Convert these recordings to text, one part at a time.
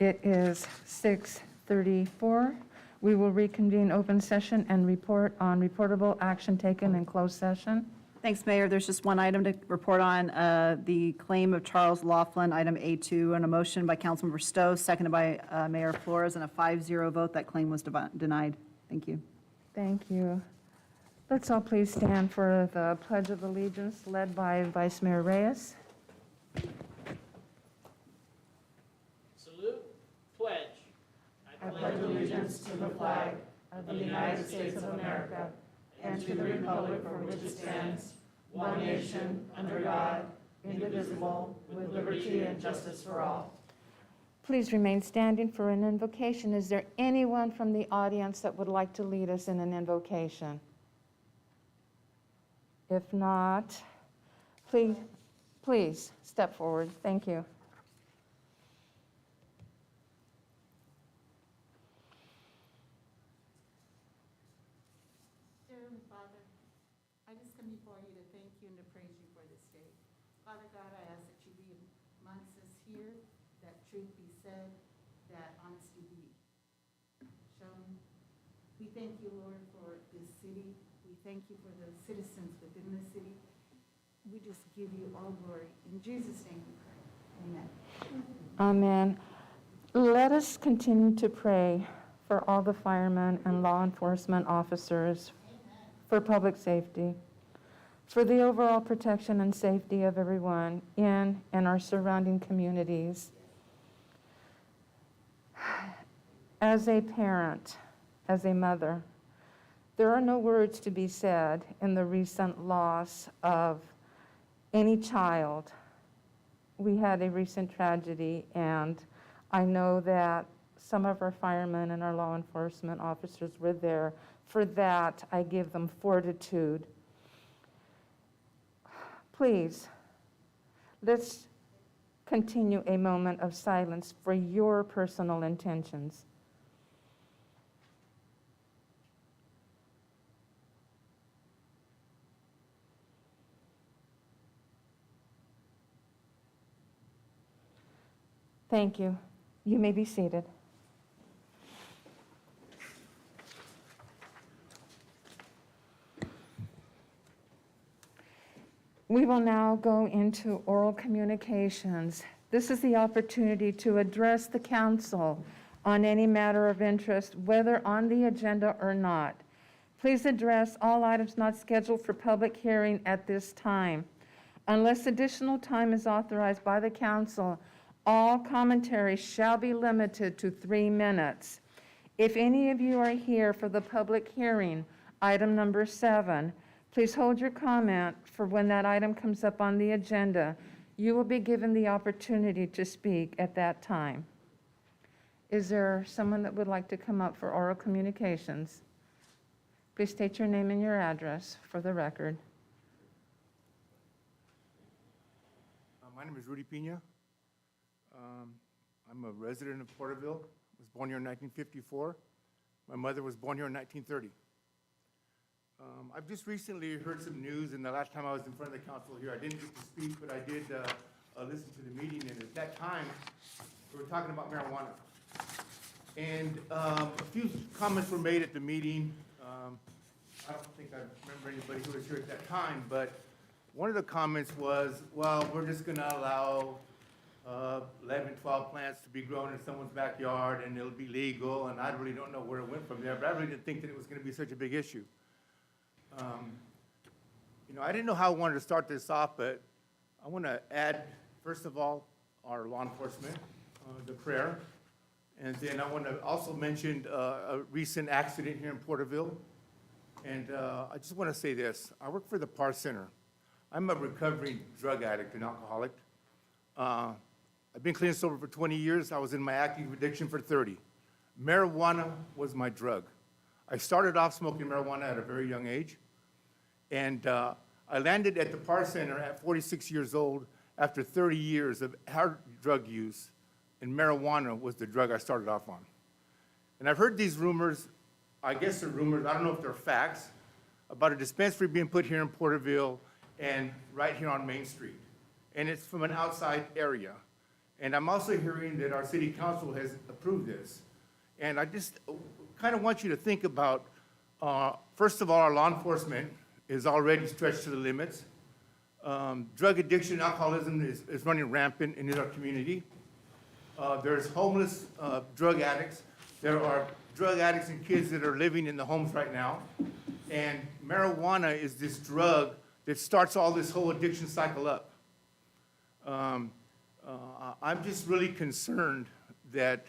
It is 6:34. We will reconvene open session and report on reportable action taken in closed session. Thanks, Mayor. There's just one item to report on, the claim of Charles Laughlin, item A2, and a motion by Councilmember Stowe, seconded by Mayor Flores, and a 5-0 vote. That claim was denied. Thank you. Thank you. Let's all please stand for the Pledge of Allegiance led by Vice Mayor Reyes. Salute, pledge. I pledge allegiance to the flag of the United States of America and to the republic for which it stands, one nation, under God, indivisible, with liberty and justice for all. Please remain standing for an invocation. Is there anyone from the audience that would like to lead us in an invocation? If not, please step forward. Thank you. Dear Heavenly Father, I just come before you to thank you and to praise you for this day. Father God, I ask that you be amongst us here, that truth be said, that honesty be shown. We thank you, Lord, for this city. We thank you for the citizens within the city. We just give you all glory. In Jesus' name we pray. Amen. Amen. Let us continue to pray for all the firemen and law enforcement officers, for public safety, for the overall protection and safety of everyone in and our surrounding communities. As a parent, as a mother, there are no words to be said in the recent loss of any child. We had a recent tragedy, and I know that some of our firemen and our law enforcement officers were there. For that, I give them fortitude. Please, let's continue a moment of silence for your personal intentions. Thank you. You may be seated. We will now go into oral communications. This is the opportunity to address the council on any matter of interest, whether on the agenda or not. Please address all items not scheduled for public hearing at this time. Unless additional time is authorized by the council, all commentary shall be limited to 3 minutes. If any of you are here for the public hearing, item number 7, please hold your comment for when that item comes up on the agenda. You will be given the opportunity to speak at that time. Is there someone that would like to come up for oral communications? Please state your name and your address for the record. My name is Rudy Pina. I'm a resident of Porterville. Was born here in 1954. My mother was born here in 1930. I've just recently heard some news, and the last time I was in front of the council here, I didn't get to speak, but I did listen to the meeting, and at that time, we were talking about marijuana. And a few comments were made at the meeting. I don't think I remember anybody who was here at that time, but one of the comments was, well, we're just gonna allow 11, 12 plants to be grown in someone's backyard, and it'll be legal, and I really don't know where it went from there, but I really didn't think that it was gonna be such a big issue. I didn't know how I wanted to start this off, but I want to add, first of all, our law enforcement, the prayer, and then I want to also mention a recent accident here in Porterville, and I just want to say this. I work for the PAR Center. I'm a recovering drug addict and alcoholic. I've been clean and sober for 20 years. I was in my active addiction for 30. Marijuana was my drug. I started off smoking marijuana at a very young age, and I landed at the PAR Center at 46 years old after 30 years of hard drug use, and marijuana was the drug I started off on. And I've heard these rumors, I guess they're rumors, I don't know if they're facts, about a dispensary being put here in Porterville and right here on Main Street. And it's from an outside area. And I'm also hearing that our city council has approved this. And I just kind of want you to think about, first of all, our law enforcement is already stretched to the limits. Drug addiction, alcoholism is running rampant in our community. There's homeless drug addicts. There are drug addicts and kids that are living in the homes right now. And marijuana is this drug that starts all this whole addiction cycle up. I'm just really concerned that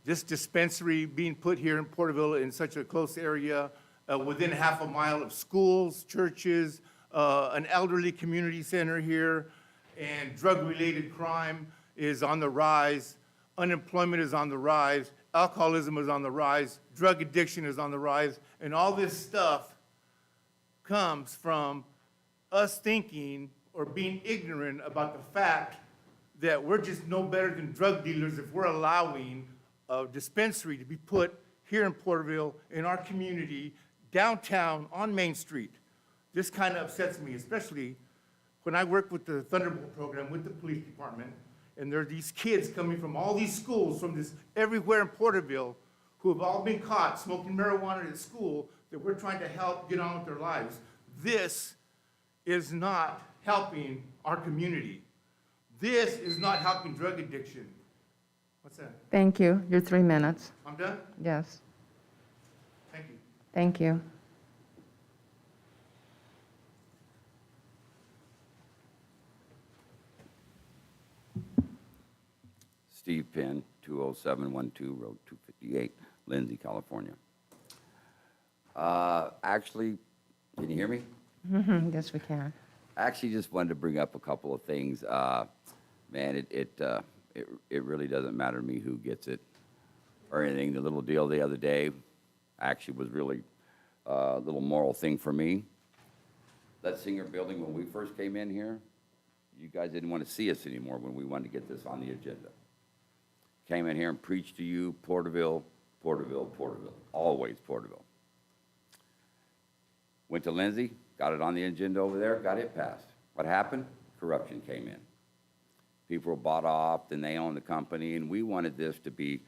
this dispensary being put here in Porterville in such a close area, within half a mile of schools, churches, an elderly community center here, and drug-related crime is on the rise, unemployment is on the rise, alcoholism is on the rise, drug addiction is on the rise, and all this stuff comes from us thinking or being ignorant about the fact that we're just no better than drug dealers if we're allowing a dispensary to be put here in Porterville, in our community, downtown, on Main Street. This kind of upsets me, especially when I work with the Thunderbolt program with the police department, and there are these kids coming from all these schools, from this everywhere in Porterville, who have all been caught smoking marijuana at school that we're trying to help get on with their lives. This is not helping our community. This is not helping drug addiction. What's that? Thank you. Your 3 minutes. I'm done? Yes. Thank you. Thank you. Steve Penn, 20712 Road 258, Lindsay, California. Actually, can you hear me? Yes, we can. Actually, just wanted to bring up a couple of things. Man, it really doesn't matter to me who gets it or anything. The little deal the other day actually was really a little moral thing for me. That Singer building, when we first came in here, you guys didn't want to see us anymore when we wanted to get this on the agenda. Came in here and preached to you, Porterville, Porterville, Porterville, always Porterville. Went to Lindsay, got it on the agenda over there, got it passed. What happened? Corruption came in. People were bought off, then they owned the company, and we wanted this to be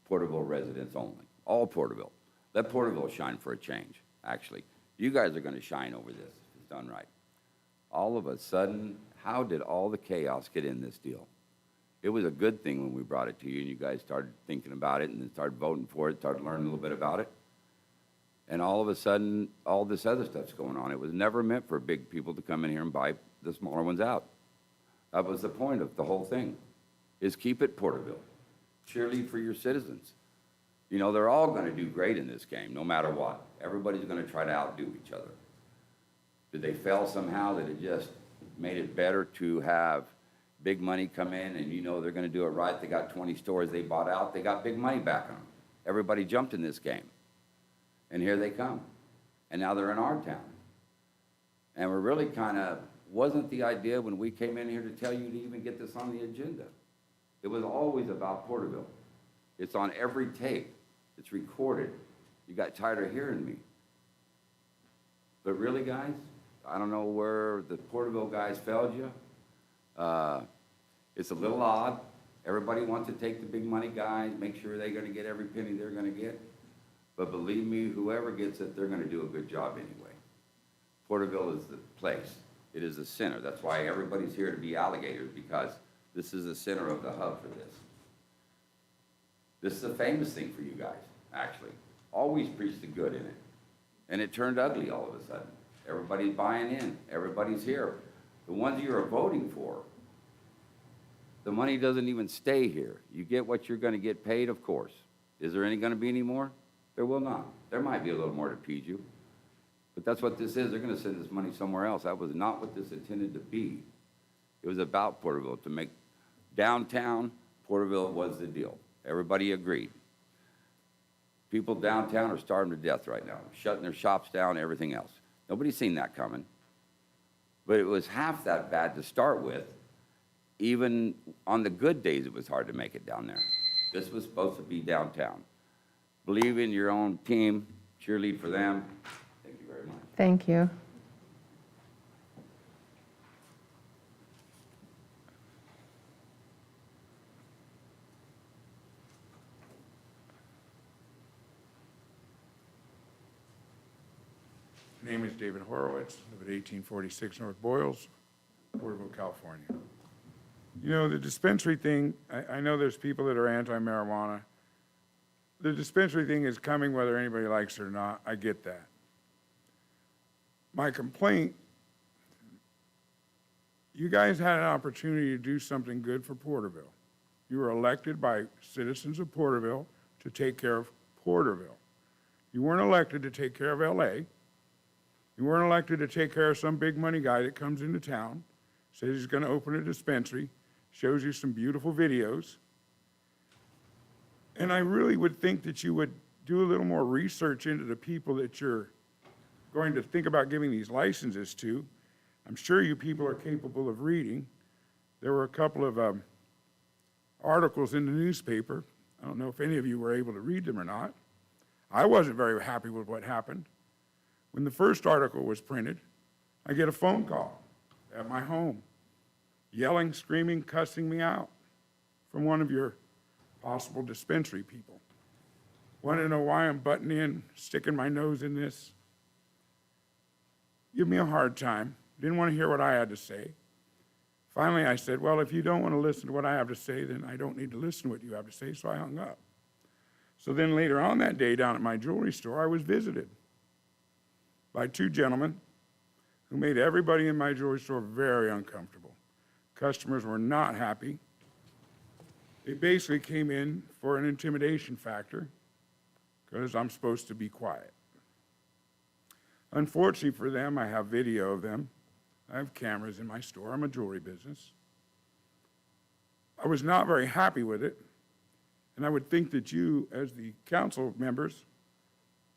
Porterville residents only, all Porterville. Let Porterville shine for a change, actually. You guys are going to shine over this if it's done right. All of a sudden, how did all the chaos get in this deal? It was a good thing when we brought it to you, and you guys started thinking about it, and then started voting for it, started learning a little bit about it. And all of a sudden, all this other stuff's going on. It was never meant for big people to come in here and buy the smaller ones out. That was the point of the whole thing, is keep it Porterville. Cheerlead for your citizens. You know, they're all going to do great in this game, no matter what. Everybody's going to try to outdo each other. Did they fail somehow that it just made it better to have big money come in and you know they're going to do it right? They got 20 stores they bought out. They got big money back on them. Everybody jumped in this game. And here they come. And now they're in our town. And we're really kind of, wasn't the idea when we came in here to tell you to even get this on the agenda. It was always about Porterville. It's on every tape. It's recorded. You got tired of hearing me. But really, guys, I don't know where the Porterville guys failed you. It's a little odd. Everybody wants to take the big money guys, make sure they're going to get every penny they're going to get. But believe me, whoever gets it, they're going to do a good job anyway. Porterville is the place. It is the center. That's why everybody's here to be alligators, because this is the center of the hub for this. This is a famous thing for you guys, actually. Always preach the good in it. And it turned ugly all of a sudden. Everybody's buying in. Everybody's here. The ones you're voting for, the money doesn't even stay here. You get what you're going to get paid, of course. Is there going to be any more? There will not. There might be a little more to feed you. But that's what this is. They're going to send this money somewhere else. That was not what this intended to be. It was about Porterville. To make downtown, Porterville was the deal. Everybody agreed. People downtown are starving to death right now, shutting their shops down, everything else. Nobody's seen that coming. But it was half that bad to start with. Even on the good days, it was hard to make it down there. This was supposed to be downtown. Believe in your own team, cheerlead for them. Thank you very much. Thank you. name is David Horowitz, live at 1846 North Boyles, Porterville, California. You know, the dispensary thing, I know there's people that are anti-marijuana. The dispensary thing is coming whether anybody likes it or not. I get that. My complaint, you guys had an opportunity to do something good for Porterville. You were elected by citizens of Porterville to take care of Porterville. You weren't elected to take care of LA. You weren't elected to take care of some big money guy that comes into town, says he's gonna open a dispensary, shows you some beautiful videos. And I really would think that you would do a little more research into the people that you're going to think about giving these licenses to. I'm sure you people are capable of reading. There were a couple of articles in the newspaper. I don't know if any of you were able to read them or not. I wasn't very happy with what happened. When the first article was printed, I get a phone call at my home, yelling, screaming, cussing me out from one of your possible dispensary people. Want to know why I'm butting in, sticking my nose in this? Give me a hard time. Didn't want to hear what I had to say. Finally, I said, well, if you don't want to listen to what I have to say, then I don't need to listen to what you have to say, so I hung up. So then later on that day down at my jewelry store, I was visited by two gentlemen who made everybody in my jewelry store very uncomfortable. Customers were not happy. They basically came in for an intimidation factor because I'm supposed to be quiet. Unfortunately for them, I have video of them. I have cameras in my store. I'm a jewelry business. I was not very happy with it, and I would think that you, as the council members,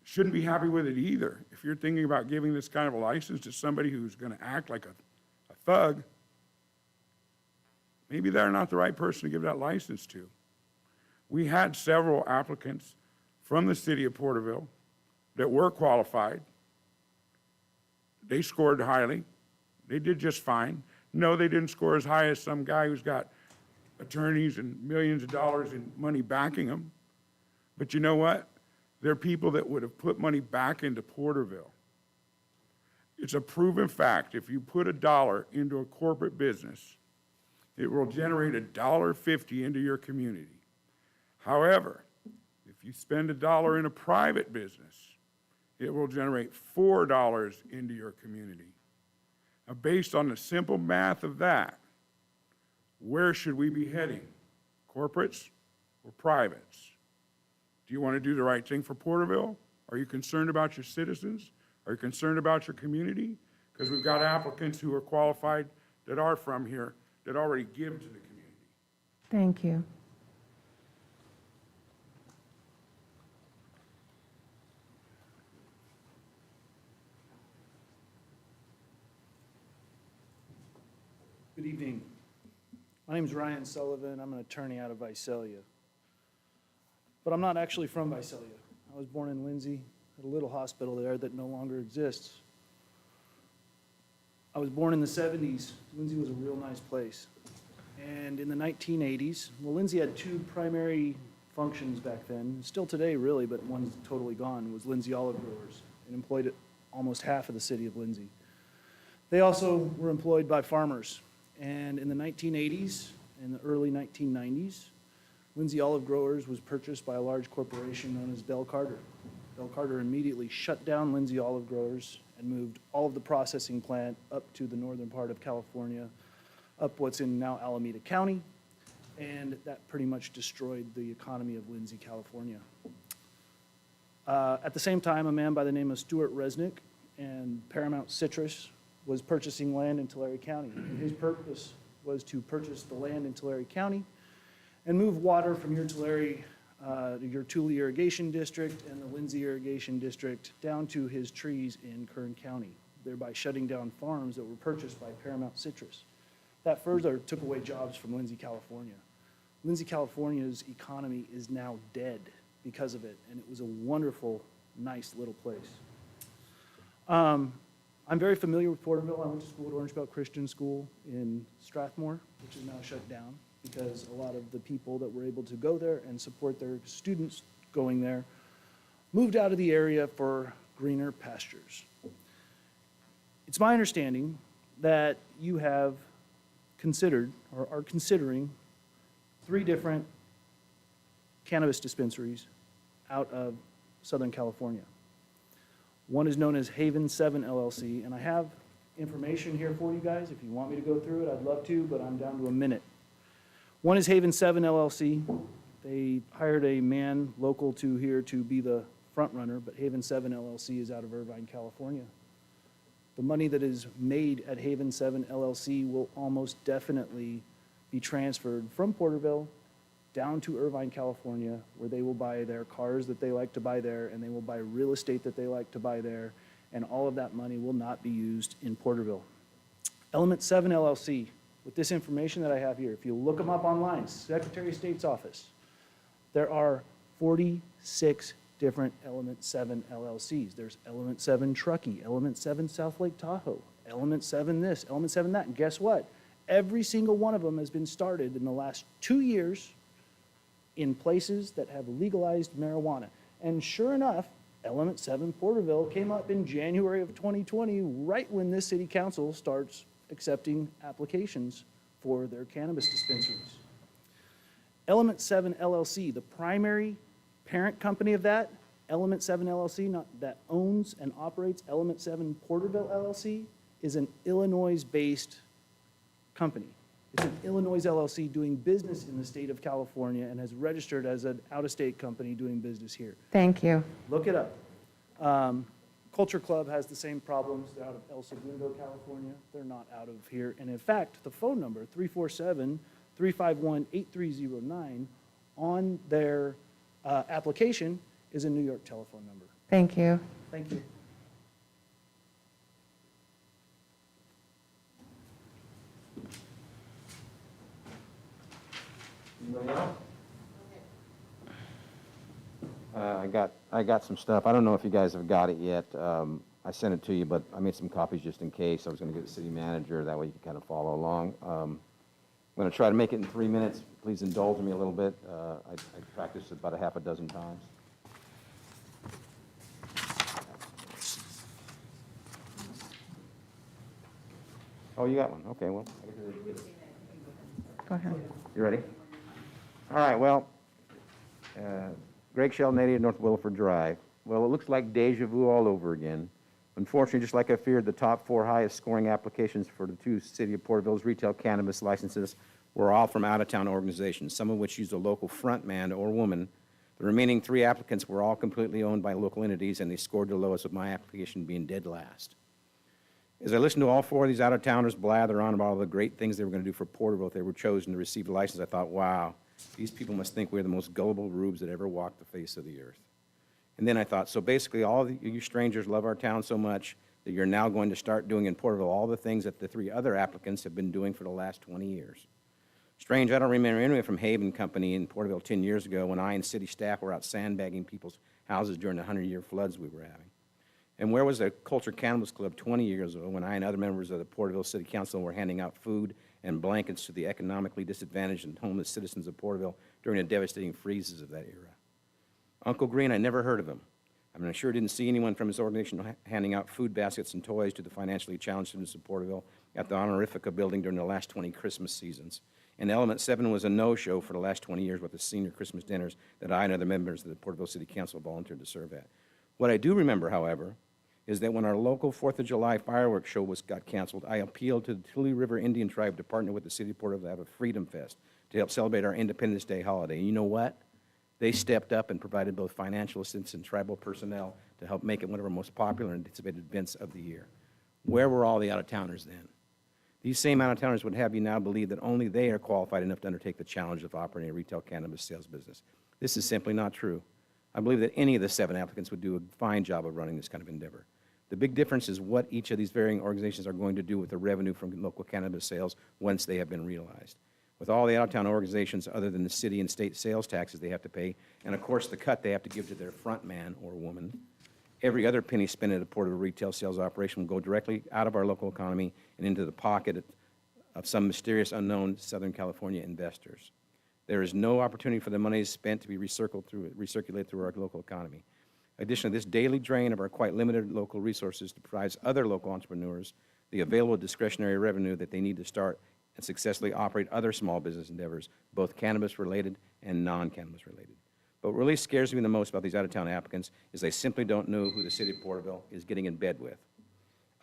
shouldn't be happy with it either. If you're thinking about giving this kind of a license to somebody who's going to act like a thug, maybe they're not the right person to give that license to. We had several applicants from the city of Porterville that were qualified. They scored highly. They did just fine. No, they didn't score as high as some guy who's got attorneys and millions of dollars in money backing them. But you know what? They're people that would have put money back into Porterville. It's a proven fact. If you put $1 into a corporate business, it will generate $1.50 into your community. However, if you spend $1 in a private business, it will generate $4 into your community. Now, based on the simple math of that, where should we be heading? Corporates or privates? Do you want to do the right thing for Porterville? Are you concerned about your citizens? Are you concerned about your community? Because we've got applicants who are qualified that are from here that already give to the community. Thank you. Good evening. My name is Ryan Sullivan. I'm an attorney out of Visalia. But I'm not actually from Visalia. I was born in Lindsay at a little hospital there that no longer exists. I was born in the 70s. Lindsay was a real nice place. And in the 1980s, well, Lindsay had two primary functions back then, still today really, but one's totally gone, was Lindsay Olive Growers, and employed almost half of the city of Lindsay. They also were employed by farmers. And in the 1980s and the early 1990s, Lindsay Olive Growers was purchased by a large corporation known as Bell Carter. Bell Carter immediately shut down Lindsay Olive Growers and moved all of the processing plant up to the northern part of California, up what's in now Alameda County, and that pretty much destroyed the economy of Lindsay, California. At the same time, a man by the name of Stuart Resnick and Paramount Citrus was purchasing land in Tulare County. And his purpose was to purchase the land in Tulare County and move water from your Tulare, your Tule Irrigation District and the Lindsay Irrigation District down to his trees in Kern County, thereby shutting down farms that were purchased by Paramount Citrus. That further took away jobs from Lindsay, California. Lindsay, California's economy is now dead because of it, and it was a wonderful, nice little place. I'm very familiar with Porterville. I went to school at Orange Belt Christian School in Strathmore, which is now shut down because a lot of the people that were able to go there and support their students going there moved out of the area for greener pastures. It's my understanding that you have considered or are considering 3 different cannabis dispensaries out of Southern California. One is known as Haven 7 LLC, and I have information here for you guys. If you want me to go through it, I'd love to, but I'm down to a minute. One is Haven 7 LLC. They hired a man local to here to be the front runner, but Haven 7 LLC is out of Irvine, California. The money that is made at Haven 7 LLC will almost definitely be transferred from Porterville down to Irvine, California, where they will buy their cars that they like to buy there, and they will buy real estate that they like to buy there, and all of that money will not be used in Porterville. Element 7 LLC, with this information that I have here, if you look them up online, Secretary of State's office, there are 46 different Element 7 LLCs. There's Element 7 Truckee, Element 7 South Lake Tahoe, Element 7 this, Element 7 that, and guess what? Every single one of them has been started in the last 2 years in places that have legalized marijuana. And sure enough, Element 7 Porterville came up in January of 2020, right when this city council starts accepting applications for their cannabis dispensaries. Element 7 LLC, the primary parent company of that, Element 7 LLC, that owns and operates Element 7 Porterville LLC, is an Illinois-based company. It's an Illinois LLC doing business in the state of California and has registered as an out-of-state company doing business here. Thank you. Look it up. Culture Club has the same problems. They're out of El Segundo, California. They're not out of here. And in fact, the phone number, 347-351-8309, on their application is a New York telephone number. Thank you. Thank you. Anybody else? I got some stuff. I don't know if you guys have got it yet. I sent it to you, but I made some copies just in case. I was going to give the city manager. That way you can kind of follow along. I'm going to try to make it in 3 minutes. Please indulge me a little bit. I practiced it about a half a dozen times. Oh, you got one? Okay, well. Go ahead. You ready? All right, well, Greg Shell, native North Williford Drive. Well, it looks like deja vu all over again. Unfortunately, just like I feared, the top 4 highest scoring applications for the 2 City of Porterville's retail cannabis licenses were all from out-of-town organizations, some of which used a local front man or woman. The remaining 3 applicants were all completely owned by local entities, and they scored the lowest, with my application being dead last. As I listened to all 4 of these out-of-towners blather on about all the great things they were going to do for Porterville if they were chosen to receive the license, I thought, wow, these people must think we're the most gullible rubes that ever walked the face of the earth. And then I thought, so basically all of you strangers love our town so much that you're now going to start doing in Porterville all the things that the 3 other applicants have been doing for the last 20 years. Strange, I don't remember anyone from Haven Company in Porterville 10 years ago when I and city staff were out sandbagging people's houses during the 100-year floods we were having. And where was the Culture Cannabis Club 20 years ago when I and other members of the Porterville City Council were handing out food and blankets to the economically disadvantaged and homeless citizens of Porterville during the devastating freezes of that era? Uncle Green, I never heard of him. I mean, I sure didn't see anyone from his organization handing out food baskets and toys to the financially challenged citizens of Porterville at the Honorifica building during the last 20 Christmas seasons. And Element 7 was a no-show for the last 20 years with the senior Christmas dinners that I and other members of the Porterville City Council volunteered to serve at. What I do remember, however, is that when our local 4th of July fireworks show got canceled, I appealed to the Tule River Indian Tribe to partner with the City of Porterville to have a Freedom Fest to help celebrate our Independence Day holiday. And you know what? They stepped up and provided both financial assistance and tribal personnel to help make it one of our most popular and anticipated events of the year. Where were all the out-of-towners then? These same out-of-towners would have you now believe that only they are qualified enough to undertake the challenge of operating a retail cannabis sales business. This is simply not true. I believe that any of the 7 applicants would do a fine job of running this kind of endeavor. The big difference is what each of these varying organizations are going to do with the revenue from local cannabis sales once they have been realized. With all the out-of-town organizations, other than the city and state sales taxes they have to pay, and of course the cut they have to give to their front man or woman, every other penny spent at a Porterville retail sales operation will go directly out of our local economy and into the pocket of some mysterious unknown Southern California investors. There is no opportunity for the money spent to be recirculated through our local economy. Additionally, this daily drain of our quite limited local resources deprives other local entrepreneurs the available discretionary revenue that they need to start and successfully operate other small business endeavors, both cannabis-related and non-cannabis-related. But what really scares me the most about these out-of-town applicants is they simply don't know who the city of Porterville is getting in bed with.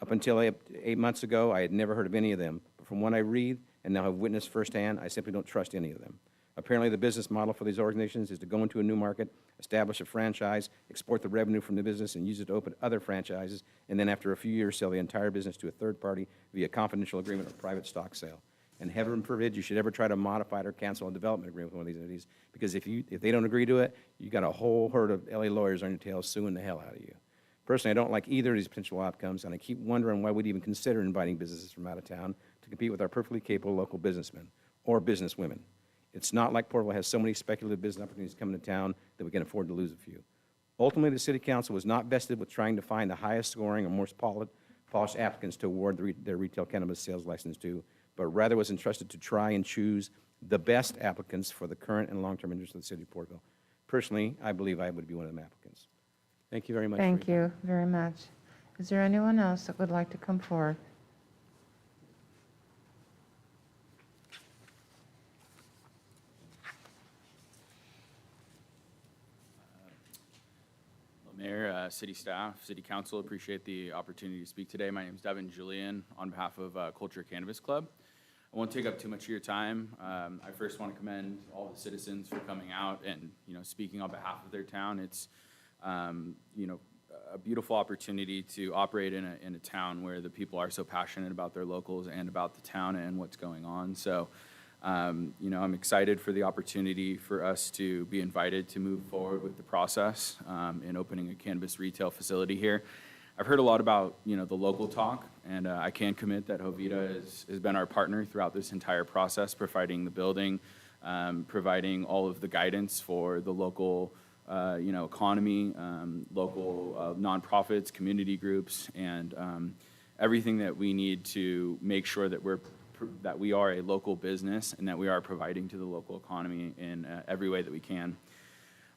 Up until 8 months ago, I had never heard of any of them, but from what I read and now have witnessed firsthand, I simply don't trust any of them. Apparently, the business model for these organizations is to go into a new market, establish a franchise, export the revenue from the business, and use it to open other franchises, and then after a few years, sell the entire business to a third party via confidential agreement or private stock sale. And heaven forbid you should ever try to modify or cancel a development agreement with one of these entities, because if they don't agree to it, you got a whole herd of LA lawyers on your tail suing the hell out of you. Personally, I don't like either of these potential outcomes, and I keep wondering why we'd even consider inviting businesses from out of town to compete with our perfectly capable local businessmen or businesswomen. It's not like Porterville has so many speculative business opportunities coming to town that we can afford to lose a few. Ultimately, the city council was not vested with trying to find the highest scoring or most polished applicants to award their retail cannabis sales license to, but rather was entrusted to try and choose the best applicants for the current and long-term interests of the city of Porterville. Personally, I believe I would be one of them applicants. Thank you very much. Thank you very much. Is there anyone else that would like to come forward? Mayor, city staff, city council, appreciate the opportunity to speak today. My name is Devin Julian on behalf of Culture Cannabis Club. I won't take up too much of your time. I first want to commend all the citizens for coming out and, speaking on behalf of their town. It's, a beautiful opportunity to operate in a town where the people are so passionate about their locals and about the town and what's going on. So, I'm excited for the opportunity for us to be invited to move forward with the process in opening a cannabis retail facility here. I've heard a lot about, the local talk, and I can commit that Jovita has been our partner throughout this entire process, providing the building, providing all of the guidance for the local, economy, local nonprofits, community groups, and everything that we need to make sure that we are a local business and that we are providing to the local economy in every way that we can.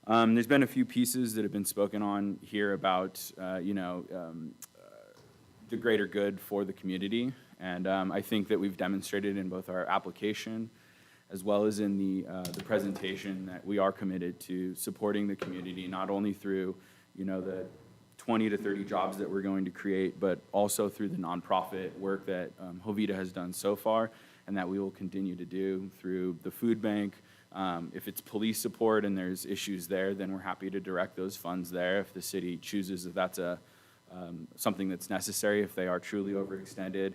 There's been a few pieces that have been spoken on here about, the greater good for the community. And I think that we've demonstrated in both our application as well as in the presentation that we are committed to supporting the community, not only through, the 20 to 30 jobs that we're going to create, but also through the nonprofit work that Jovita has done so far and that we will continue to do through the food bank. If it's police support and there's issues there, then we're happy to direct those funds there if the city chooses that that's something that's necessary, if they are truly overextended.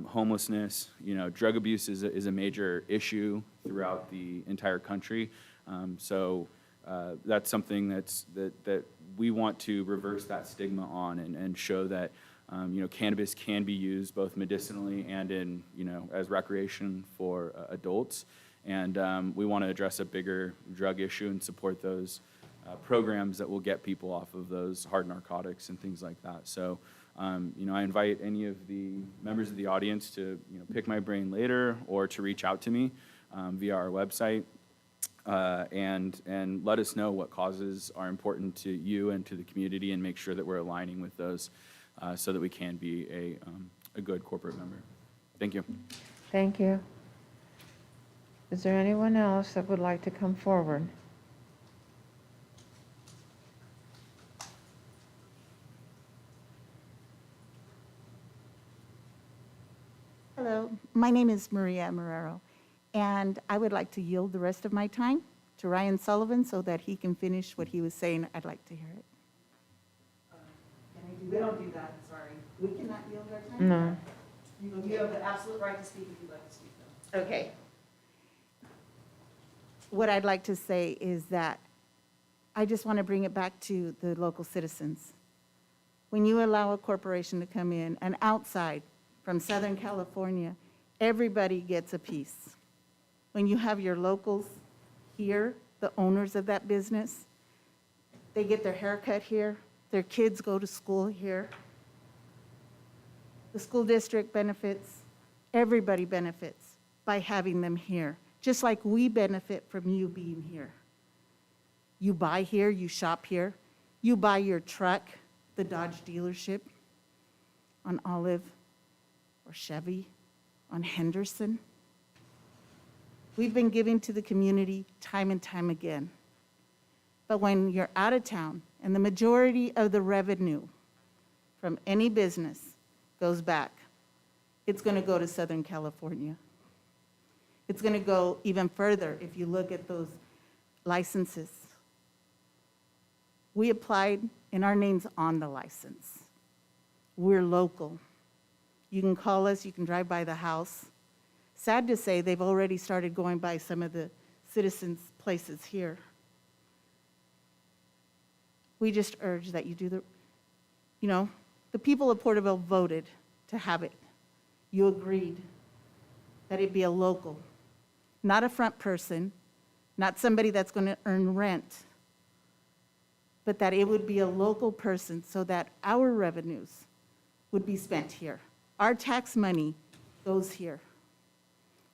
Homelessness, drug abuse is a major issue throughout the entire country. So that's something that we want to reverse that stigma on and show that cannabis can be used both medicinally and in as recreation for adults. And we want to address a bigger drug issue and support those programs that will get people off of those hard narcotics and things like that. So, I invite any of the members of the audience to pick my brain later or to reach out to me via our website and let us know what causes are important to you and to the community and make sure that we're aligning with those so that we can be a good corporate member. Thank you. Thank you. Is there anyone else that would like to come forward? Hello, my name is Maria Marrero, and I would like to yield the rest of my time to Ryan Sullivan so that he can finish what he was saying. I'd like to hear it. We don't do that, sorry. We cannot yield our time? No. You have the absolute right to speak if you'd like to speak, though. Okay. What I'd like to say is that I just want to bring it back to the local citizens. When you allow a corporation to come in, and outside from Southern California, everybody gets a piece. When you have your locals here, the owners of that business, they get their hair cut here, their kids go to school here. The school district benefits, everybody benefits by having them here, just like we benefit from you being here. You buy here, you shop here, You buy your truck, the Dodge dealership on Olive or Chevy on Henderson. We've been giving to the community time and time again. But when you're out of town and the majority of the revenue from any business goes back, it's going to go to Southern California. It's going to go even further if you look at those licenses. We applied and our name's on the license. We're local. You can call us, you can drive by the house. Sad to say, they've already started going by some of the citizens' places here. We just urge that you do the people of Porterville voted to have it. You agreed that it be a local, not a front person, not somebody that's going to earn rent, but that it would be a local person so that our revenues would be spent here. Our tax money goes here.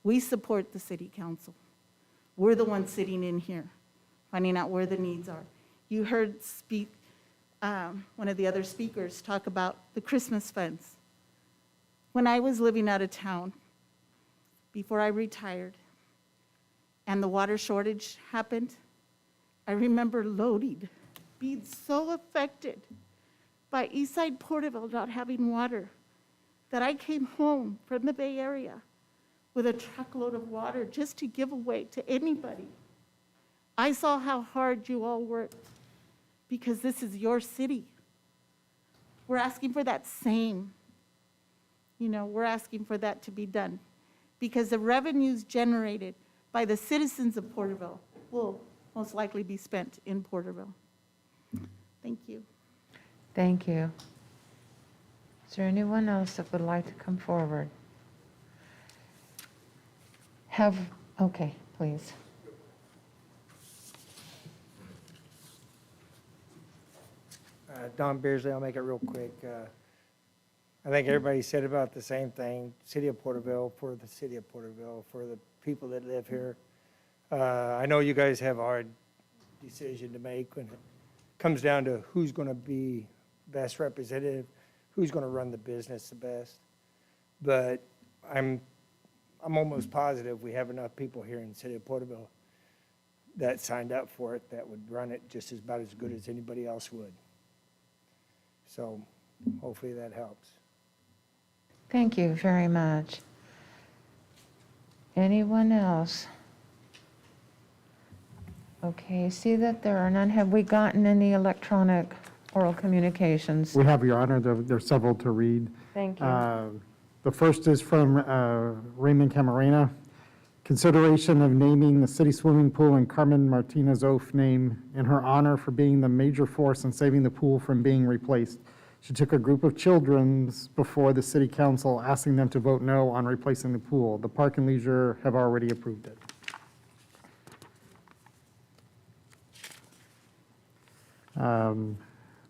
We support the city council. We're the ones sitting in here, finding out where the needs are. You heard one of the other speakers talk about the Christmas funds. When I was living out of town, before I retired, and the water shortage happened, I remember loading, being so affected by Eastside Porterville not having water, that I came home from the Bay Area with a truckload of water just to give away to anybody. I saw how hard you all worked because this is your city. We're asking for that same, we're asking for that to be done because the revenues generated by the citizens of Porterville will most likely be spent in Porterville. Thank you. Thank you. Is there anyone else that would like to come forward? Okay, please. Don Beersley, I'll make it real quick. I think everybody said about the same thing. City of Porterville, for the city of Porterville, for the people that live here. I know you guys have a hard decision to make when it comes down to who's going to be best representative, who's going to run the business the best. But I'm almost positive we have enough people here in the city of Porterville that signed up for it that would run it just about as good as anybody else would. So hopefully that helps. Thank you very much. Anyone else? Okay, see that there are none. Have we gotten any electronic oral communications? We have, Your Honor. There are several to read. Thank you. The first is from Raymond Camarena. Consideration of naming the city swimming pool in Carmen Martinez Oath name in her honor for being the major force in saving the pool from being replaced. She took a group of children before the city council, asking them to vote no on replacing the pool. The Park and Leisure have already approved it.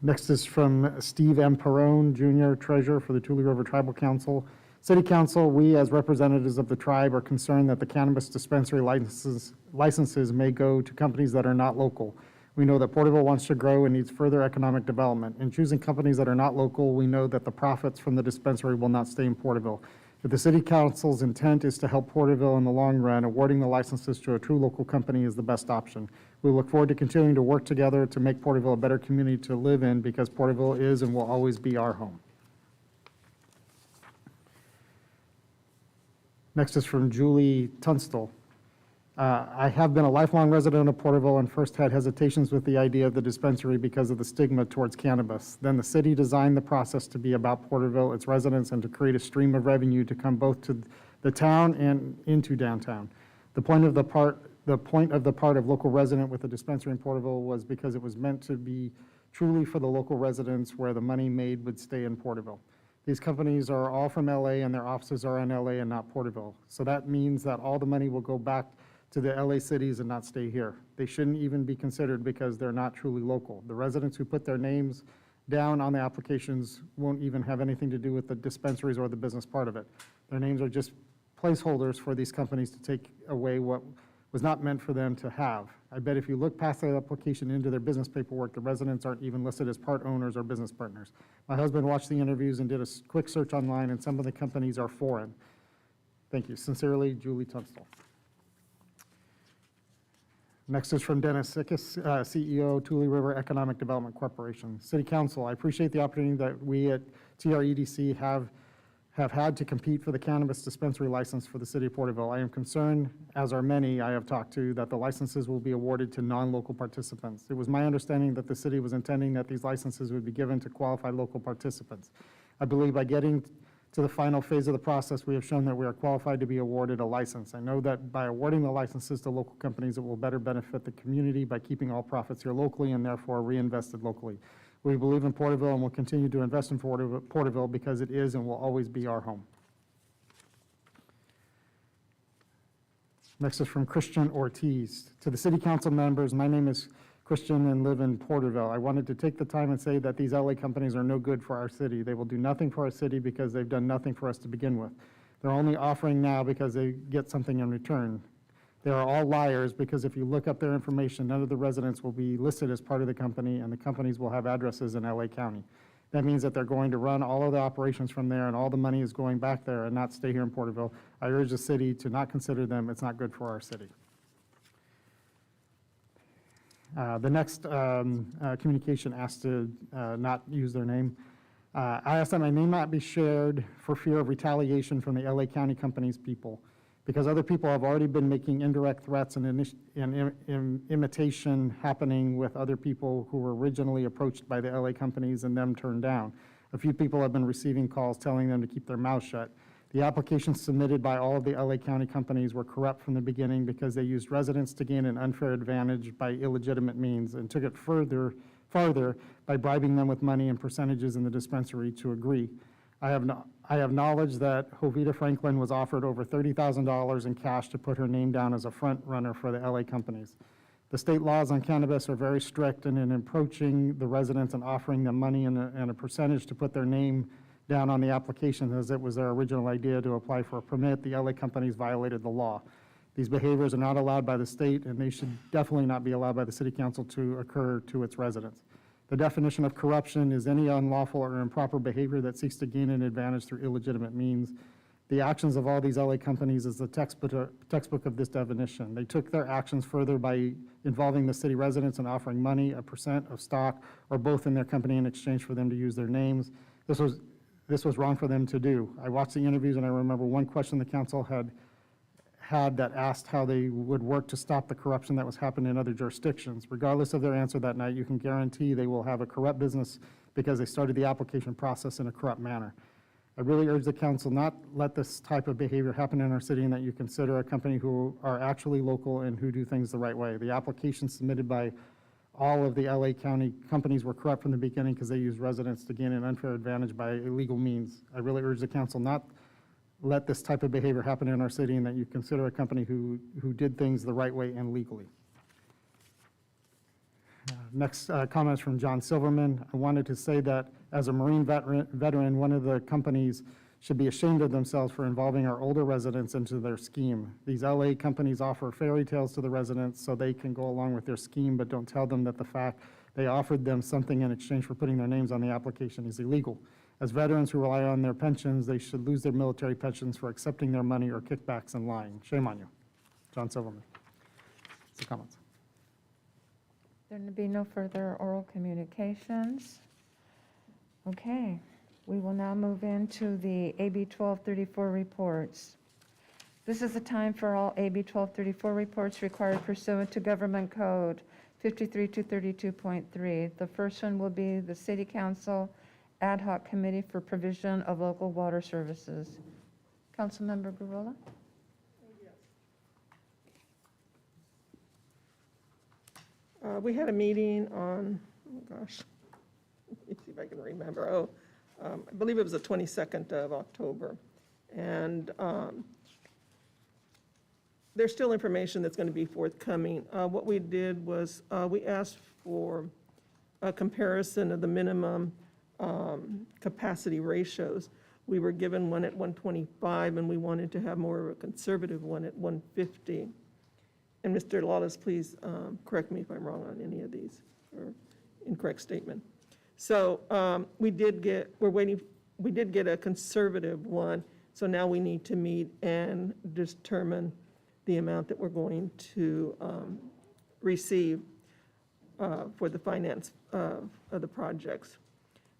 Next is from Steve M. Perrone, Jr., Treasurer for the Tule River Tribal Council. City Council, we as representatives of the tribe are concerned that the cannabis dispensary licenses may go to companies that are not local. We know that Porterville wants to grow and needs further economic development. In choosing companies that are not local, we know that the profits from the dispensary will not stay in Porterville. If the City Council's intent is to help Porterville in the long run, awarding the licenses to a true local company is the best option. We look forward to continuing to work together to make Porterville a better community to live in because Porterville is and will always be our home. Next is from Julie Tunstall. I have been a lifelong resident of Porterville and first had hesitations with the idea of the dispensary because of the stigma towards cannabis. Then the city designed the process to be about Porterville, its residents, and to create a stream of revenue to come both to the town and into downtown. The point of the part of local resident with the dispensary in Porterville was because it was meant to be truly for the local residents where the money made would stay in Porterville. These companies are all from LA and their offices are in LA and not Porterville. So that means that all the money will go back to the LA cities and not stay here. They shouldn't even be considered because they're not truly local. The residents who put their names down on the applications won't even have anything to do with the dispensaries or the business part of it. Their names are just placeholders for these companies to take away what was not meant for them to have. I bet if you look past their application into their business paperwork, the residents aren't even listed as part owners or business partners. My husband watched the interviews and did a quick search online, and some of the companies are foreign. Thank you. Sincerely, Julie Tunstall. Next is from Dennis Sickes, CEO, Tule River Economic Development Corporation. City Council, I appreciate the opportunity that we at TREDC have had to compete for the cannabis dispensary license for the city of Porterville. I am concerned, as are many I have talked to, that the licenses will be awarded to non-local participants. It was my understanding that the city was intending that these licenses would be given to qualified local participants. I believe by getting to the final phase of the process, we have shown that we are qualified to be awarded a license. I know that by awarding the licenses to local companies, it will better benefit the community by keeping all profits here locally and therefore reinvested locally. We believe in Porterville and will continue to invest in Porterville because it is and will always be our home. Next is from Christian Ortiz. To the city council members, my name is Christian and live in Porterville. I wanted to take the time and say that these LA companies are no good for our city. They will do nothing for our city because they've done nothing for us to begin with. They're only offering now because they get something in return. They are all liars because if you look up their information, none of the residents will be listed as part of the company, and the companies will have addresses in LA County. That means that they're going to run all of the operations from there, and all the money is going back there and not stay here in Porterville. I urge the city to not consider them. It's not good for our city. The next communication asked to not use their name. I asked that my name not be shared for fear of retaliation from the LA County company's people, because other people have already been making indirect threats and imitation happening with other people who were originally approached by the LA companies and them turned down. A few people have been receiving calls telling them to keep their mouths shut. The applications submitted by all of the LA County companies were corrupt from the beginning because they used residents to gain an unfair advantage by illegitimate means and took it farther by bribing them with money and percentages in the dispensary to agree. I have knowledge that Jovita Franklin was offered over $30,000 in cash to put her name down as a front runner for the LA companies. The state laws on cannabis are very strict, and in approaching the residents and offering them money and a percentage to put their name down on the application as it was their original idea to apply for a permit, the LA companies violated the law. These behaviors are not allowed by the state, and they should definitely not be allowed by the city council to occur to its residents. The definition of corruption is any unlawful or improper behavior that seeks to gain an advantage through illegitimate means. The actions of all these LA companies is the textbook of this definition. They took their actions further by involving the city residents and offering money, a percent of stock, or both in their company in exchange for them to use their names. This was wrong for them to do. I watched the interviews, and I remember one question the council had that asked how they would work to stop the corruption that was happening in other jurisdictions. Regardless of their answer that night, you can guarantee they will have a corrupt business because they started the application process in a corrupt manner. I really urge the council not let this type of behavior happen in our city, and that you consider a company who are actually local and who do things the right way. The applications submitted by all of the LA County companies were corrupt from the beginning because they used residents to gain an unfair advantage by illegal means. I really urge the council not let this type of behavior happen in our city, and that you consider a company who did things the right way and legally. Next comment is from John Silverman. I wanted to say that as a Marine veteran, one of the companies should be ashamed of themselves for involving our older residents into their scheme. These LA companies offer fairy tales to the residents so they can go along with their scheme, but don't tell them that the fact they offered them something in exchange for putting their names on the application is illegal. As veterans who rely on their pensions, they should lose their military pensions for accepting their money or kickbacks and lying. Shame on you. John Silverman. That's the comments. There to be no further oral communications. Okay, we will now move into the AB 1234 reports. This is the time for all AB 1234 reports required pursuant to Government Code 53232.3. The first one will be the City Council Ad Hoc Committee for Provision of Local Water Services. Councilmember Gurrola? We had a meeting on, oh gosh, let me see if I can remember. I believe it was the 22nd of October. And there's still information that's going to be forthcoming. What we did was we asked for a comparison of the minimum capacity ratios. We were given one at 125, and we wanted to have more of a conservative one at 150. And Mr. Lawless, please correct me if I'm wrong on any of these, or incorrect statement. So we did get a conservative one, so now we need to meet and determine the amount that we're going to receive for the finance of the projects.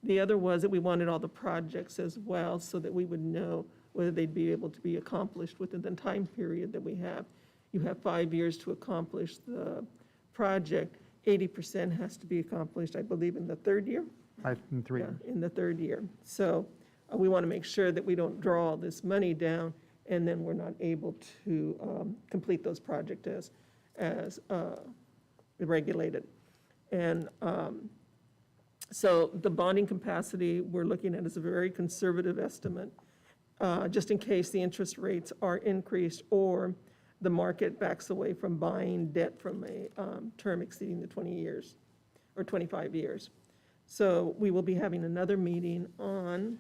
The other was that we wanted all the projects as well, so that we would know whether they'd be able to be accomplished within the time period that we have. You have 5 years to accomplish the project. 80% has to be accomplished, I believe, in the third year? 5 and 3 Yeah, years. in the third year. So we want to make sure that we don't draw all this money down, and then we're not able to complete those projects as regulated. And so the bonding capacity we're looking at is a very conservative estimate, just in case the interest rates are increased or the market backs away from buying debt from a term exceeding the 20 years or 25 years. So we will be having another meeting on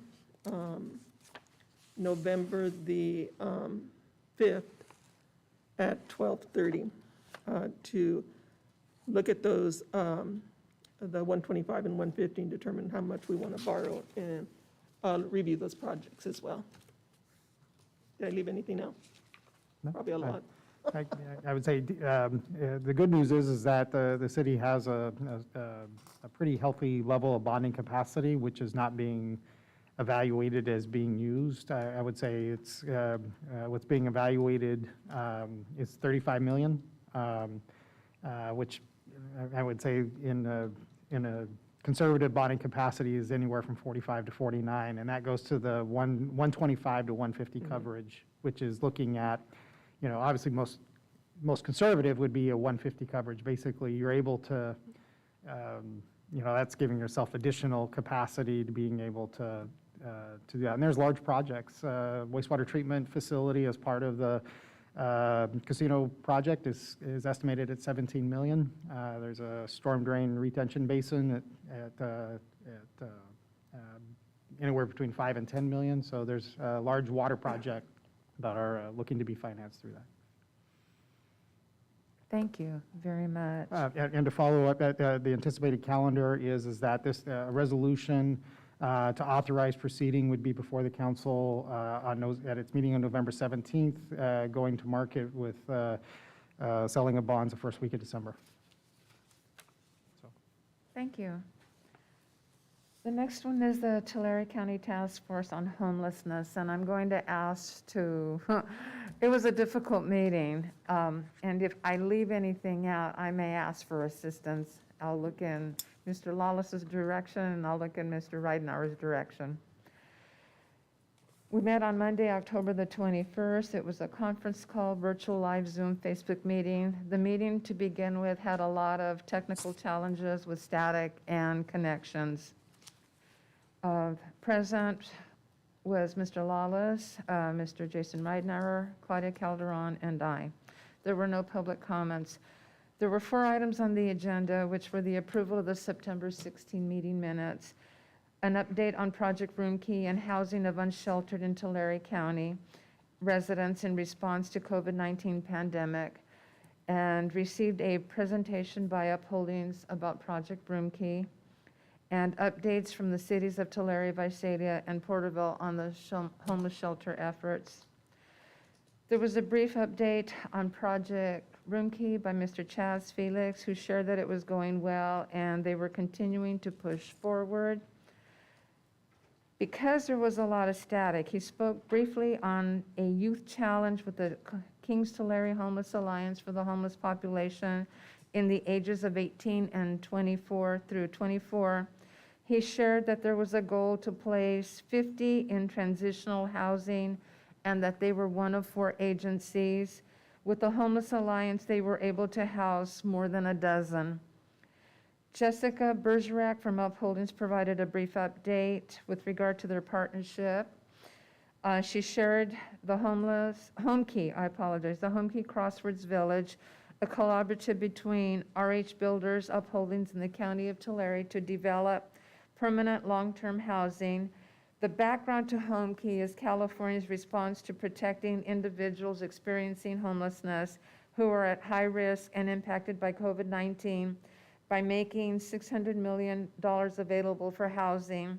November the 5th at 12:30 to look at those, the 125 and 150, and determine how much we want to borrow and review those projects as well. Did I leave anything out? No? Probably a lot. I would say, the good news is that the city has a pretty healthy level of bonding capacity, which is not being evaluated as being used. I would say it's, what's being evaluated is 35 million, which I would say in a conservative bonding capacity is anywhere from 45 to 49, and that goes to the 125 to 150 coverage, which is looking at, obviously most conservative would be a 150 coverage. Basically, you're able to, that's giving yourself additional capacity to being able to do that. And there's large projects. Wastewater treatment facility as part of the casino project is estimated at 17 million. There's a storm drain retention basin at anywhere between 5 and 10 million. So there's a large water project that are looking to be financed through that. Thank you very much. And to follow up, the anticipated calendar is that this resolution to authorize proceeding would be before the council at its meeting on November 17th, going to market with selling of bonds the first week of December. Thank you. The next one is the Tulare County Task Force on Homelessness, and I'm going to ask to, it was a difficult meeting, and if I leave anything out, I may ask for assistance. I'll look in Mr. Lawless's direction, and I'll look in Mr. Ridenour's direction. We met on Monday, October the 21st. It was a conference call, virtual live Zoom Facebook meeting. The meeting, to begin with, had a lot of technical challenges with static and connections. Present was Mr. Lawless, Mr. Jason Ridenour, Claudia Calderon, and I. There were no public comments. There were 4 items on the agenda, which were the approval of the September 16 meeting minutes, an update on Project Room Key and housing of unsheltered in Tulare County residents in response to COVID-19 pandemic, and received a presentation by Upholdings about Project Room Key, and updates from the cities of Tulare, Visalia, and Porterville on the homeless shelter efforts. There was a brief update on Project Room Key by Mr. Chaz Felix, who shared that it was going well and they were continuing to push forward. Because there was a lot of static, he spoke briefly on a youth challenge with the Kings Tulare Homeless Alliance for the homeless population in the ages of 18 and 24 through 24. He shared that there was a goal to place 50 in transitional housing and that they were one of 4 agencies. With the Homeless Alliance, they were able to house more than a dozen. Jessica Bergerac from Upholdings provided a brief update with regard to their partnership. She shared the Home Key Crossroads Village, a collaborative between RH Builders, Upholdings, and the County of Tulare to develop permanent long-term housing. The background to Home Key is California's response to protecting individuals experiencing homelessness. who are at high risk and impacted by COVID-19 by making $600 million available for housing.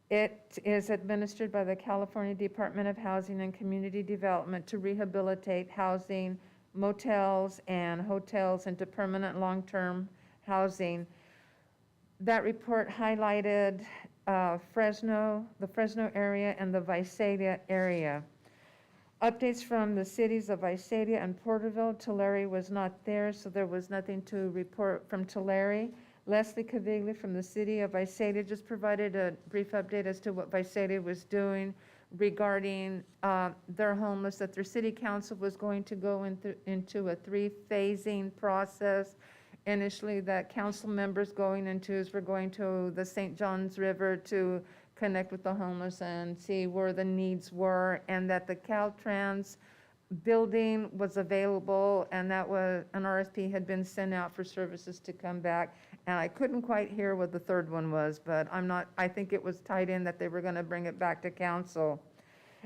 It is administered by the California Department of Housing and Community Development to rehabilitate housing, motels, and hotels into permanent long-term housing. That report highlighted Fresno, the Fresno area, and the Visalia area. Updates from the cities of Visalia and Porterville. Tulare was not there, so there was nothing to report from Tulare. Leslie Caviglia from the city of Visalia just provided a brief update as to what Visalia was doing regarding their homeless, that their city council was going to go into a 3-phasing process. Initially, that council members going were going to the St. Johns River to connect with the homeless and see where the needs were, and that the Caltrans building was available, and that was an RFP had been sent out for services to come back. And I couldn't quite hear what the third one was, but I think it was tied in that they were going to bring it back to council.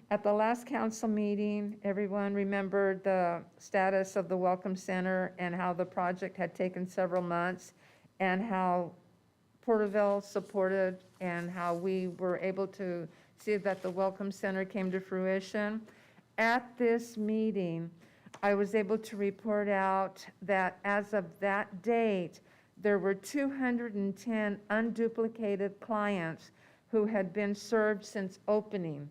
At the last council meeting, everyone remembered the status of the Welcome Center and how the project had taken several months, and how Porterville supported, and how we were able to see that the Welcome Center came to fruition. At this meeting, I was able to report out that as of that date, there were 210 unduplicated clients who had been served since opening.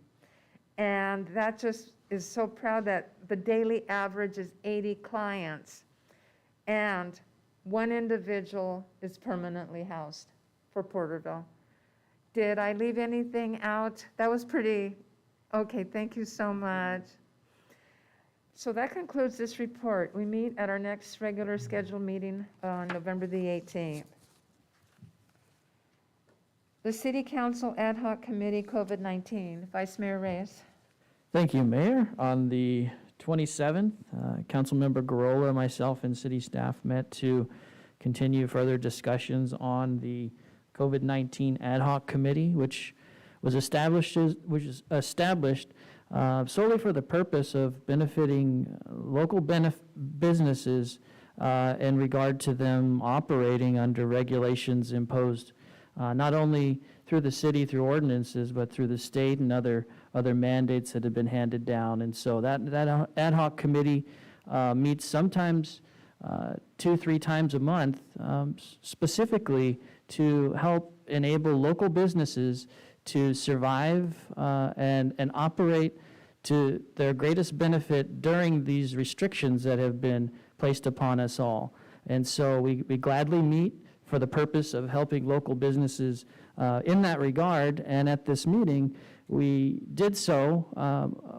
And that just is so proud that the daily average is 80 clients. And one individual is permanently housed for Porterville. Did I leave anything out? That was pretty, okay, thank you so much. So that concludes this report. We meet at our next regular scheduled meeting on November the 18th. The City Council Ad Hoc Committee COVID-19. Vice Mayor Reyes. Thank you, Mayor. On the 27th, Councilmember Garola, myself, and city staff met to continue further discussions on the COVID-19 Ad Hoc Committee, which was established solely for the purpose of benefiting local businesses in regard to them operating under regulations imposed not only through the city through ordinances, but through the state and other mandates that have been handed down. And so that ad hoc committee meets sometimes 2-3 times a month, specifically to help enable local businesses to survive and operate to their greatest benefit during these restrictions that have been placed upon us all. And so we gladly meet for the purpose of helping local businesses in that regard. And at this meeting, we did so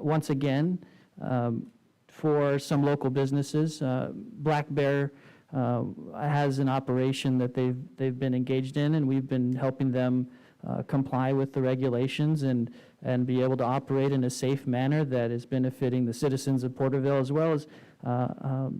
once again for some local businesses. Black Bear has an operation that they've been engaged in, and we've been helping them comply with the regulations and be able to operate in a safe manner that is benefiting the citizens of Porterville, as well as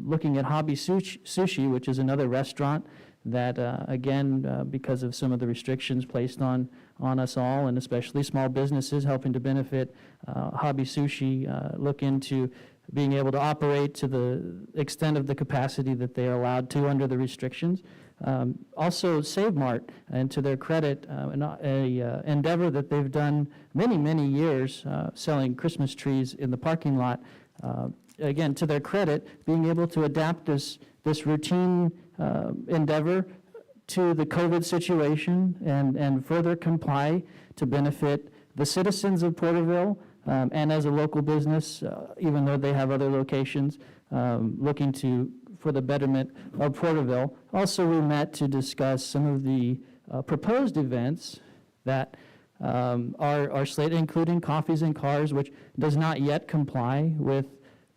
looking at Hobby Sushi, which is another restaurant that, again, because of some of the restrictions placed on us all, and especially small businesses, helping to benefit Hobby Sushi, look into being able to operate to the extent of the capacity that they are allowed to under the restrictions. Also, Save Mart, and to their credit, an endeavor that they've done many years, selling Christmas trees in the parking lot. Again, to their credit, being able to adapt this routine endeavor to the COVID situation and further comply to benefit the citizens of Porterville, and as a local business, even though they have other locations, looking for the betterment of Porterville. Also, we met to discuss some of the proposed events that are slated, including Coffees and Cars, which does not yet comply with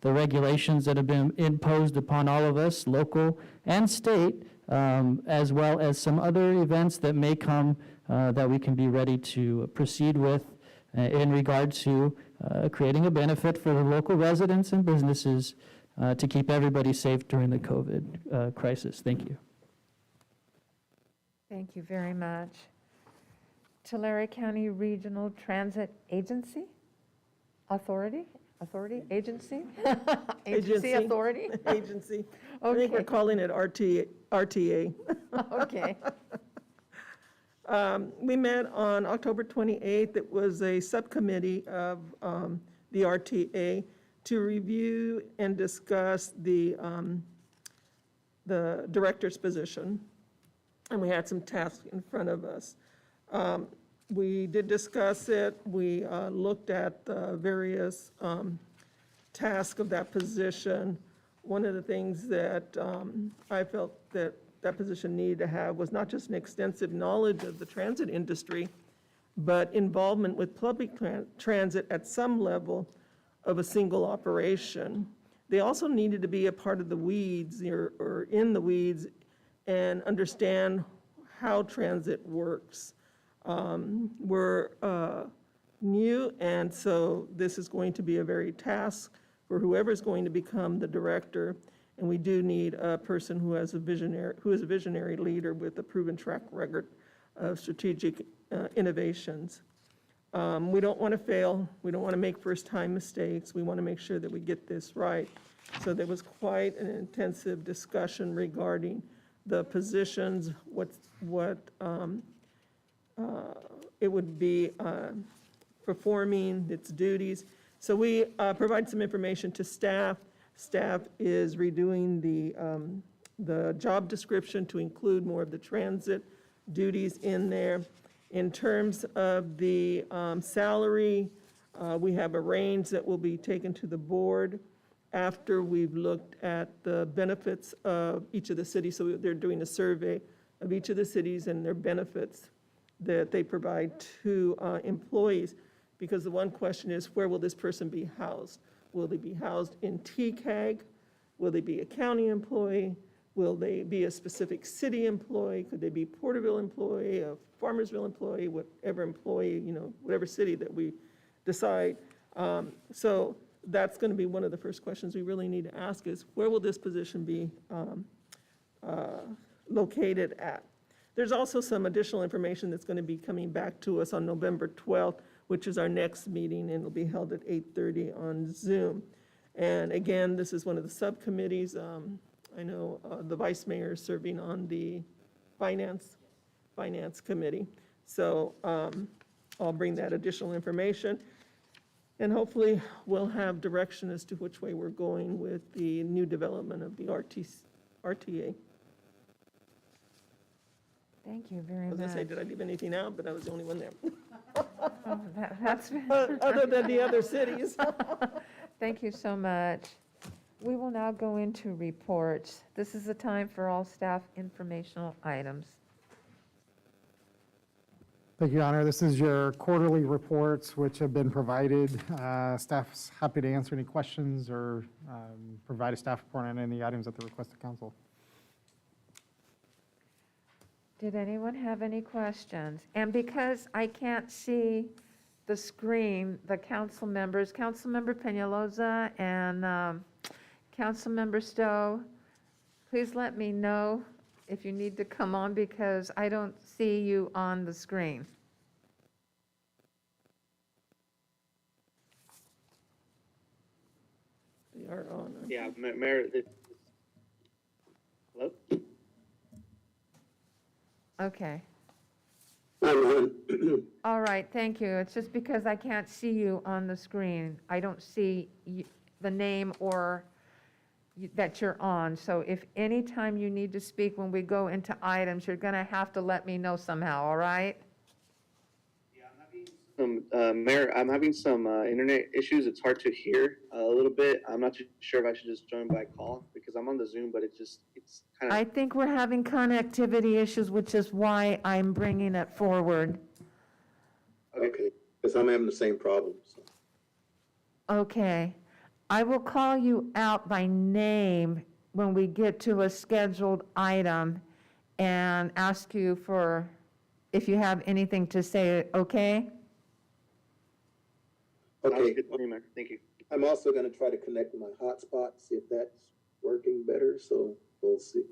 the regulations that have been imposed upon all of us, local and state, as well as some other events that may come that we can be ready to proceed with in regard to creating a benefit for the local residents and businesses to keep everybody safe during the COVID crisis. Thank you. Thank you very much. Tulare County Regional Transit Agency Authority. authority, agency? Agency. Authority? Agency. I think we're Okay. calling it RTA. Okay. We met on October 28th. It was a subcommittee of the RTA to review and discuss the director's position, and we had some tasks in front of us. We did discuss it. We looked at the various tasks of that position. One of the things that I felt that that position needed to have was not just an extensive knowledge of the transit industry, but involvement with public transit at some level of a single operation. They also needed to be a part of the weeds or in the weeds and understand how transit works. We're new, and so this is going to be a very task for whoever's going to become the director. And we do need a person who is a visionary leader with a proven track record of strategic innovations. We don't want to fail. We don't want to make first-time mistakes. We want to make sure that we get this right. So there was quite an intensive discussion regarding the positions, what it would be performing, its duties. So we provide some information to staff. Staff is redoing the job description to include more of the transit duties in there. In terms of the salary, we have a range that will be taken to the board after we've looked at the benefits of each of the cities. So they're doing a survey of each of the cities and their benefits that they provide to employees. Because the one question is, where will this person be housed? Will they be housed in TCAG? Will they be a county employee? Will they be a specific city employee? Could they be Porterville employee, a Farmersville employee, whatever employee, whatever city that we decide. So that's going to be one of the first questions we really need to ask is, where will this position be located at? There's also some additional information that's going to be coming back to us on November 12th, which is our next meeting, and it'll be held at 8:30 on Zoom. And again, this is one of the subcommittees. I know the vice mayor is serving on the finance committee. So I'll bring that additional information. And hopefully we'll have direction as to which way we're going with the new development of the RTA. Thank you very I was much. gonna say, did I leave anything out? But I was the only one there. Oh, that's Other than the other cities. Thank you so much. We will now go into reports. This is the time for all staff informational items. Thank you, Your Honor. This is your quarterly reports which have been provided. Staff's happy to answer any questions or provide a staff report on any items at the request of council. Did anyone have any questions? And because I can't see the screen, the council members, Councilmember Peñalosa and Councilmember Stowe, please let me know if you need to come on because I don't see you on the screen. They are on. Yeah, Mayor, hello? Okay. I'm on. All right, thank you. It's just because I can't see you on the screen. I don't see the name or that you're on. So if any time you need to speak when we go into items, you're going to have to let me know somehow, all right? Mayor, I'm having some internet issues. It's hard to hear a little bit. I'm not too sure if I should just join by call because I'm on the Zoom, but it's kind of. I think we're having connectivity issues, which is why I'm bringing it forward. Okay, because I'm having the same problem. So. Okay. I will call you out by name when we get to a scheduled item and ask you for, if you have anything to say, okay? Okay. Good morning, Mayor. Thank you. I'm also going to try to connect my hotspot, see if that's working better. So we'll see.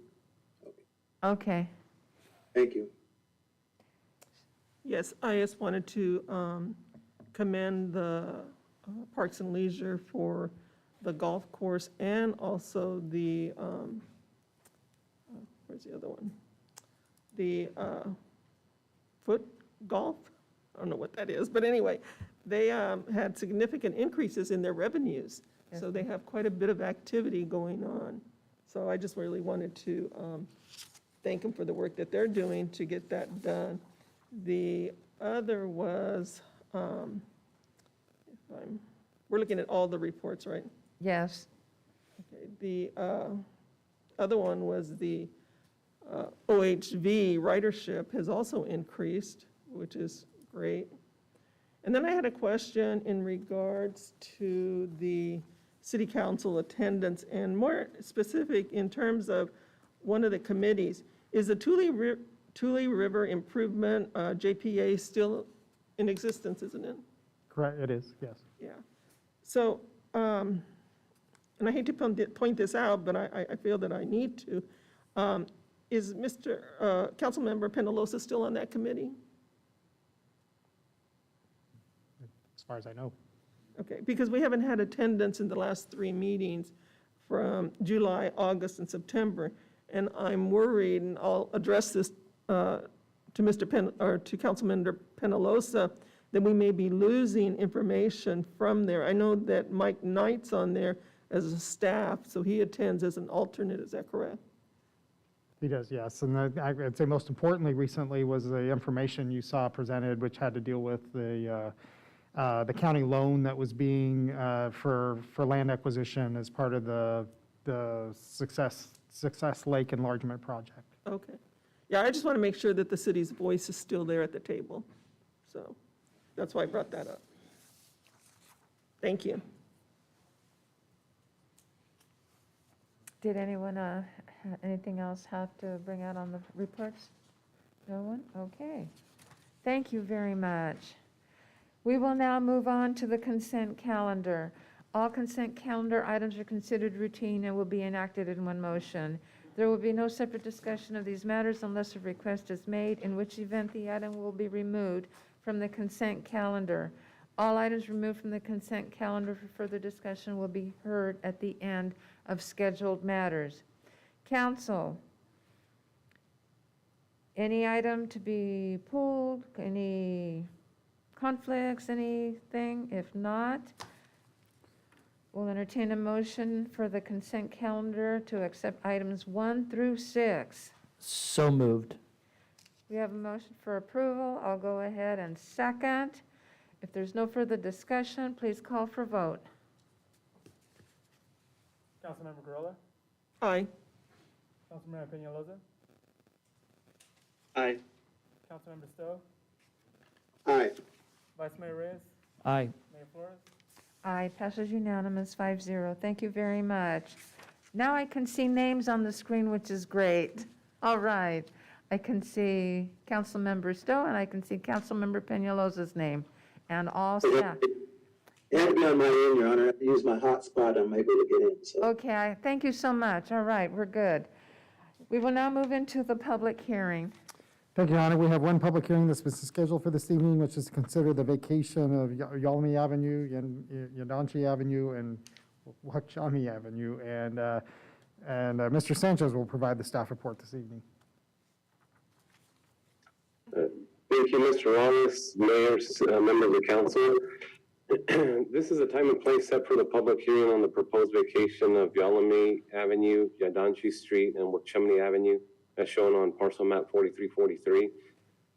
Okay. Okay. Thank you. Yes, I just wanted to commend the Parks and Leisure for the golf course and also the, where's the other one? The foot golf? I don't know what that is, but anyway, they had significant increases in their revenues. So they have quite a bit of activity going on. So I just really wanted to thank them for the work that they're doing to get that done. The other was, we're looking at all the reports, right? Yes. Okay, the other one was the OHV ridership has also increased, which is great. And then I had a question in regards to the city council attendance, and more specific in terms of one of the committees. Is the Tule River Improvement, JPA, still in existence, isn't it? Correct, it is, yes. Yeah. So, and I hate to point this out, but I feel that I need to. Is Mr. Councilmember Penalosa still on that committee? As far as I know. Okay, because we haven't had attendance in the last 3 meetings from July, August, and September. And I'm worried, and I'll address this to Councilmember Penalosa, that we may be losing information from there. I know that Mike Knight's on there as a staff, so he attends as an alternate, is that correct? He does, yes. And I'd say most importantly recently was the information you saw presented, which had to deal with the county loan that was being for land acquisition as part of the Success Lake Enlargement Project. Okay. Yeah, I just want to make sure that the city's voice is still there at the table. So that's why I brought that up. Thank you. Did anyone, anything else have to bring out on the reports? No one? Okay. Thank you very much. We will now move on to the consent calendar. All consent calendar items are considered routine and will be enacted in one motion. There will be no separate discussion of these matters unless a request is made, in which event the item will be removed from the consent calendar. All items removed from the consent calendar for further discussion will be heard at the end of scheduled matters. Council, any item to be pulled, any conflicts, anything? If not, we'll entertain a motion for the consent calendar to accept items 1 through 6. So moved. We have a motion for approval. I'll go ahead and second. If there's no further discussion, please call for vote. Councilmember Gurrola? Aye. Councilmember Peñalosa? Aye. Councilmember Stowe? Aye. Vice Mayor Reyes? Aye. Mayor Flores? Aye, passes unanimous, 5-0. Thank you very much. Now I can see names on the screen, which is great. All right. I can see Councilmember Stowe, and I can see Councilmember Peñalosa's name, and all staff. It had to be on my end, Your Honor. I have to use my hotspot. I'm able to get in, so. Okay, thank you so much. All right, we're good. We will now move into the public hearing. Thank you, Your Honor. We have one public hearing that's been scheduled for this evening, which is to consider the vacation of Yalmi Avenue, Yadanchi Avenue, and Wakchami Avenue. And Mr. Sanchez will provide the staff report this evening. Thank you, Mr. Wallace, mayors, members of the council. This is a time and place set for the public hearing on the proposed vacation of Yalami Avenue, Yadanchi Street, and Wakchumni Avenue, as shown on parcel map 4343.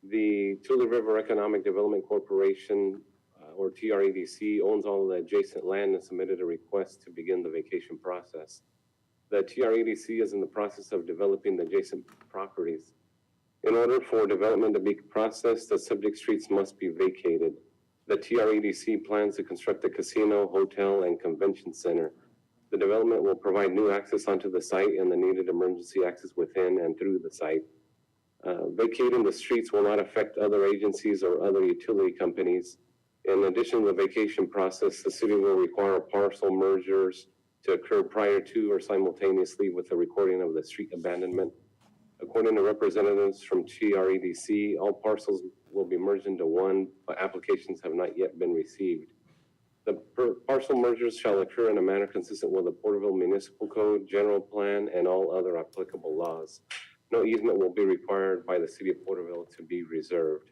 The Tule River Economic Development Corporation, or TREDC, owns all of the adjacent land and submitted a request to begin the vacation process. The TREDC is in the process of developing the adjacent properties. In order for development to be processed, the subject streets must be vacated. The TREDC plans to construct a casino, hotel, and convention center. The development will provide new access onto the site and the needed emergency access within and through the site. Vacating the streets will not affect other agencies or other utility companies. In addition to the vacation process, the city will require parcel mergers to occur prior to or simultaneously with the recording of the street abandonment. According to representatives from TREDC, all parcels will be merged into one, but applications have not yet been received. Parcel mergers shall occur in a manner consistent with the Porterville Municipal Code, General Plan, and all other applicable laws. No easement will be required by the City of Porterville to be reserved.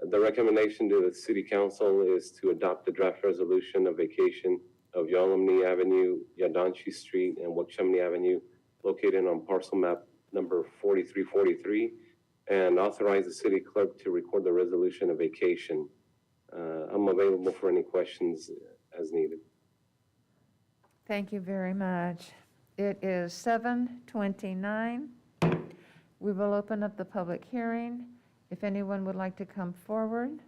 The recommendation to the City Council is to adopt the draft resolution of vacation of Yalamni Avenue, Yadanchi Street, and Wakshemni Avenue, located on parcel map number 4343, and authorize the city clerk to record the resolution of vacation. I'm available for any questions as needed. Thank you very much. It is 7:29. We will open up the public hearing. If anyone would like to come forward.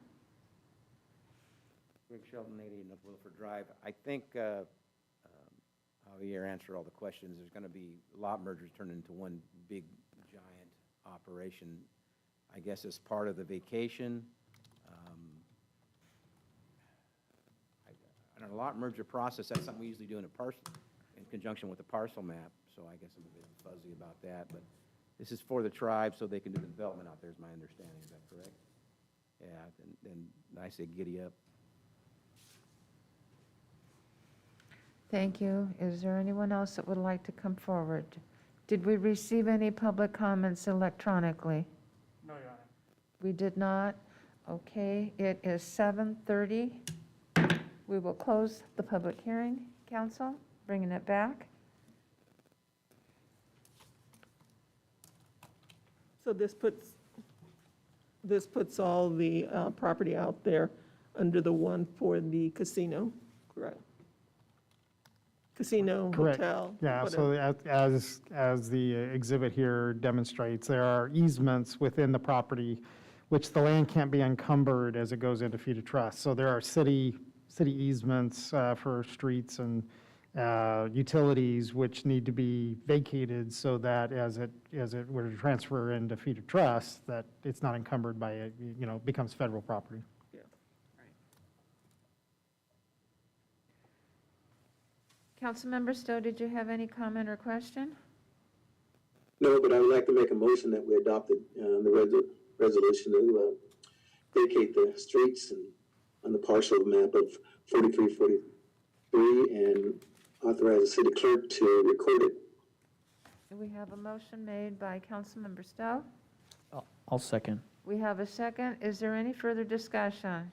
Greg Sheldon, 88 North Wilford Drive. I think Javier answered all the questions. There's going to be lot mergers turned into one big, giant operation, I guess, as part of the vacation. On a lot merger process, that's something we usually do in conjunction with the parcel map, so I guess I'm a bit fuzzy about that, but this is for the tribe, so they can do the development out there, is my understanding. Is that correct? Yeah, then I say giddy up. Thank you. Is there anyone else that would like to come forward? Did we receive any public comments electronically? No, Your Honor. We did not? Okay, it is 7:30. We will close the public hearing, council, bringing it back. So this puts all the property out there under the one for the casino, correct? Casino, Correct. hotel. Yeah, whatever. so as the exhibit here demonstrates, there are easements within the property which the land can't be encumbered as it goes into fee to trust. So there are city easements for streets and utilities which need to be vacated so that as it were to transfer into fee to trust, that it's not encumbered by it, becomes federal property. Councilmember Stowe, did you have any comment or question? No, but I would like to make a motion that we adopted the resolution to vacate the streets and on the parcel map of 4343 and authorize the city clerk to record it. We have a motion made by Councilmember Stowe. I'll second. We have a second. Is there any further discussion?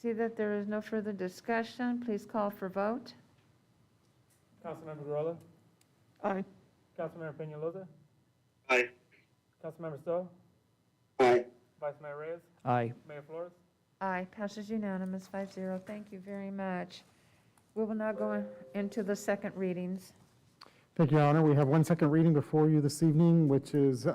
See that there is no further discussion. Please call for vote. Councilmember Guerrero? Aye. Councilmember Peñalosa? Aye. Councilmember Stowe? Aye. Vice Mayor Reyes? Aye. Mayor Flores? Aye, passes unanimous, 5-0. Thank you very much. We will now go into the second readings. Thank you, Your Honor. We have one second reading before you this evening, which is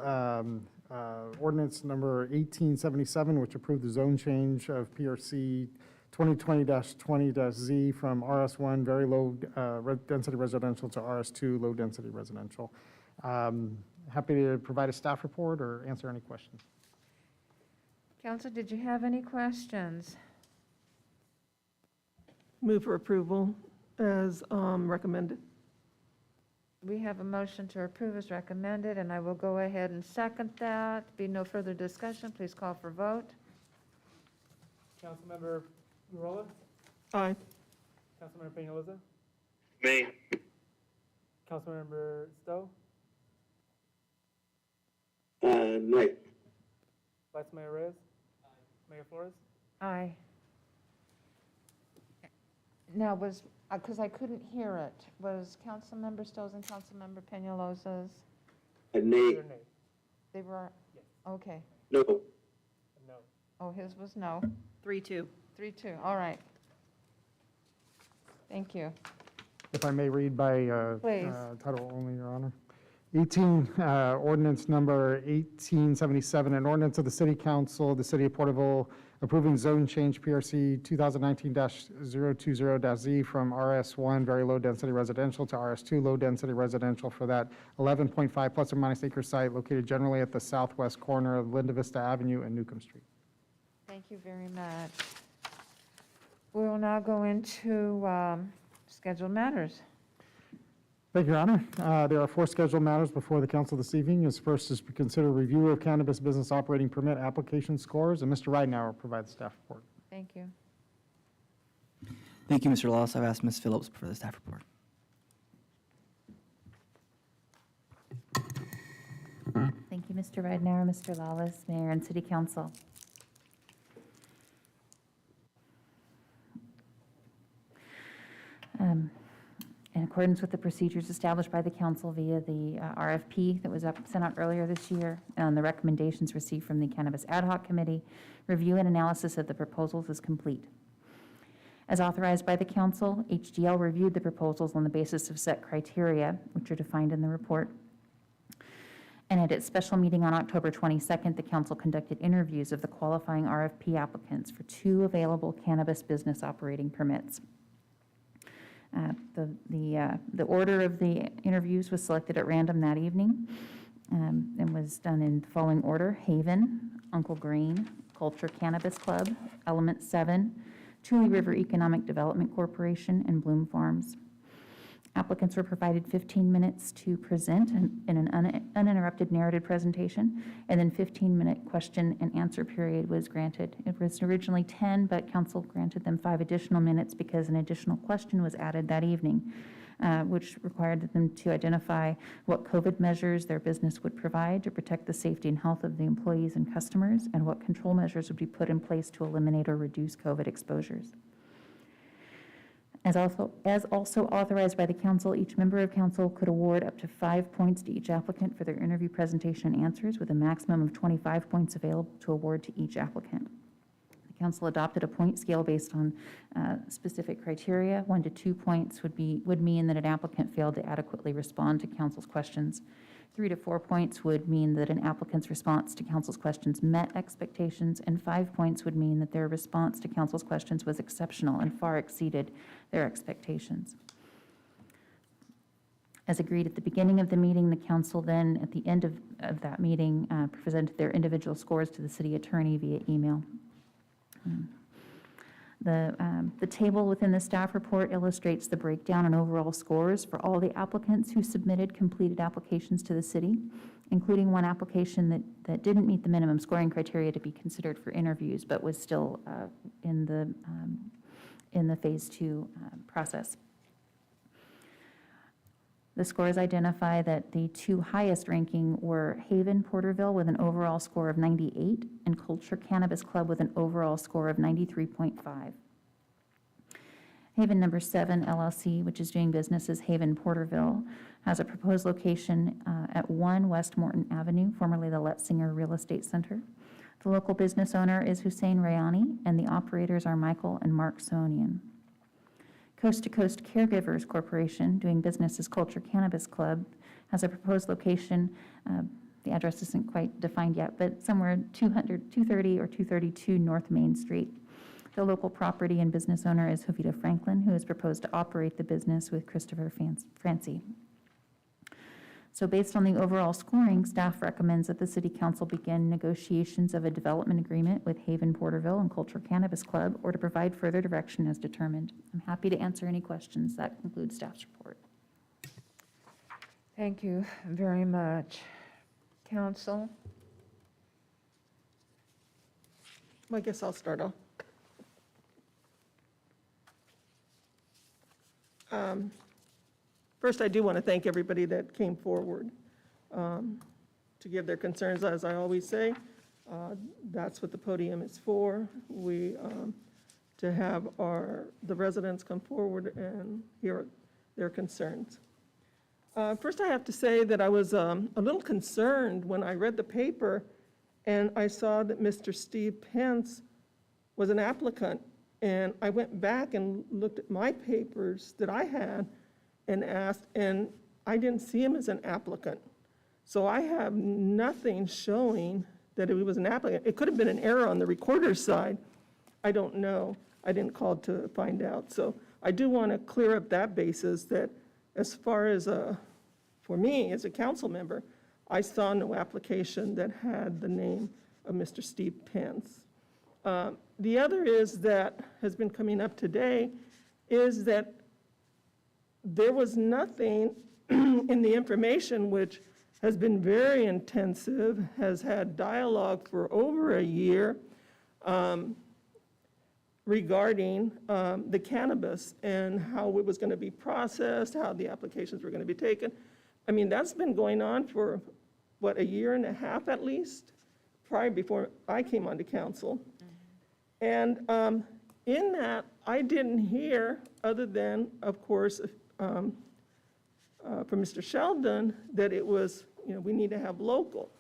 ordinance number 1877, which approved the zone change of PRC 2020-20-Z from RS1, very low density residential, to RS2, low density residential. Happy to provide a staff report or answer any questions. Council, did you have any questions? Move for approval as recommended. We have a motion to approve as recommended, and I will go ahead and second that. Be no further discussion. Please call for vote. Councilmember Guerrero? Aye. Councilmember Peñalosa? Nay. Councilmember Stowe? Nay. Vice Mayor Reyes? Mayor Flores? Aye. Now, because I couldn't hear it, was Councilmember Stowe's and Councilmember Peñalosa's? Nay. Or nay? They were, Yes. okay. No. No. Oh, his was no. 3-2. 3-2, all right. Thank you. If I may read by Please. title only, Your Honor. Ordinance number 1877, an ordinance of the City Council of the City of Porterville approving zone change PRC 2019-020-Z from RS1, very low density residential, to RS2, low density residential for that 11.5 plus or minus acre site located generally at the southwest corner of Linda Vista Avenue and Newcomb Street. Thank you very much. We will now go into scheduled matters. Thank you, Your Honor. There are 4 scheduled matters before the council this evening. As first is to consider review of cannabis business operating permit application scores, and Mr. Ridenhour will provide the staff report. Thank you. Thank you, Mr. Lawless. I've asked Ms. Phillips for the staff report. Thank you, Mr. Ridenour, Mr. Lawless, Mayor, and City Council. In accordance with the procedures established by the council via the RFP that was sent out earlier this year, and the recommendations received from the Cannabis Ad Hoc Committee, review and analysis of the proposals is complete. As authorized by the council, HDL reviewed the proposals on the basis of set criteria, which are defined in the report. And at its special meeting on October 22nd, the council conducted interviews of the qualifying RFP applicants for 2 available cannabis business operating permits. The order of the interviews was selected at random that evening and was done in the following order: Haven, Uncle Green, Culture Cannabis Club, Element 7, Tule River Economic Development Corporation, and Bloom Farms. Applicants were provided 15 minutes to present in an uninterrupted narrated presentation, and then 15-minute question and answer period was granted. It was originally 10, but council granted them 5 additional minutes because an additional question was added that evening, which required them to identify what COVID measures their business would provide to protect the safety and health of the employees and customers, and what control measures would be put in place to eliminate or reduce COVID exposures. As also authorized by the council, each member of council could award up to 5 points to each applicant for their interview presentation and answers, with a maximum of 25 points available to award to each applicant. The council adopted a point scale based on specific criteria. 1 to 2 points would mean that an applicant failed to adequately respond to council's questions. 3 to 4 points would mean that an applicant's response to council's questions met expectations, and 5 points would mean that their response to council's questions was exceptional and far exceeded their expectations. As agreed at the beginning of the meeting, the council then, at the end of that meeting, presented their individual scores to the city attorney via email. The table within the staff report illustrates the breakdown and overall scores for all the applicants who submitted completed applications to the city, including one application that didn't meet the minimum scoring criteria to be considered for interviews, but was still in the phase 2 process. The scores identify that the 2 highest ranking were Haven Porterville with an overall score of 98 and Culture Cannabis Club with an overall score of 93.5. Haven Number 7 LLC, which is doing business as Haven Porterville, has a proposed location at 1 West Morton Avenue, formerly the Letzinger Real Estate Center. The local business owner is Hussein Rayani, and the operators are Michael and Mark Sonian. Coast to Coast Caregivers Corporation, doing business as Culture Cannabis Club, has a proposed location, the address isn't quite defined yet, but somewhere 230 or 232 North Main Street. The local property and business owner is Jovita Franklin, who has proposed to operate the business with Christopher Francie. So based on the overall scoring, staff recommends that the City Council begin negotiations of a development agreement with Haven Porterville and Culture Cannabis Club, or to provide further direction as determined. I'm happy to answer any questions. That concludes staff's report. Thank you very much. Council? I guess I'll start off. First, I do want to thank everybody that came forward to give their concerns. As I always say, that's what the podium is for. To have the residents come forward and hear their concerns. First, I have to say that I was a little concerned when I read the paper and I saw that Mr. Steve Pence was an applicant. And I went back and looked at my papers that I had and asked, and I didn't see him as an applicant. So I have nothing showing that he was an applicant. It could have been an error on the recorder's side. I don't know. I didn't call to find out. So I do want to clear up that basis, that as far as for me as a council member, I saw no application that had the name of Mr. Steve Pence. The other is that has been coming up today is that there was nothing in the information, which has been very intensive, has had dialogue for over a year regarding the cannabis and how it was going to be processed, how the applications were going to be taken. I mean, that's been going on for, what, a year and a half at least, prior before I came onto council. And in that, I didn't hear, other than, of course, from Mr. Sheldon, that it was, we need to have local.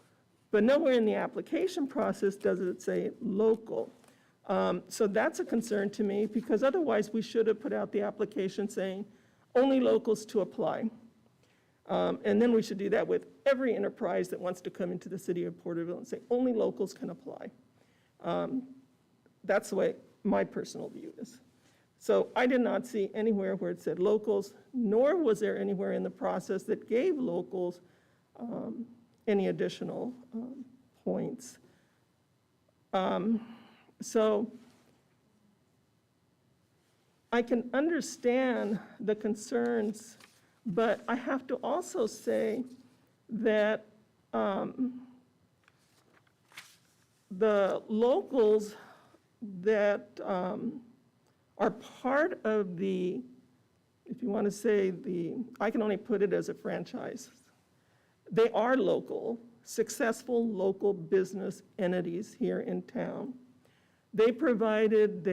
But nowhere in the application process does it say local. So that's a concern to me, because otherwise we should have put out the application saying only locals to apply. And then we should do that with every enterprise that wants to come into the city of Porterville and say only locals can apply. That's the way my personal view is. So I did not see anywhere where it said locals, nor was there anywhere in the process that gave locals any additional points. So I can understand the concerns, but I have to also say that the locals that are part of the, if you want to say I can only put it as a franchise. They are local, successful local business entities here in town. They provided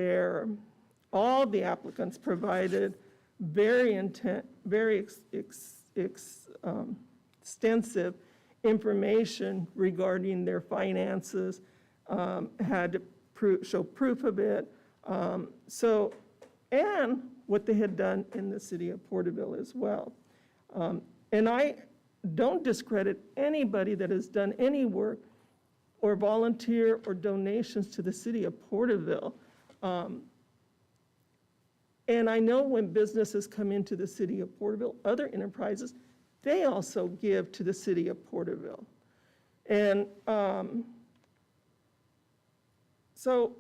all the applicants provided very extensive information regarding their finances, had to show proof of it. And what they had done in the city of Porterville as well. And I don't discredit anybody that has done any work or volunteer or donations to the city of Porterville. And I know when businesses come into the city of Porterville, other enterprises, they also give to the city of Porterville. And so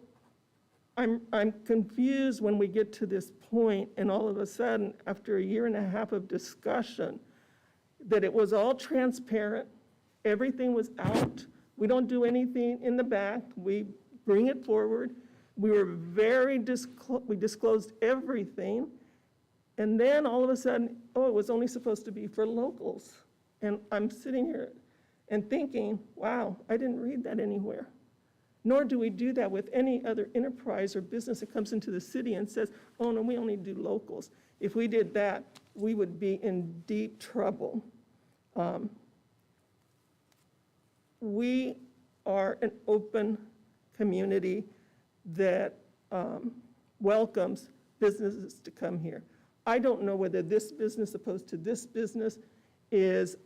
I'm confused when we get to this point and all of a sudden, after a year and a half of discussion, that it was all transparent, everything was out, we don't do anything in the back, we bring it forward, we were we disclosed everything, and then all of a sudden, it was only supposed to be for locals. And I'm sitting here and thinking, wow, I didn't read that anywhere. Nor do we do that with any other enterprise or business that comes into the city and says, oh no, we only do locals. If we did that, we would be in deep trouble. We are an open community that welcomes businesses to come here. I don't know whether this business opposed to this business is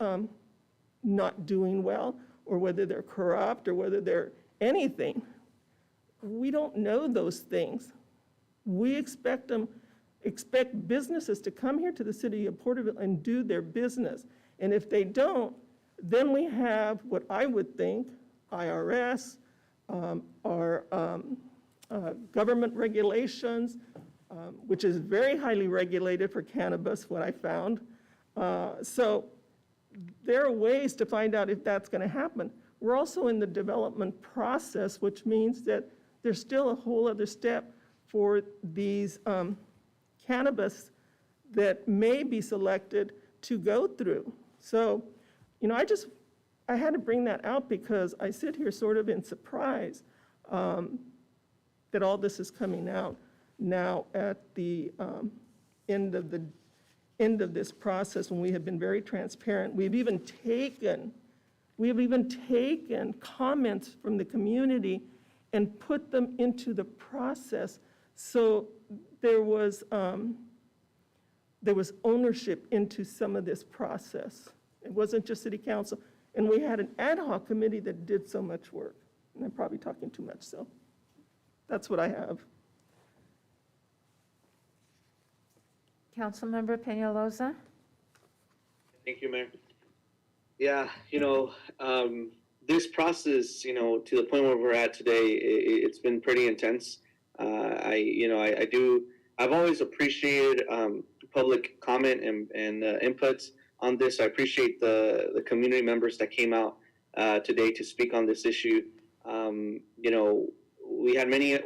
not doing well, or whether they're corrupt, or whether they're anything. We don't know those things. We expect businesses to come here to the city of Porterville and do their business. And if they don't, then we have what I would think IRS, our government regulations, which is very highly regulated for cannabis, what I found. So there are ways to find out if that's going to happen. We're also in the development process, which means that there's still a whole other step for these cannabis that may be selected to go through. So, I had to bring that out because I sit here sort of in surprise that all this is coming out now at the end of this process, when we have been very transparent. We've even taken comments from the community and put them into the process. So there was ownership into some of this process. It wasn't just city council. And we had an ad hoc committee that did so much work. And I'm probably talking too much, so that's what I have. Councilmember Peñalosa? Thank you, Mayor. Yeah, this process, to the point where we're at today, it's been pretty intense. I've always appreciated public comment and inputs. on this. I appreciate the community members that came out today to speak on this issue. You know, we had many,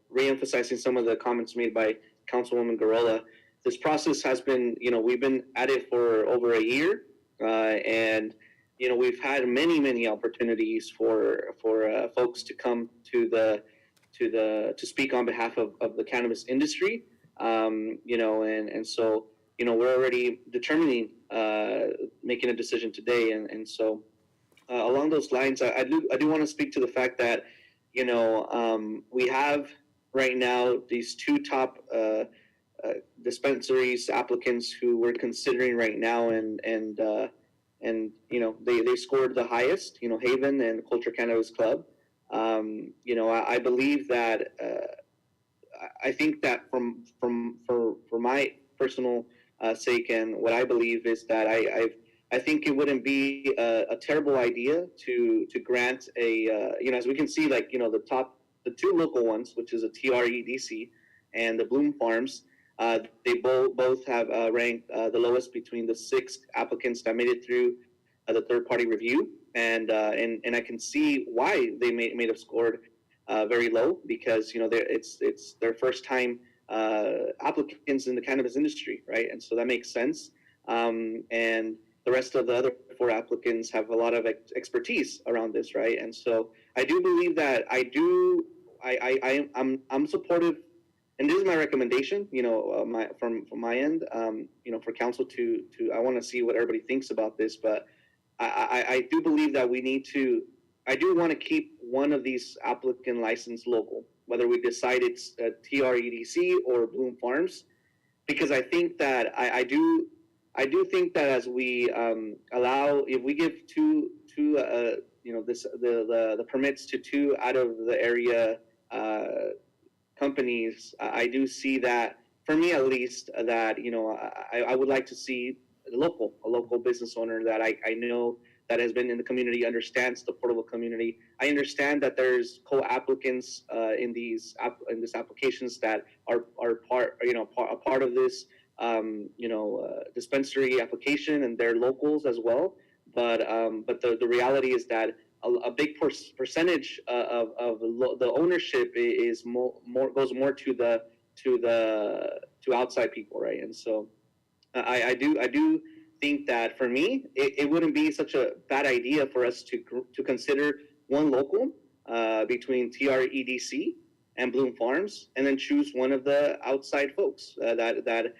re-emphasizing some of the comments made by Councilwoman Garola. This process has been, you know, we've been at it for over a year, and you know, we've had many opportunities for folks to come to speak on behalf of the cannabis industry. You know, and so, you know, we're already determining making a decision today, and so along those lines, I do want to speak to the fact that, you know, we have right now these two top dispensaries applicants who we're considering right now, and you know, they scored the highest, you know, Haven and Culture Cannabis Club. You know, I believe that I think that for my personal sake, and what I believe is that I think it wouldn't be a terrible idea to grant a you know, as we can see, like, you know, the two local ones, which is a TREDC and the Bloom Farms, they both have ranked the lowest between the 6 applicants that made it through the third-party review, and I can see why they may have scored very low, because, you know, it's their first time applicants in the cannabis industry, right? And so that makes sense. And the rest of the other 4 applicants have a lot of expertise around this, right? And so I do believe that I'm supportive, and this is my recommendation, you know, from my end, you know, for council to I want to see what everybody thinks about this, but I do believe that I do want to keep one of these applicant license local, whether we decide it's TREDC or Bloom Farms, because I think that I do think that as we if we give two you know, the permits to 2 out of the area companies, I do see that, for me at least, that, you know, I would like to see a local business owner that I know that has been in the community, understands the Porterville community. I understand that there's co-applicants in these applications that are a part of this dispensary application, and they're locals as well. But the reality is that a big percentage of the ownership is goes more to outside people, right? And so I do think that, for me, it wouldn't be such a bad idea for us to consider one local between TREDC and Bloom Farms, and then choose one of the outside folks that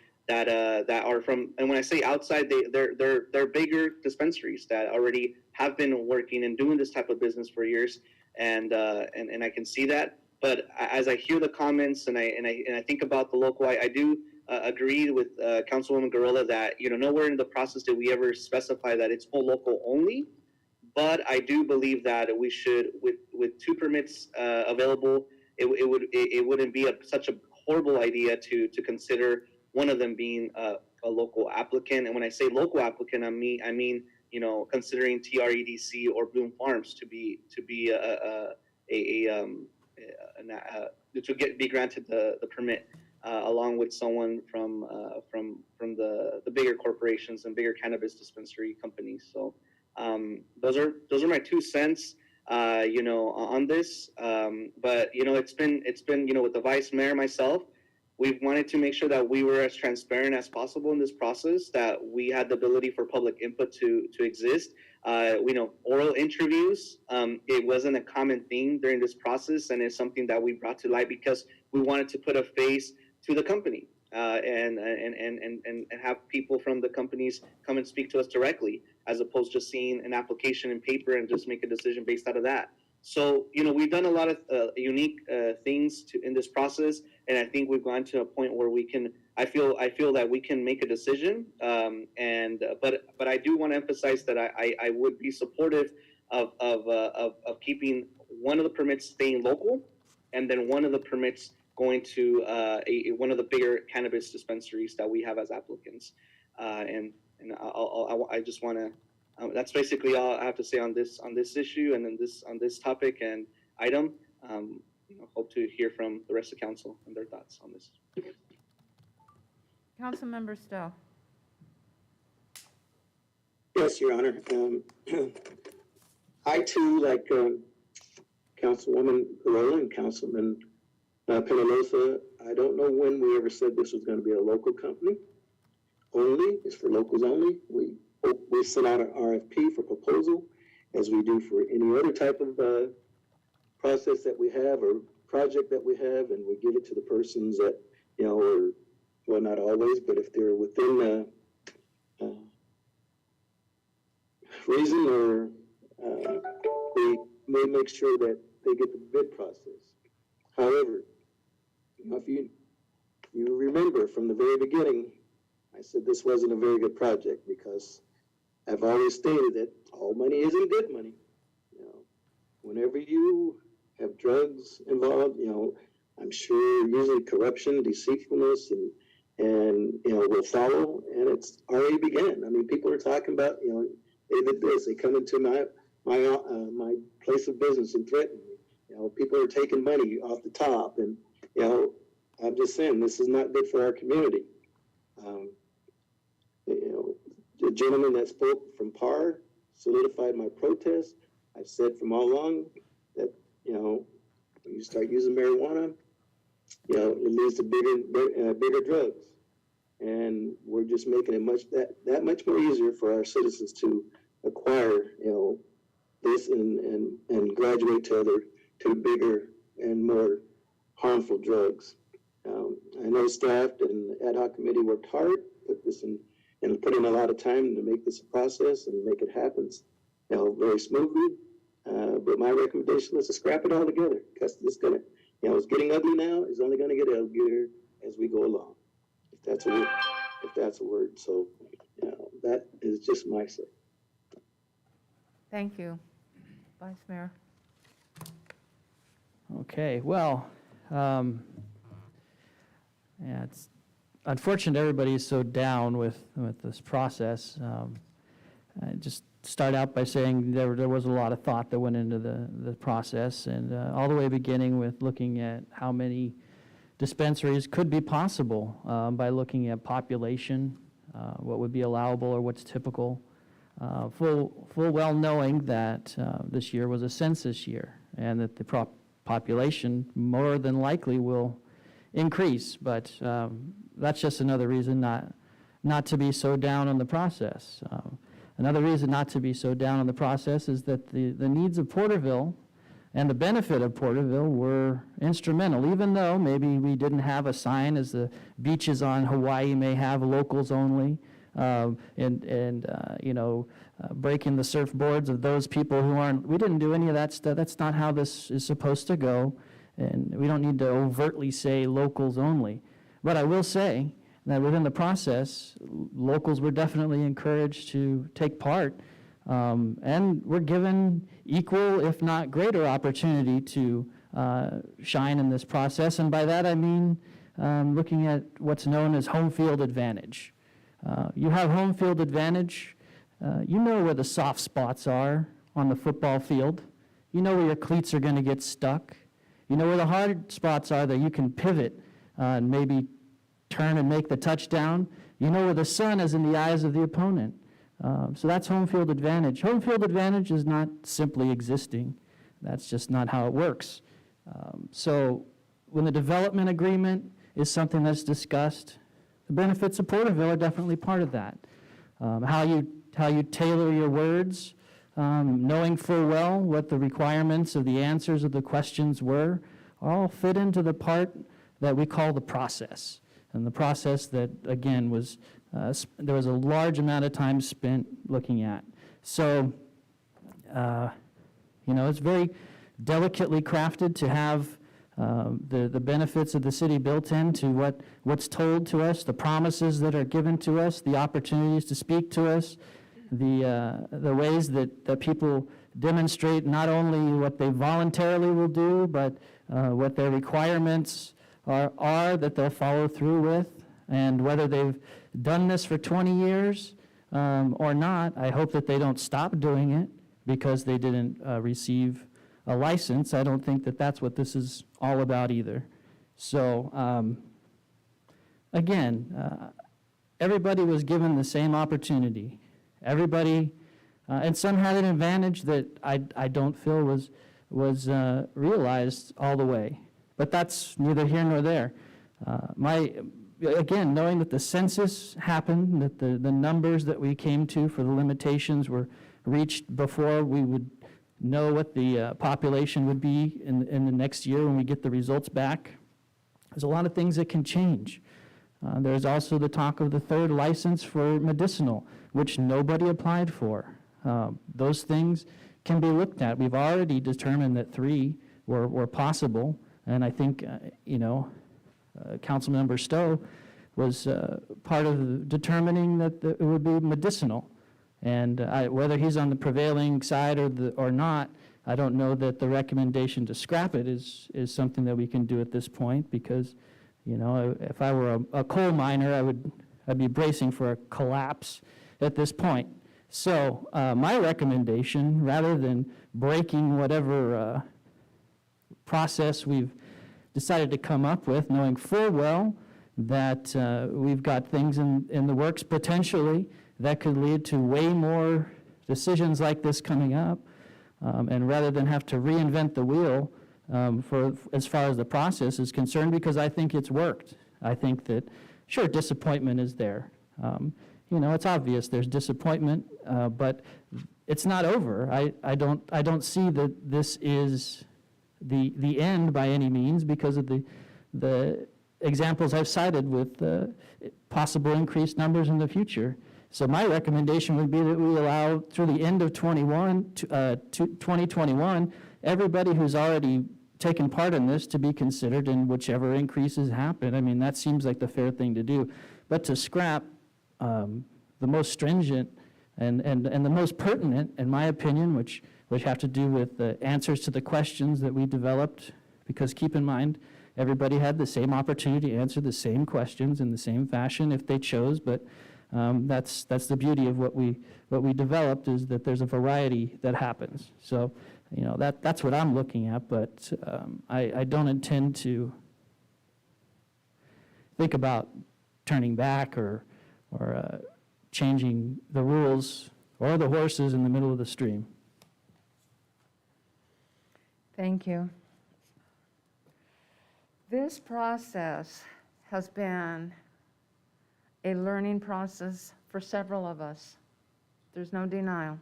are from. And when I say outside, they're bigger dispensaries that already have been working and doing this type of business for years, and I can see that. But as I hear the comments and I think about the local, I do agree with Councilwoman Garola that, you know, nowhere in the process did we ever specify that it's all local only. But I do believe that we should, with 2 permits available, it wouldn't be such a horrible idea to consider one of them being a local applicant. And when I say local applicant, I mean, you know, considering TREDC or Bloom Farms to be be granted the permit, along with someone from the bigger corporations and bigger cannabis dispensary companies. So those are my 2 cents, you know, on this. But, you know, it's been, you know, with the vice mayor, myself, we've wanted to make sure that we were as transparent as possible in this process, that we had the ability for public input to exist. We know oral interviews, it wasn't a common thing during this process, and it's something that we brought to light because we wanted to put a face to the company, and have people from the companies come and speak to us directly, as opposed to just seeing an application in paper and just make a decision based out of that. So, you know, we've done a lot of unique things in this process, and I think we've gone to a point where we can. I feel that we can make a decision. But I do want to emphasize that I would be supportive of keeping one of the permits staying local, and then one of the permits going to one of the bigger cannabis dispensaries that we have as applicants. And I just want to. That's basically all I have to say on this issue, and then on this topic and item. You know, hope to hear from the rest of council and their thoughts on this. Councilmember Stowe. Yes, Your Honor. I too, like Councilwoman Corolla and Councilman Penalosa, I don't know when we ever said this was going to be a local company. Only, it's for locals only. We sent out an RFP for proposal, as we do for any other type of process that we have or project that we have, and we give it to the persons that, you know, or, well, not always, but if they're within reason, or we may make sure that they get the bid process. However, you know, if you remember from the very beginning, I said this wasn't a very good project because I've always stated that all money isn't good money. You know, whenever you have drugs involved, you know, I'm sure usually corruption, deceitfulness, and you know, will follow, and it's already began. I mean, people are talking about, you know, they did this, they come into my place of business and threaten me. You know, people are taking money off the top, and you know, I'm just saying this is not good for our community. You know, the gentleman that spoke from PAR solidified my protest. I've said from all along that, you know, when you start using marijuana, you know, it leads to bigger drugs. And we're just making it that much more easier for our citizens to acquire, you know, this and graduate to bigger and more harmful drugs. I know staff and the ad hoc committee worked hard, put this in, and put in a lot of time to make this a process and make it happen, you know, very smoothly. But my recommendation is to scrap it all together, because it's gonna, you know, it's getting ugly now. It's only gonna get uglier as we go along, if that's a word. So, you know, that is just my say. Thank you. Vice Mayor. Okay, well, yeah, it's unfortunate everybody is so down with this process. I just start out by saying there was a lot of thought that went into the process, and all the way beginning with looking at how many dispensaries could be possible by looking at population, what would be allowable or what's typical, full well knowing that this year was a census year and that the population more than likely will increase, but that's just another reason not to be so down on the process. Another reason not to be so down on the process is that the needs of Porterville and the benefit of Porterville were instrumental, even though maybe we didn't have a sign as the beaches on Hawaii may have locals only, you know, breaking the surfboards of those people who aren't. We didn't do any of that stuff. That's not how this is supposed to go, and we don't need to overtly say locals only. But I will say that within the process, locals were definitely encouraged to take part, and were given equal, if not greater, opportunity to shine in this process. And by that I mean looking at what's known as home field advantage. You have home field advantage. You know where the soft spots are on the football field. You know where your cleats are going to get stuck. You know where the hard spots are that you can pivot and maybe turn and make the touchdown. You know where the sun is in the eyes of the opponent. So that's home field advantage. Home field advantage is not simply existing. That's just not how it works. So when the development agreement is something that's discussed, the benefits of Porterville are definitely part of that. How you tailor your words, knowing full well what the requirements of the answers of the questions were, all fit into the part that we call the process. And the process that, again, was there was a large amount of time spent looking at. So, you know, it's very delicately crafted to have the benefits of the city built into what's told to us, the promises that are given to us, the opportunities to speak to us, the ways that people demonstrate not only what they voluntarily will do, but what their requirements are that they'll follow through with, and whether they've done this for 20 years or not. I hope that they don't stop doing it because they didn't receive a license. I don't think that that's what this is all about either. So again, everybody was given the same opportunity, Everybody, and some had an advantage that I don't feel was realized all the way. But that's neither here nor there. Again, knowing that the census happened, that the numbers that we came to for the limitations were reached before we would know what the population would be in the next year when we get the results back. There's a lot of things that can change. There's also the talk of the third license for medicinal, which nobody applied for. Those things can be looked at. We've already determined that 3 were possible, and I think, Councilmember Stowe was part of determining that it would be medicinal. And whether he's on the prevailing side or not, I don't know that the recommendation to scrap it is something that we can do at this point, because, if I were a coal miner, I'd be bracing for a collapse at this point. So my recommendation, rather than breaking whatever process we've decided to come up with, knowing full well that we've got things in the works potentially that could lead to way more decisions like this coming up, and rather than have to reinvent the wheel for as far as the process is concerned, because I think it's worked. I think that, sure, disappointment is there. It's obvious there's disappointment, but it's not over. I don't see that this is the end by any means, because of the examples I've cited with possible increased numbers in the future. So my recommendation would be that we allow through the end of 2021, everybody who's already taken part in this to be considered in whichever increases happen. I mean, that seems like the fair thing to do. But to scrap the most stringent and the most pertinent, in my opinion, which have to do with the answers to the questions that we developed, because keep in mind, everybody had the same opportunity to answer the same questions in the same fashion if they chose, but that's the beauty of what we developed, is that there's a variety that happens. So, that's what I'm looking at, but I don't intend to think about turning back or changing the rules or the horses in the middle of the stream. Thank you. This process has been a learning process for several of us. There's no denial.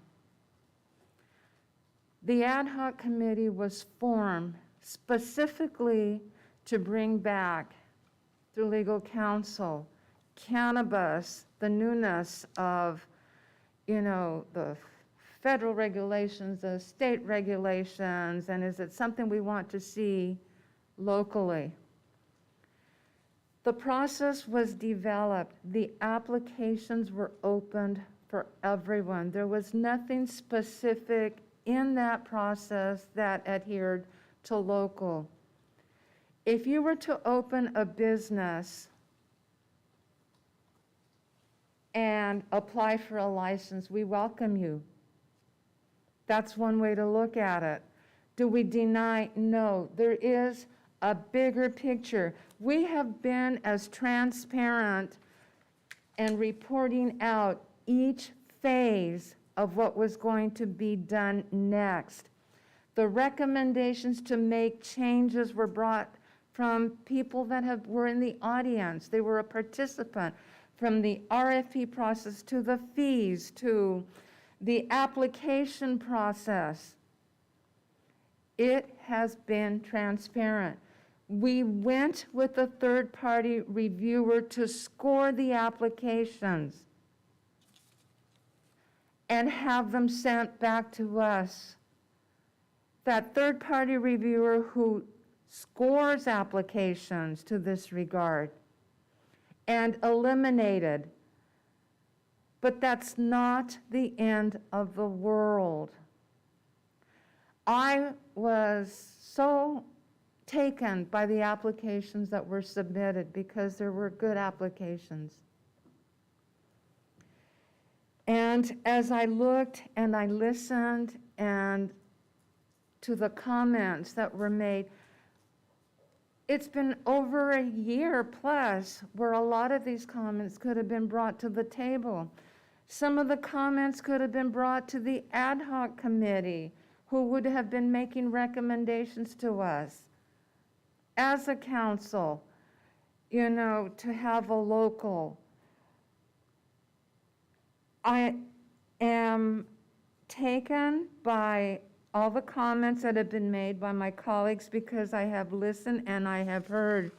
The ad hoc committee was formed specifically to bring back, through legal counsel, cannabis, the newness of, the federal regulations, the state regulations, and is it something we want to see locally? The process was developed. The applications were opened for everyone. There was nothing specific in that process that adhered to local. If you were to open a business and apply for a license, we welcome you. That's one way to look at it. Do we deny? No. There is a bigger picture. We have been as transparent and reporting out each phase of what was going to be done next. The recommendations to make changes were brought from people that were in the audience. They were a participant, from the RFP process to the fees to the application process. It has been transparent. We went with a third-party reviewer to score the applications and have them sent back to us. That third-party reviewer who scores applications to this regard and eliminated. But that's not the end of the world. I was so taken by the applications that were submitted because there were good applications. And as I looked and I listened and to the comments that were made, it's been over a year plus where a lot of these comments could have been brought to the table. Some of the comments could have been brought to the ad hoc committee, who would have been making recommendations to us as a council, you know, to have a local. I am taken by all the comments that have been made by my colleagues because I have listened and I have heard.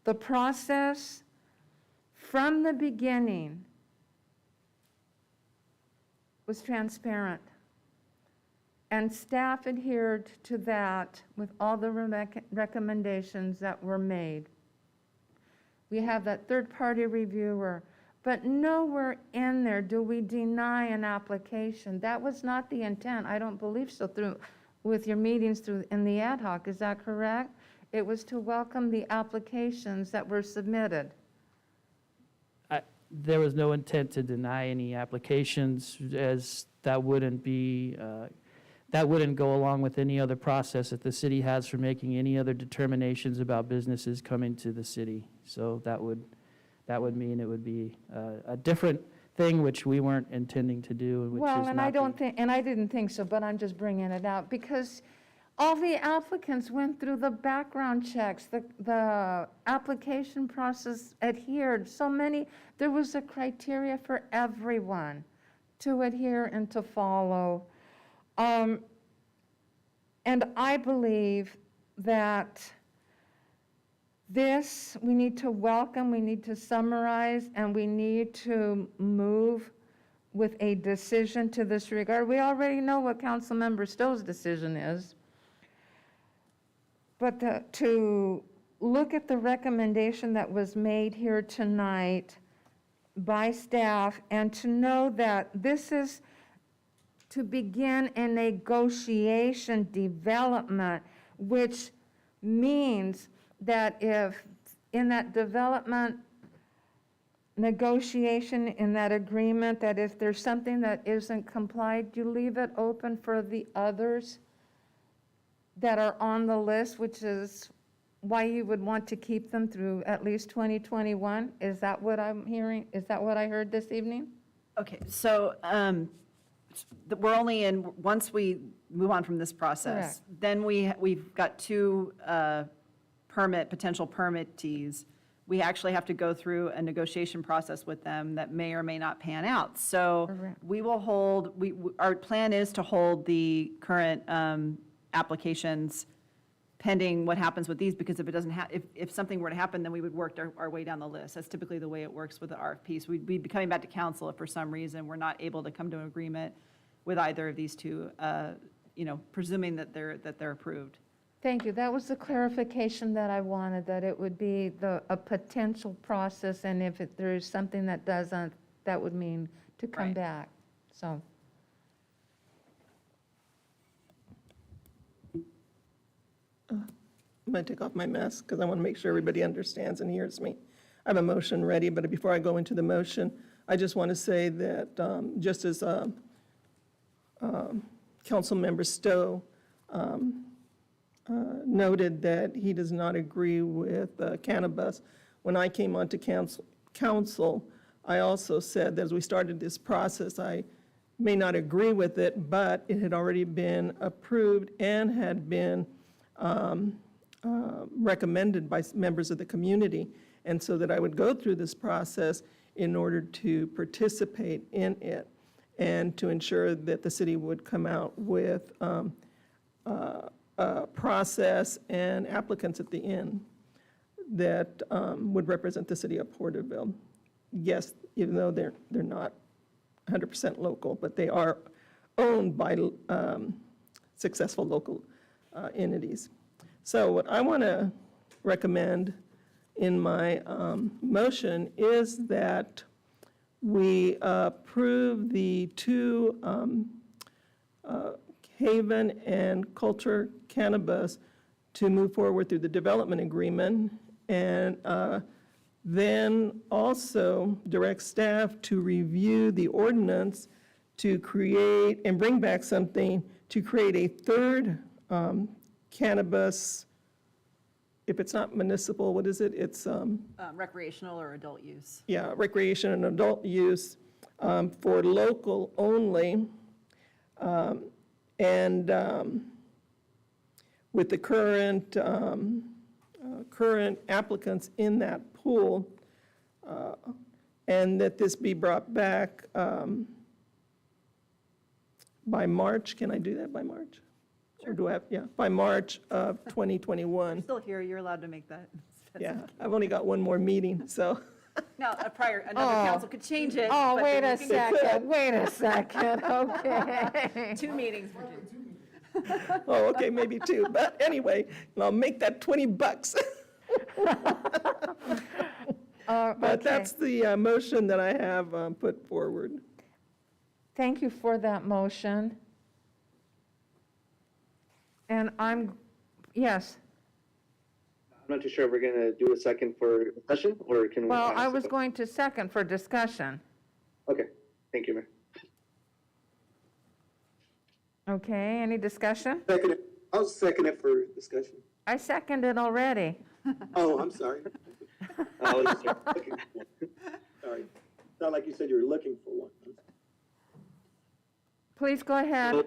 The process from the beginning was transparent, and staff adhered to that with all the recommendations that were made. We have that third-party reviewer, but nowhere in there do we deny an application. That was not the intent. I don't believe so with your meetings in the ad hoc. Is that correct? It was to welcome the applications that were submitted. There was no intent to deny any applications, as that wouldn't be, that wouldn't go along with any other process that the city has for making any other determinations about businesses coming to the city. So that would mean it would be a different thing, which we weren't intending to do, which Well, is and not I don't the- think, and I didn't think so, but I'm just bringing it out because all the applicants went through the background checks, the application process adhered. So many, there was a criteria for everyone to adhere and to follow. And I believe that this, we need to welcome, we need to summarize, and we need to move with a decision to this regard. We already know what Councilmember Stowe's decision is. But to look at the recommendation that was made here tonight by staff and to know that this is to begin a negotiation development, which means that if in that development negotiation, in that agreement, that if there's something that isn't complied, you leave it open for the others that are on the list, which is why you would want to keep them through at least 2021? Is that what I'm hearing? Is that what I heard this evening? Okay, so we're only in, once we move on from this process, then we've got two potential permittees. We actually have to go through a negotiation process with them that may or may not pan out. So Correct. we will hold, our plan is to hold the current applications pending what happens with these, because if it doesn't if something were to happen, then we would work our way down the list. That's typically the way it works with the RFPs. We'd be coming back to council if for some reason we're not able to come to an agreement with either of these two, presuming that they're approved. Thank you. That was the clarification that I wanted, that it would be a potential process, and if there is something that doesn't, that would mean to come Right. back. So, I'm going to take off my mask because I want to make sure everybody understands and hears me. I have a motion ready, but before I go into the motion, I just want to say that just as Councilmember Stowe noted that he does not agree with cannabis, when I came onto council, I also said that as we started this process, I may not agree with it, but it had already been approved and had been recommended by members of the community, and so that I would go through this process in order to participate in it and to ensure that the city would come out with a process and applicants at the end that would represent the city of Porterville. Yes, even though they're not 100% local, but they are owned by successful local entities. So what I want to recommend in my motion is that we approve the two Haven and Culture Cannabis to move forward through the development agreement, and then also direct staff to review the ordinance to create and bring back something to create a third cannabis, if it's not municipal, what is it? It's Recreational or adult use. yeah, recreation and adult use for local only. And with the current applicants in that pool, and that this be brought back by March. Can I do that by March? Or do I have, yeah, by March of 2021. Still here, you're allowed to make that. Yeah, I've only got one more meeting, so. No, another council could change it. Oh, but wait then a you can- second, wait a second, okay. 2 meetings, Virginia. Oh, okay, maybe two, but anyway, I'll make that $20. But Okay. that's the motion that I have put forward. Thank you for that motion. And yes, I'm not too sure if we're gonna do a second for discussion, or can we? well, I pass was it? going to second for discussion. Okay, thank you, Mayor. Okay, any discussion? Second it. I'll second it for discussion. I seconded already. Oh, I'm sorry. I was just looking. Sorry. Sound like you said you were looking for one. Please go ahead.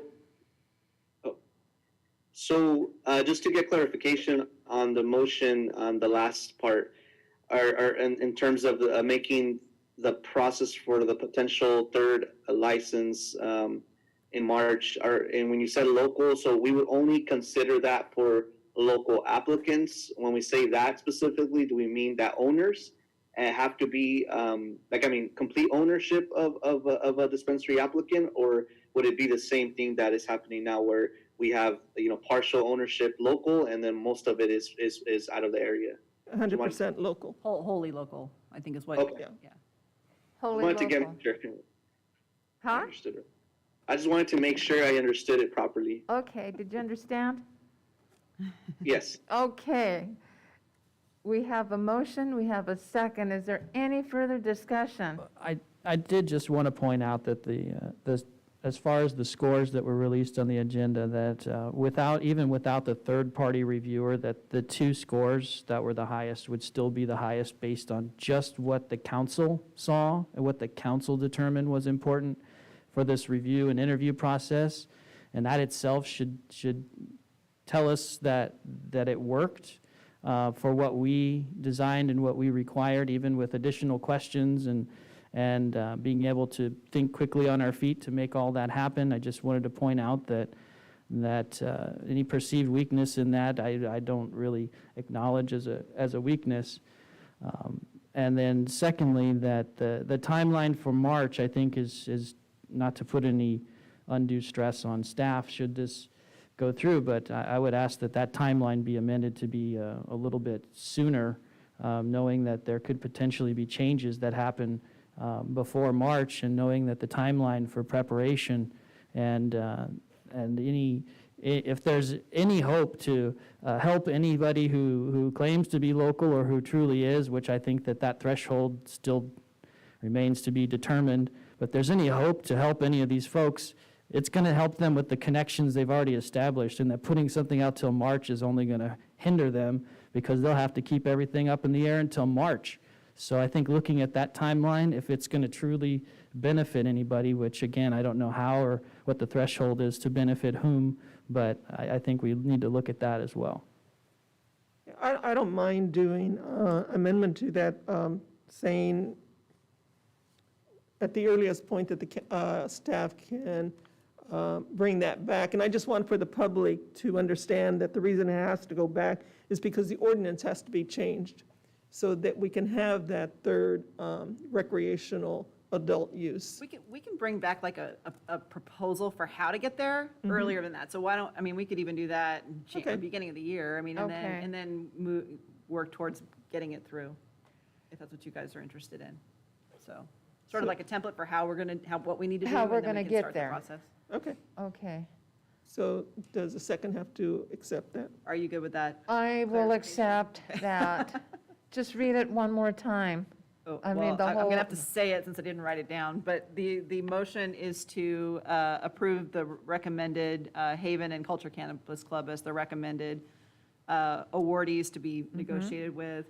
So, just to get clarification on the motion, on the last part, are in terms of making the process for the potential third license in March, and when you said local, so we would only consider that for local applicants. When we say that specifically, do we mean that owners have to be, complete ownership of a dispensary applicant, or would it be the same thing that is happening now, where we have, partial ownership local, and then most of it is out of the area? 100% local. Wholly local, I think is what, Okay. yeah. Wholly Wanted to get local. sure I Huh? understood it. I just wanted to make sure I understood it properly. Okay, did you understand? Yes. Okay. We have a motion, we have a second. Is there any further discussion? I did just want to point out that as far as the scores that were released on the agenda, that even without the third-party reviewer, that the 2 scores that were the highest would still be the highest based on just what the council saw and what the council determined was important for this review and interview process. And that itself should tell us that it worked for what we designed and what we required, even with additional questions and being able to think quickly on our feet to make all that happen. I just wanted to point out that any perceived weakness in that, I don't really acknowledge as a weakness. And then secondly, that the timeline for March, I think, is not to put any undue stress on staff should this go through, but I would ask that timeline be amended to be a little bit sooner, knowing that there could potentially be changes that happen before March, and knowing that the timeline for preparation and if there's any hope to help anybody who claims to be local or who truly is, which I think that threshold still remains to be determined, but if there's any hope to help any of these folks, it's going to help them with the connections they've already established, and that putting something out till March is only going to hinder them because they'll have to keep everything up in the air until March. So I think looking at that timeline, if it's going to truly benefit anybody, which again, I don't know how or what the threshold is to benefit whom, but I think we need to look at that as well. I don't mind doing amendment to that, saying at the earliest point that the staff can bring that back. And I just want for the public to understand that the reason it has to go back is because the ordinance has to be changed so that we can have that third recreational adult use. We can bring back like a proposal for how to get there earlier than that. So we could even do that in the beginning of the year. And then work towards getting it through, if that's what you guys are interested in. So sort of like a template for how we're going to, what we need to do. How we're and then gonna we can get start the there. process. Okay, Okay. so does the second have to accept that? Are you good with that? I will accept that. Just read it one more time. Oh, I mean, well, the I'm whole- going to have to say it since I didn't write it down, but the motion is to approve the recommended Haven and Culture Cannabis Club as the recommended awardees to be negotiated with,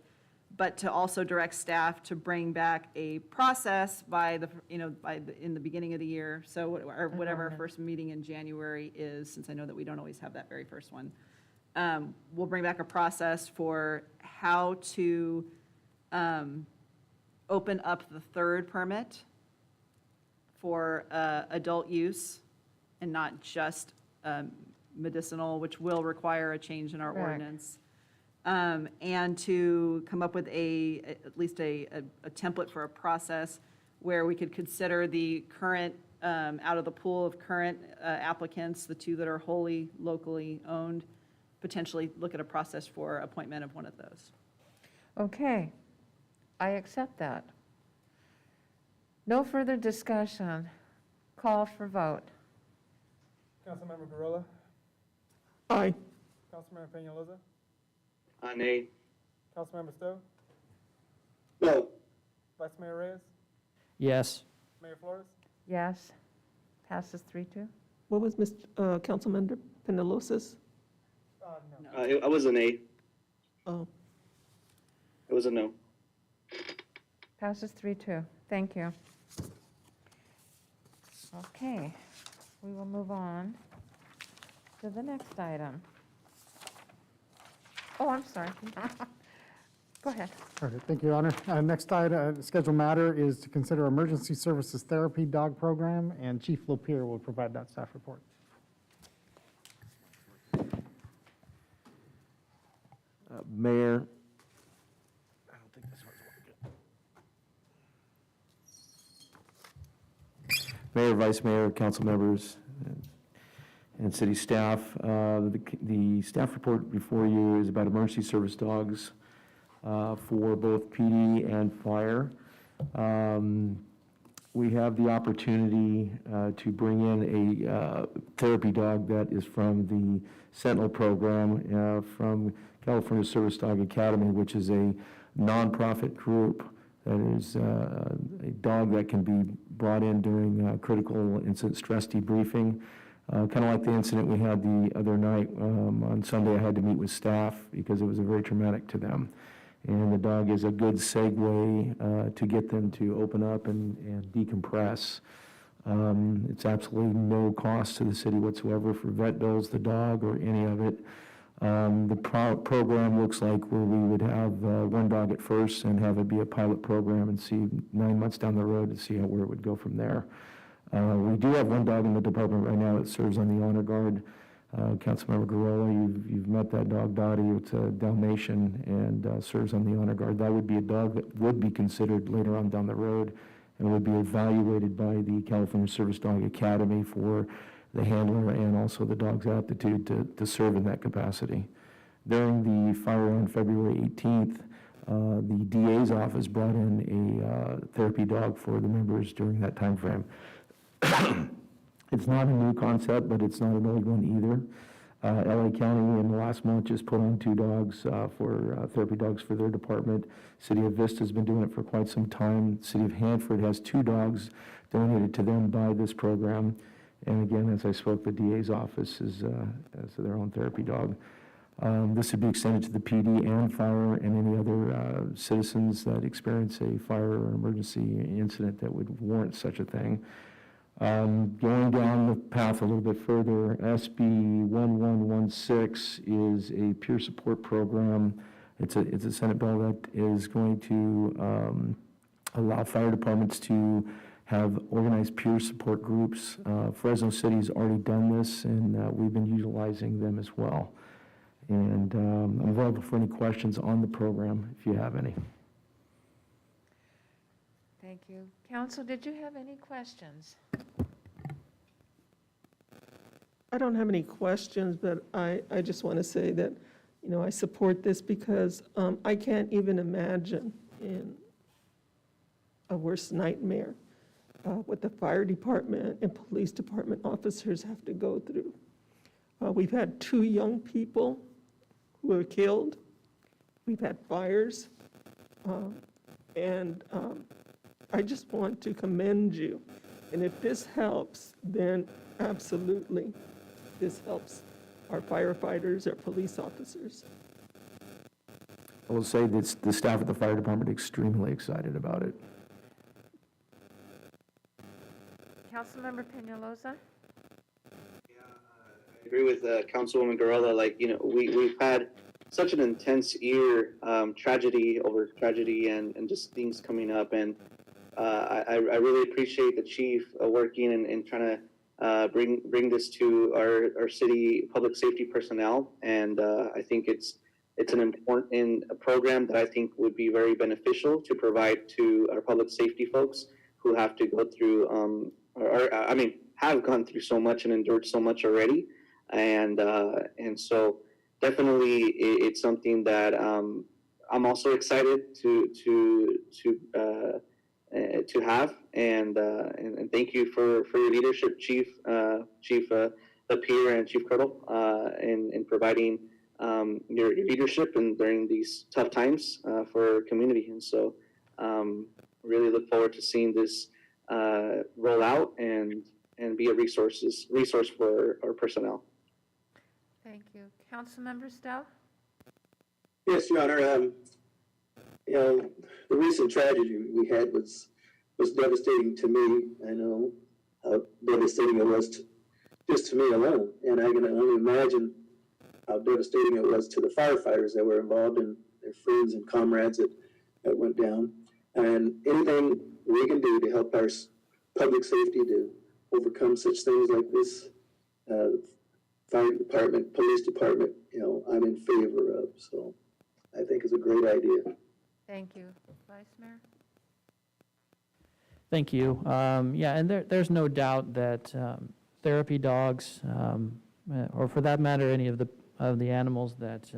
but to also direct staff to bring back a process by in the beginning of the year, so, or whatever our first meeting in January is, since I know that we don't always have that very first one. We'll bring back a process for how to open up the third permit for adult use and not just medicinal, which will require a change in our Correct. ordinance. And to come up with at least a template for a process where we could consider the current, out of the pool of current applicants, the two that are wholly locally owned, potentially look at a process for appointment of one of those. Okay, I accept that. No further discussion. Call for vote. Councilmember Gorilla, Aye. Councilmember Peñalosa, Nay. Councilmember Stowe, No, Vice Mayor Reyes, Yes. Mayor Flores. Yes, passes 3-2. What was Councilmember Penalosa's? I was an A. Oh, It was a no. Passes 3-2. Thank you. Okay, we will move on to the next item. Oh, I'm sorry. Go ahead. All right, thank you, Your Honor. Next item, scheduled matter is to consider emergency services therapy dog program, and Chief Lopier will provide that staff report. Mayor, I don't think this one's working. Mayor, Vice Mayor, council members, and city staff, the staff report before you is about emergency service dogs for both PD and fire. We have the opportunity to bring in a therapy dog that is from the Sentinel program from California Service Dog Academy, which is a nonprofit group that is a dog that can be brought in during critical incident stress debriefing. Kind of like the incident we had the other night. On Sunday, I had to meet with staff because it was very traumatic to them. And the dog is a good segue to get them to open up and decompress. It's absolutely no cost to the city whatsoever for vet bills, the dog, or any of it. The program looks like where we would have one dog at first and have it be a pilot program and see 9 months down the road to see where it would go from there. We do have one dog in the department right now that serves on the honor guard. Councilmember Gorilla, you've met that dog, Dottie. It's a Dalmatian and serves on the honor guard. That would be a dog that would be considered later on down the road and would be evaluated by the California Service Dog Academy for the handler and also the dog's aptitude to serve in that capacity. During the fire on February 18th, the DA's office brought in a therapy dog for the members during that time frame. It's not a new concept, but it's not an old one either. LA County in the last month just put on 2 dogs for therapy dogs for their department. City of Vista has been doing it for quite some time. City of Hanford has 2 dogs donated to them by this program. And again, as I spoke, the DA's office is as their own therapy dog. This would be extended to the PD and fire and any other citizens that experience a fire or emergency incident that would warrant such a thing. Going down the path a little bit further, SB 1116 is a peer support program. It's a Senate bill that is going to allow fire departments to have organized peer support groups. Fresno City's already done this, and we've been utilizing them as well. And I'm available for any questions on the program if you have any. Thank you. Council, did you have any questions? I don't have any questions, but I just want to say that, you know, I support this because I can't even imagine in a worse nightmare what the fire department and police department officers have to go through. We've had 2 young people who were killed. We've had fires. And I just want to commend you. And if this helps, then absolutely, this helps our firefighters, our police officers. I will say that the staff at the fire department are extremely excited about it. Councilmember Peñalosa? I agree with Councilwoman Gorella. Like, you know, we've had such an intense year, tragedy over tragedy and just things coming up. And I really appreciate the chief working and trying to bring this to our city public safety personnel. And I think it's an important program that I think would be very beneficial to provide to our public safety folks who have to go through, have gone through so much and endured so much already. And so definitely it's something that I'm also excited to have. And thank you for your leadership, Chief Lapierre and Chief Kirtle, in providing your leadership and during these tough times for our community. And so really look forward to seeing this roll out and be a resource for our personnel. Thank you. Councilmember Stowe? Yes, Your Honor. You know, the recent tragedy we had was devastating to me. I know how devastating it was just to me alone, and I can only imagine how devastating it was to the firefighters that were involved and their friends and comrades that went down. And anything we can do to help our public safety to overcome such things like this, fire department, police department, you know, I'm in favor of. So I think it's a great idea. Thank you. Vice Mayor? Thank you. Yeah, and there's no doubt that therapy dogs, or for that matter, any of the animals that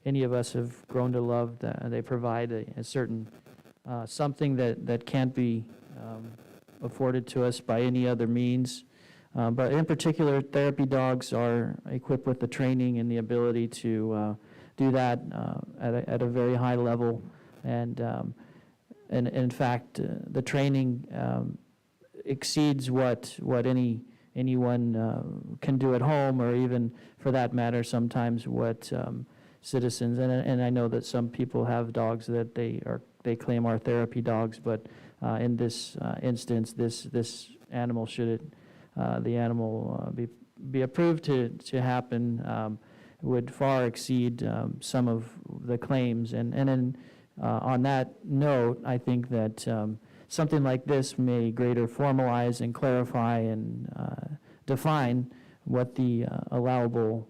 any of us have grown to love, they provide a certain something that can't be afforded to us by any other means. But in particular, therapy dogs are equipped with the training and the ability to do that at a very high level. And in fact, the training exceeds what anyone can do at home, or even, for that matter, sometimes what citizens. And I know that some people have dogs that they claim are therapy dogs, but in this instance, this animal, should the animal be approved to happen, would far exceed some of the claims. And then on that note, I think that something like this may greater formalize and clarify and define what the allowable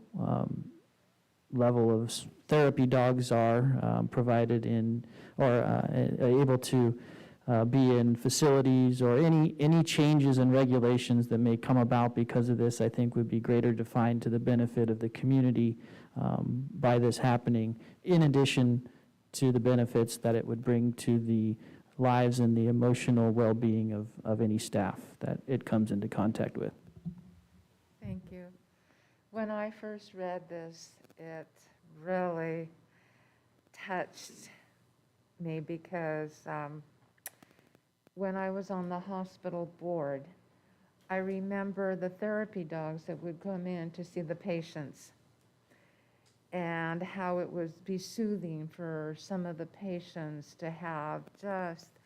level of therapy dogs are provided in, or able to be in facilities, or any changes in regulations that may come about because of this, I think would be greater defined to the benefit of the community by this happening, in addition to the benefits that it would bring to the lives and the emotional well-being of any staff that it comes into contact with. Thank you. When I first read this, it really touched me because when I was on the hospital board, I remember the therapy dogs that would come in to see the patients, and how it would be soothing for some of the patients to have just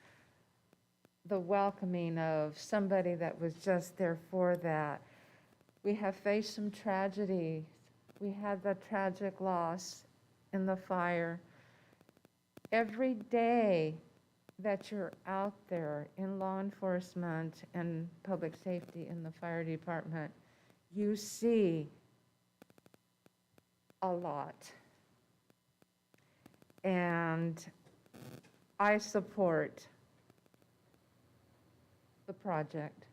the welcoming of somebody that was just there for that. We have faced some tragedies. We had the tragic loss in the fire. Every day that you're out there in law enforcement and public safety in the fire department, you see a lot. And I support the project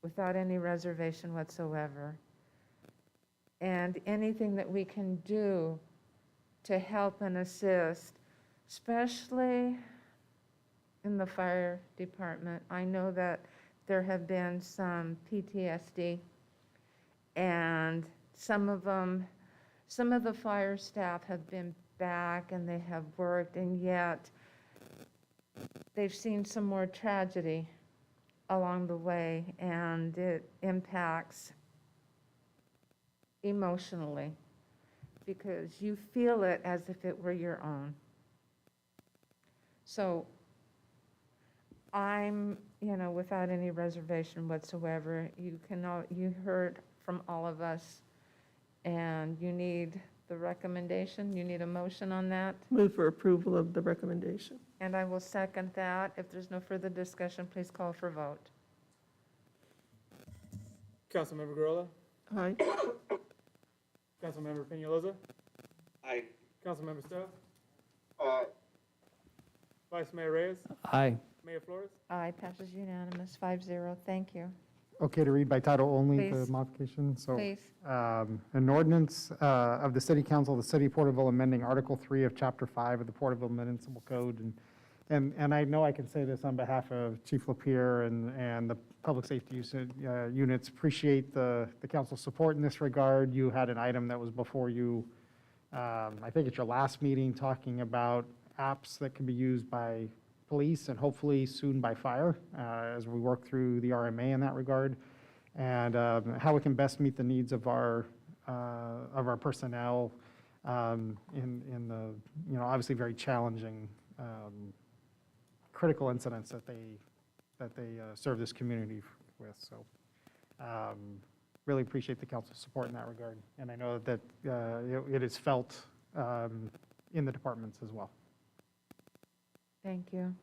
without any reservation whatsoever. And anything that we can do to help and assist, especially in the fire department. I know that there have been some PTSD, and some of the fire staff have been back and they have worked, and yet they've seen some more tragedy along the way, and it impacts emotionally because you feel it as if it were your own. So I'm, without any reservation whatsoever, you heard from all of us, and you need the recommendation, you need a motion on that, Move for approval of the recommendation. and I will second that. If there's no further discussion, please call for vote. Councilmember Gurrola? Aye. Councilmember Peñalosa? Aye. Councilmember Stowe? Aye. Vice Mayor Reyes? Aye. Mayor Flores? Aye, passes unanimous, 5-0. Thank you. Okay to read by title only, the Please. modification? So, Please. an ordinance of the City Council of the City of Porterville amending Article 3 of Chapter 5 of the Porterville Municipal Code. And I know I can say this on behalf of Chief Lapierre and the public safety units. Appreciate the council's support in this regard. You had an item that was before you, I think at your last meeting, talking about apps that can be used by police and hopefully soon by fire as we work through the RMA in that regard, and how we can best meet the needs of our personnel in the obviously very challenging critical incidents that they serve this community with. So really appreciate the council's support in that regard, and I know that it is felt in the departments as well. Thank you.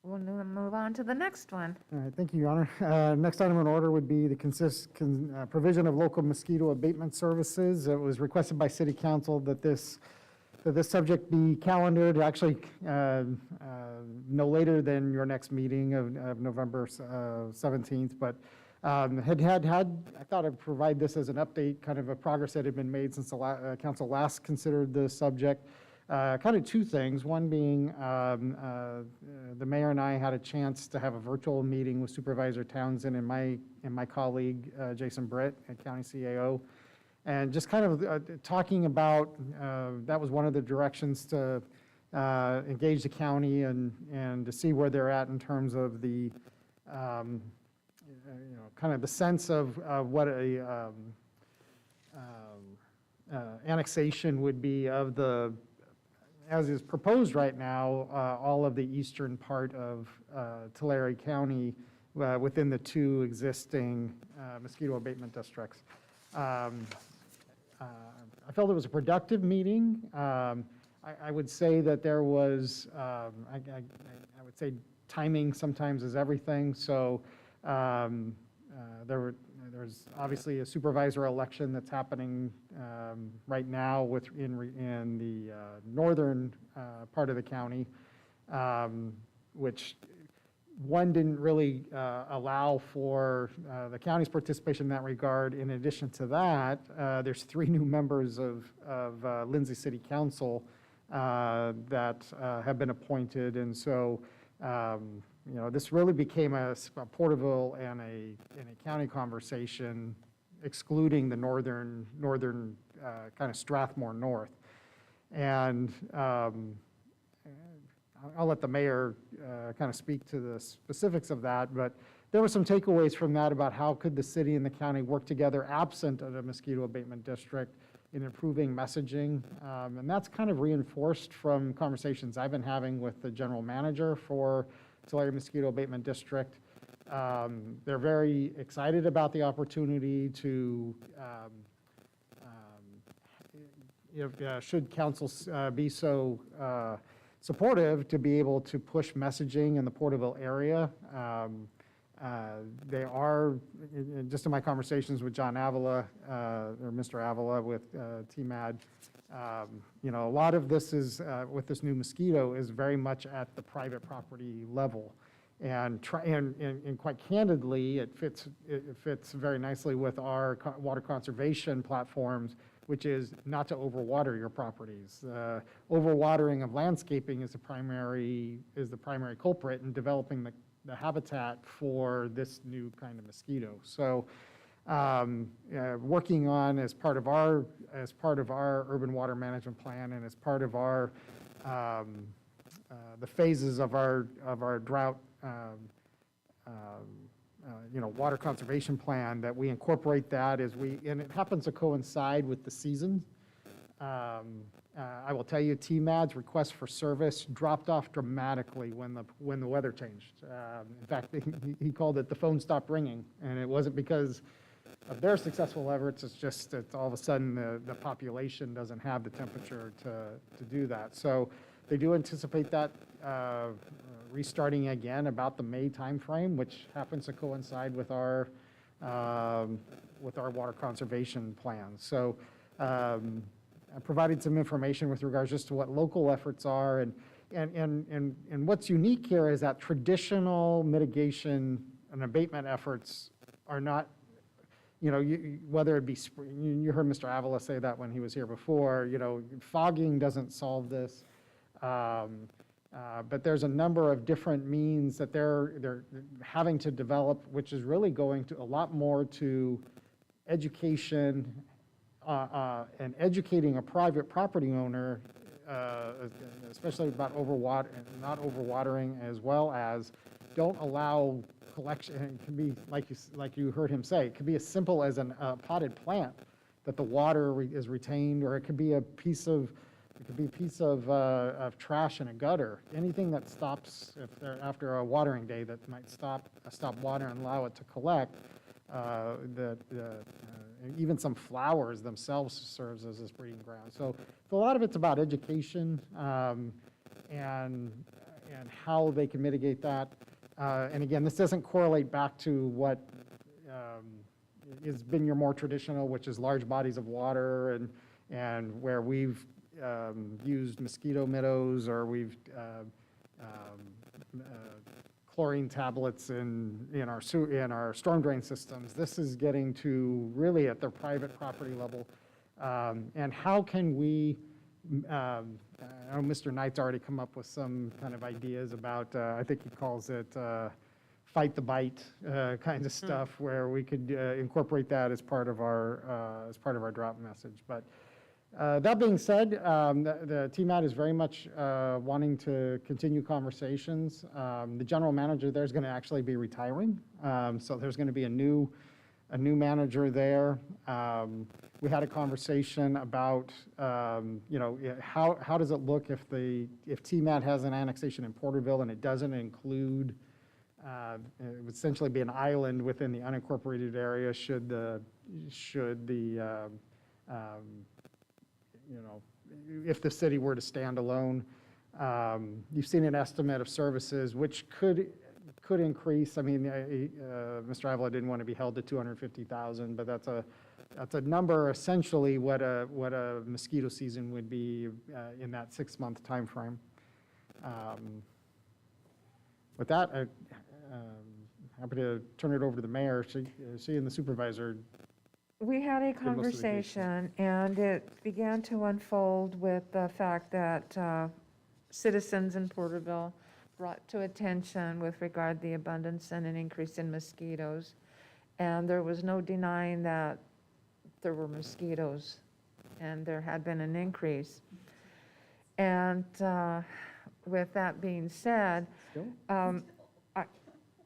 We'll move on to the next one. All right, thank you, Your Honor. Next item in order would be the provision of local mosquito abatement services. It was requested by City Council that this subject be calendared, actually no later than your next meeting of November 17th, but I thought I'd provide this as an update, kind of a progress that had been made since the council last considered the subject. Kind of two things, one being the mayor and I had a chance to have a virtual meeting with Supervisor Townsend and my colleague, Jason Britt at County CAO, and just kind of talking about, that was one of the directions to engage the county and to see where they're at in terms of the, kind of the sense of what a annexation would be of the, as is proposed right now, all of the eastern part of Tulare County within the two existing mosquito abatement districts. I felt it was a productive meeting. I would say that there was, I would say timing sometimes is everything. So there's obviously a supervisor election that's happening right now in the northern part of the county, which one didn't really allow for the county's participation in that regard. In addition to that, there's 3 new members of Lindsay City Council that have been appointed, and so this really became a Porterville and a county conversation, excluding the northern kind of Strathmore North. And I'll let the mayor kind of speak to the specifics of that, but there were some takeaways from that about how could the city and the county work together absent of a mosquito abatement district in improving messaging. And that's kind of reinforced from conversations I've been having with the general manager for Tulare Mosquito Abatement District. They're very excited about the opportunity to, should council be so supportive, to be able to push messaging in the Porterville area. They are, just in my conversations with John Avila, or Mr. Avila with TMAD, a lot of this is, with this new mosquito, is very much at the private property level. And quite candidly, it fits very nicely with our water conservation platforms, which is not to overwater your properties. Overwatering of landscaping is the primary culprit in developing the habitat for this new kind of mosquito. So working on, as part of our urban water management plan and as part of our the phases of our drought water conservation plan, that we incorporate that and it happens to coincide with the season. I will tell you, TMAD's request for service dropped off dramatically when the weather changed. In fact, he called it the phone stopped ringing, and it wasn't because of their successful efforts, it's just that all of a sudden the population doesn't have the temperature to do that. So they do anticipate that restarting again about the May timeframe, which happens to coincide with our water conservation plans. So I provided some information with regards just to what local efforts are, and what's unique here is that traditional mitigation and abatement efforts are not, whether it be, you heard Mr. Avila say that when he was here before, fogging doesn't solve this. But there's a number of different means that they're having to develop, which is really going to a lot more to education and educating a private property owner, especially about not overwatering, as well as don't allow collection. It can be, like you heard him say, it could be as simple as a potted plant that the water is retained, or it could be a piece of trash in a gutter. Anything that stops after a watering day that might stop water and allow it to collect. Even some flowers themselves serves as this breeding ground. So a lot of it's about education and how they can mitigate that. And again, this doesn't correlate back to what has been your more traditional, which is large bodies of water and where we've used mosquito meadows, or we've chlorine tablets in our storm drain systems. This is getting to really at the private property level. And how can we, I know Mr. Knight's already come up with some kind of ideas about, I think he calls it fight the bite kind of stuff, where we could incorporate that as part of our drop message. But that being said, the TMAT is very much wanting to continue conversations. The general manager there is going to actually be retiring, so there's going to be a new manager there. We had a conversation about, how does it look if TMAT has an annexation in Porterville and it doesn't include, it would essentially be an island within the unincorporated area should the if the city were to stand alone. You've seen an estimate of services, which could increase. I mean, Mr. Avila didn't want to be held to 250,000, but that's a number essentially what a mosquito season would be in that 6-month time frame. With that, I'm happy to turn it over to the mayor. She and the supervisor. We had a most of the conversation, and it began to unfold with the fact that citizens in Porterville brought to attention with regard the abundance and an increase in mosquitoes. And there was no denying that there were mosquitoes, and there had been an increase. And with that being said,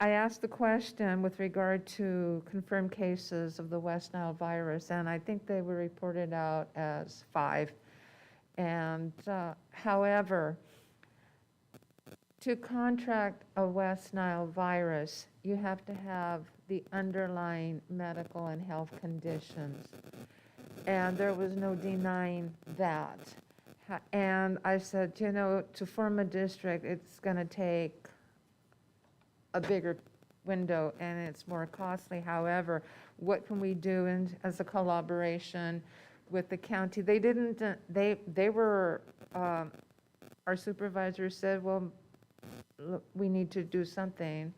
I asked the question with regard to confirmed cases of the West Nile virus, and I think they were reported out as 5. And however, to contract a West Nile virus, you have to have the underlying medical and health conditions. And there was no denying that. And I said, to form a district, it's going to take a bigger window and it's more costly. However, what can we do as a collaboration with the county? They didn't, they were, our supervisor said, well, look, we need to do something,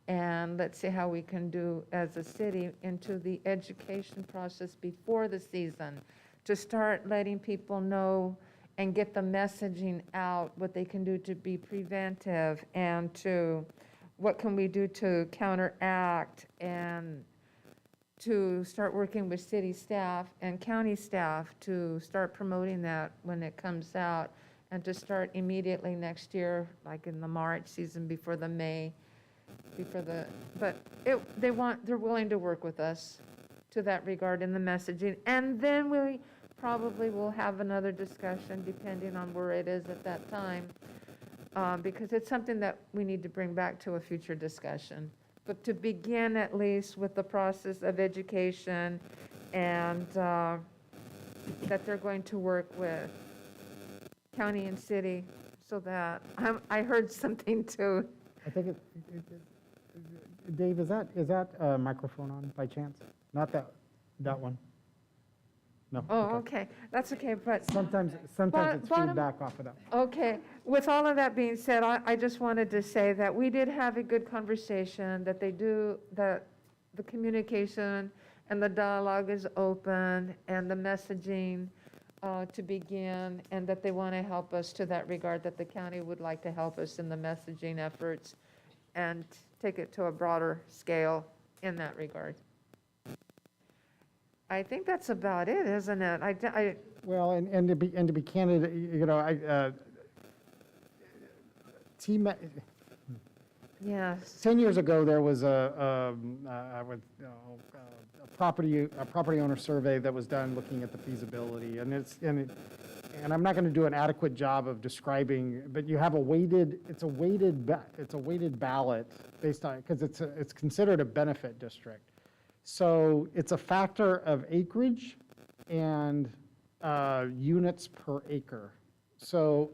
and let's see how we can do as a city into the education process before the season, to start letting people know and get the messaging out, what they can do to be preventive, and to what can we do to counteract, and to start working with city staff and county staff to start promoting that when it comes out, and to start immediately next year, like in the March season before the May, but they're willing to work with us to that regard in the messaging. And then probably we'll have another discussion depending on where it is at that time, because it's something that we need to bring back to a future discussion. But to begin at least with the process of education and that they're going to work with county and city so that, I heard something too. I think Dave, is that a microphone on by chance? Not that one? No? Oh, okay, that's okay, but. Sometimes it's feedback off of that. Okay, with all of that being said, I just wanted to say that we did have a good conversation, that the communication and the dialogue is open, and the messaging to begin, and that they want to help us to that regard, that the county would like to help us in the messaging efforts and take it to a broader scale in that regard. I think that's about it, isn't it? Well, and to be candid, you know, Yes. 10 years ago, there was a property owner survey that was done looking at the feasibility, and I'm not going to do an adequate job of describing, but you have it's a weighted ballot based on, because it's considered a benefit district. So it's a factor of acreage and units per acre. So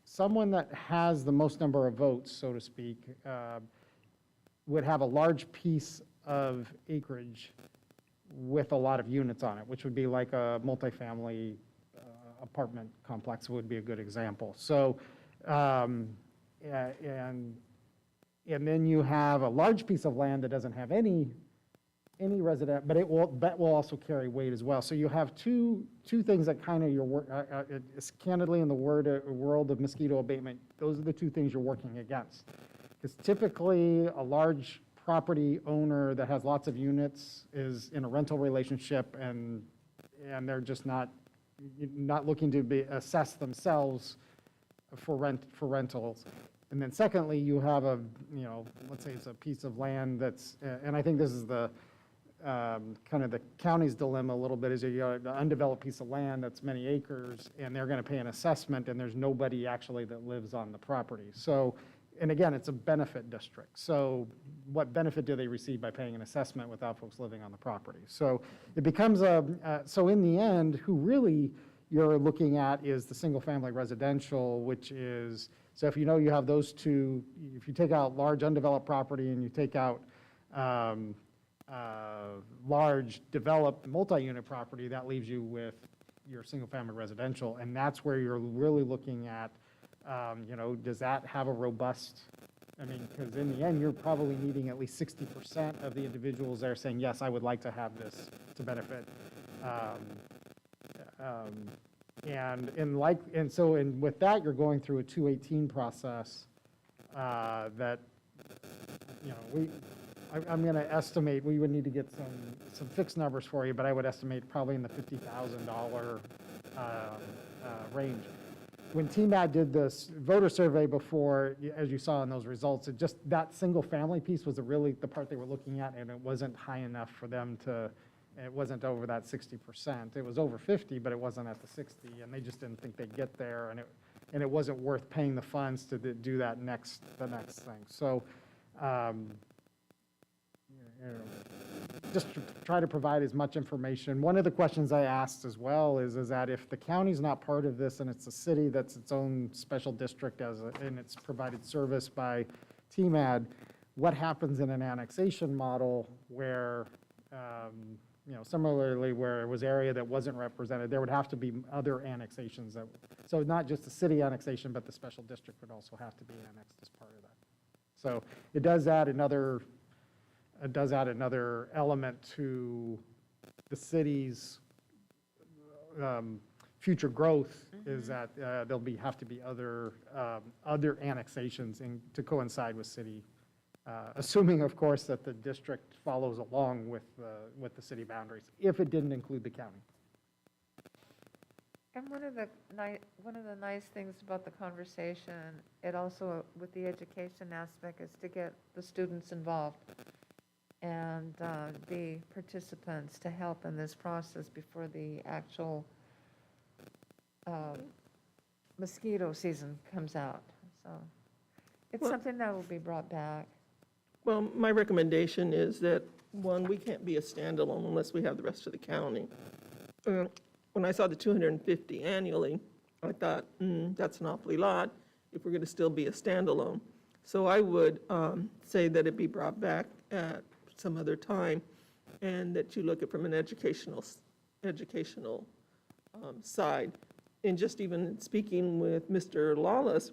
someone that has the most number of votes, so to speak, would have a large piece of acreage with a lot of units on it, which would be like a multifamily apartment complex would be a good example. So, and then you have a large piece of land that doesn't have any resident, but it will also carry weight as well. So you have two things that kind of it's candidly in the world of mosquito abatement, those are the two things you're working against. Because typically a large property owner that has lots of units is in a rental relationship, and they're just not looking to assess themselves for rentals. And then secondly, you have let's say it's a piece of land that's, and I think this is the kind of the county's dilemma a little bit, is you got an undeveloped piece of land that's many acres, and they're going to pay an assessment, and there's nobody actually that lives on the property. So, and again, it's a benefit district. So what benefit do they receive by paying an assessment without folks living on the property? So it becomes so in the end, who really you're looking at is the single-family residential, which is, so if you know you have those two, if you take out large undeveloped property and you take out large developed multi-unit property, that leaves you with your single-family residential, and that's where you're really looking at, does that have a robust, because in the end, you're probably needing at least 60% of the individuals there saying, yes, I would like to have this to benefit. And with that, you're going through a 218 process that, I'm going to estimate, we would need to get some fixed numbers for you, but I would estimate probably in the $50,000 range. When TMAD did this voter survey before, as you saw in those results, it just, that single family piece was really the part they were looking at, and it wasn't high enough for them to, it wasn't over that 60%. It was over 50, but it wasn't at the 60, and they just didn't think they'd get there, and it wasn't worth paying the funds to do that the next thing. So, just to try to provide as much information. One of the questions I asked as well is that if the county's not part of this and it's a city that's its own special district and it's provided service by TMAD, what happens in an annexation model where, similarly where it was area that wasn't represented, there would have to be other annexations. So not just the city annexation, but the special district would also have to be annexed as part of that. So it does add another element to the city's future growth, is that there'll have to be other annexations to coincide with city, assuming, of course, that the district follows along with the city boundaries, if it didn't include the county. And one of the nice things about the conversation, it also, with the education aspect, is to get the students involved. and the participants to help in this process before the actual mosquito season comes out. So it's Well- something that will be brought back. Well, my recommendation is that, one, we can't be a standalone unless we have the rest of the county. When I saw the 250 annually, I thought, that's an awfully lot if we're going to still be a standalone. So I would say that it be brought back at some other time, and that you look at from an educational side. And just even speaking with Mr. Lawless,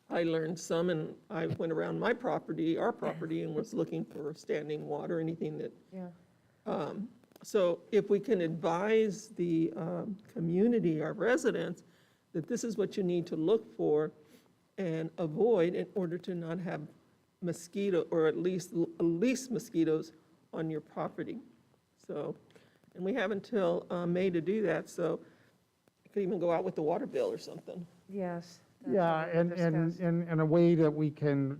I learned some, and I went around my property, our property, and was looking for standing water, anything that. Yeah. So if we can advise the community, our residents, that this is what you need to look for and avoid in order to not have mosquito, or at least mosquitoes on your property. So, and we have until May to do that, so it could even go out with the water bill or something. Yes. that's Yeah, what we and discussed. in a way that we can,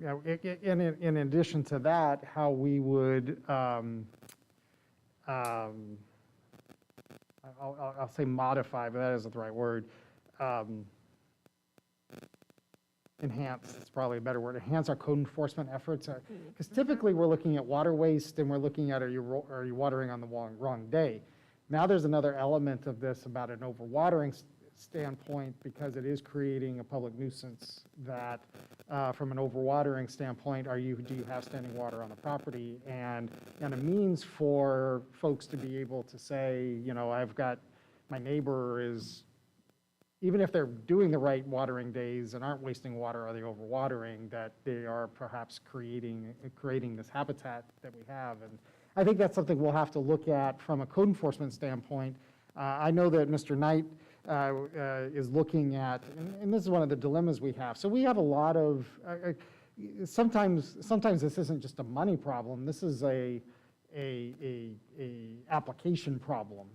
in addition to that, how we would, I'll say modify, but that isn't the right word. Enhance, it's probably a better word, enhance our code enforcement efforts. Because typically, we're looking at water waste, and we're looking at, are you watering on the wrong day? Now, there's another element of this about an overwatering standpoint, because it is creating a public nuisance that, from an overwatering standpoint, do you have standing water on the property? And a means for folks to be able to say, I've got, my neighbor is, even if they're doing the right watering days and aren't wasting water, are they overwatering, that they are perhaps creating this habitat that we have. And I think that's something we'll have to look at from a code enforcement standpoint. I know that Mr. Knight is looking at, and this is one of the dilemmas we have. So we have a lot of, sometimes this isn't just a money problem. This is a application problem.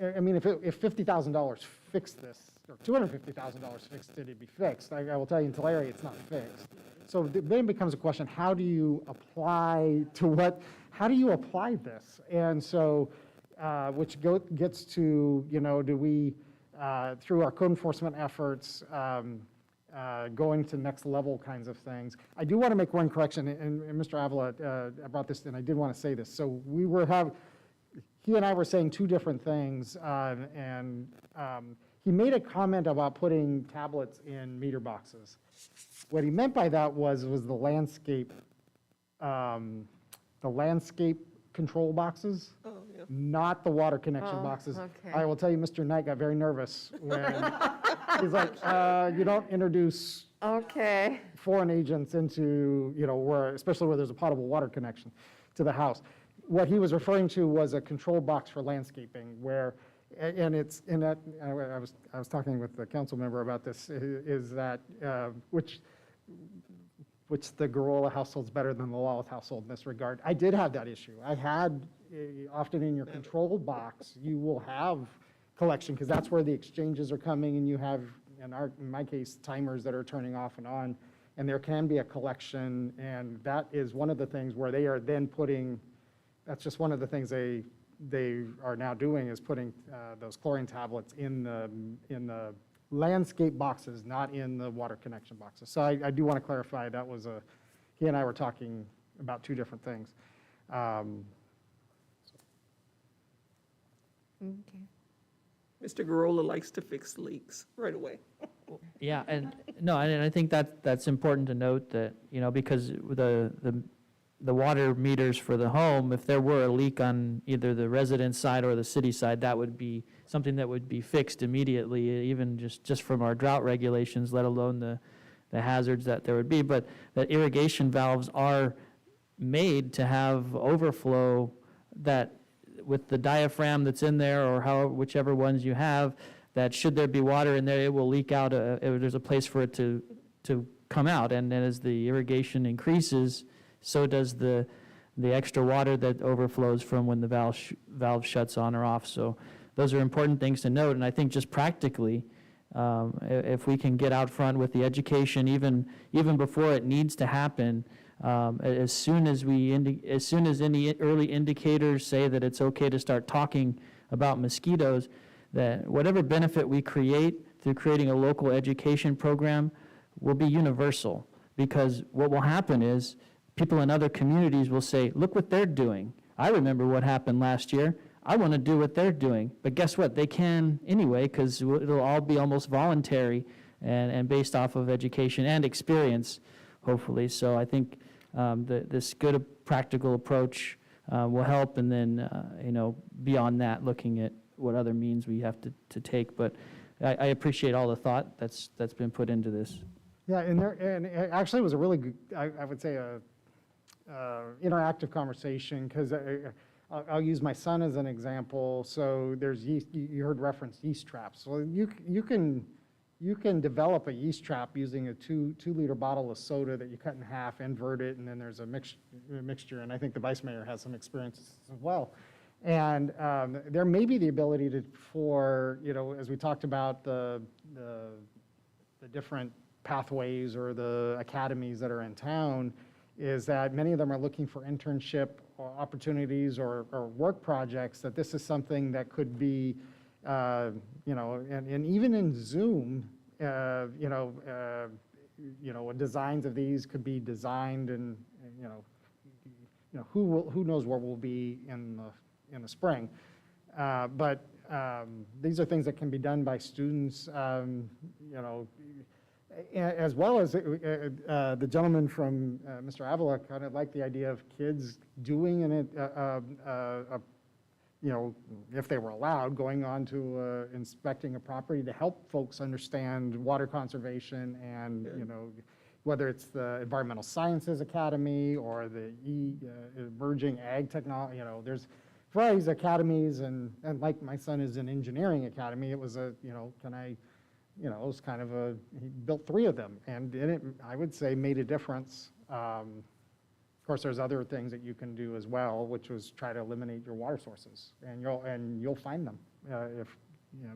I mean, if $50,000 fixed this, or $250,000 fixed it, it'd be fixed. I will tell you, in Tulare, it's not fixed. So then it becomes a question: how do you apply this? And so, which gets to, do we, through our code enforcement efforts, going to next level kinds of things. I do want to make one correction, and Mr. Avila brought this in. I did want to say this. So he and I were saying two different things, and he made a comment about putting tablets in meter boxes. What he meant by that was the landscape control boxes, not the water connection boxes. Okay. I will tell you, Mr. Knight got very nervous when he's like, you don't introduce foreign agents into, especially where there's a potable water connection to the house. What he was referring to was a control box for landscaping, where, and it's in that, I was talking with the council member about this, is that, which the Garola household's better than the Lawless household in this regard. I did have that issue. I had, often in your control box, you will have collection, because that's where the exchanges are coming, and you have, in my case, timers that are turning off and on, and there can be a collection, and that is one of the things where they are then putting, that's just one of the things they are now doing, is putting those chlorine tablets in the landscape boxes, not in the water connection boxes. So I do want to clarify, that was he and I were talking about two different things. Mr. Garola likes to fix leaks right away. Yeah, and I think that's important to note that, because the water meters for the home, if there were a leak on either the residence side or the city side, that would be something that would be fixed immediately, even just from our drought regulations, let alone the hazards that there would be. But that irrigation valves are made to have overflow, that with the diaphragm that's in there, or whichever ones you have, that should there be water in there, it will leak out. There's a place for it to come out, and then as the irrigation increases, so does the extra water that overflows from when the valve shuts on or off. So those are important things to note. And I think just practically, if we can get out front with the education, even before it needs to happen, As soon as as soon as any early indicators say that it's okay to start talking about mosquitoes, that whatever benefit we create through creating a local education program will be universal. Because what will happen is people in other communities will say, look what they're doing. I remember what happened last year. I want to do what they're doing. But guess what? They can anyway, because it'll all be almost voluntary and based off of education and experience, hopefully. So I think this good practical approach will help. And then, beyond that, looking at what other means we have to take. But I appreciate all the thought that's been put into this. Yeah, and it actually was a really good, I would say, interactive conversation, because I'll use my son as an example. So there's yeast, you heard reference yeast traps. Well, you can develop a yeast trap using a two-liter bottle of soda that you cut in half, invert it, and then there's a mixture. And I think the vice mayor has some experiences as well. And there may be the ability for, as we talked about the different pathways or the academies that are in town, is that many of them are looking for internship opportunities or work projects, that this is something that could be, and even in Zoom, designs of these could be designed, and who knows where we'll be in the spring. But these are things that can be done by students, as well as the gentleman from Mr. Avila kind of liked the idea of kids doing if they were allowed, going on to inspecting a property to help folks understand water conservation and, whether it's the Environmental Sciences Academy or the Emerging Ag Technology, there's varieties of academies, and like my son is in Engineering Academy, it was it was kind of he built 3 of them, and it, I would say, made a difference. Of course, there's other things that you can do as well, which was try to eliminate your water sources, and you'll find them if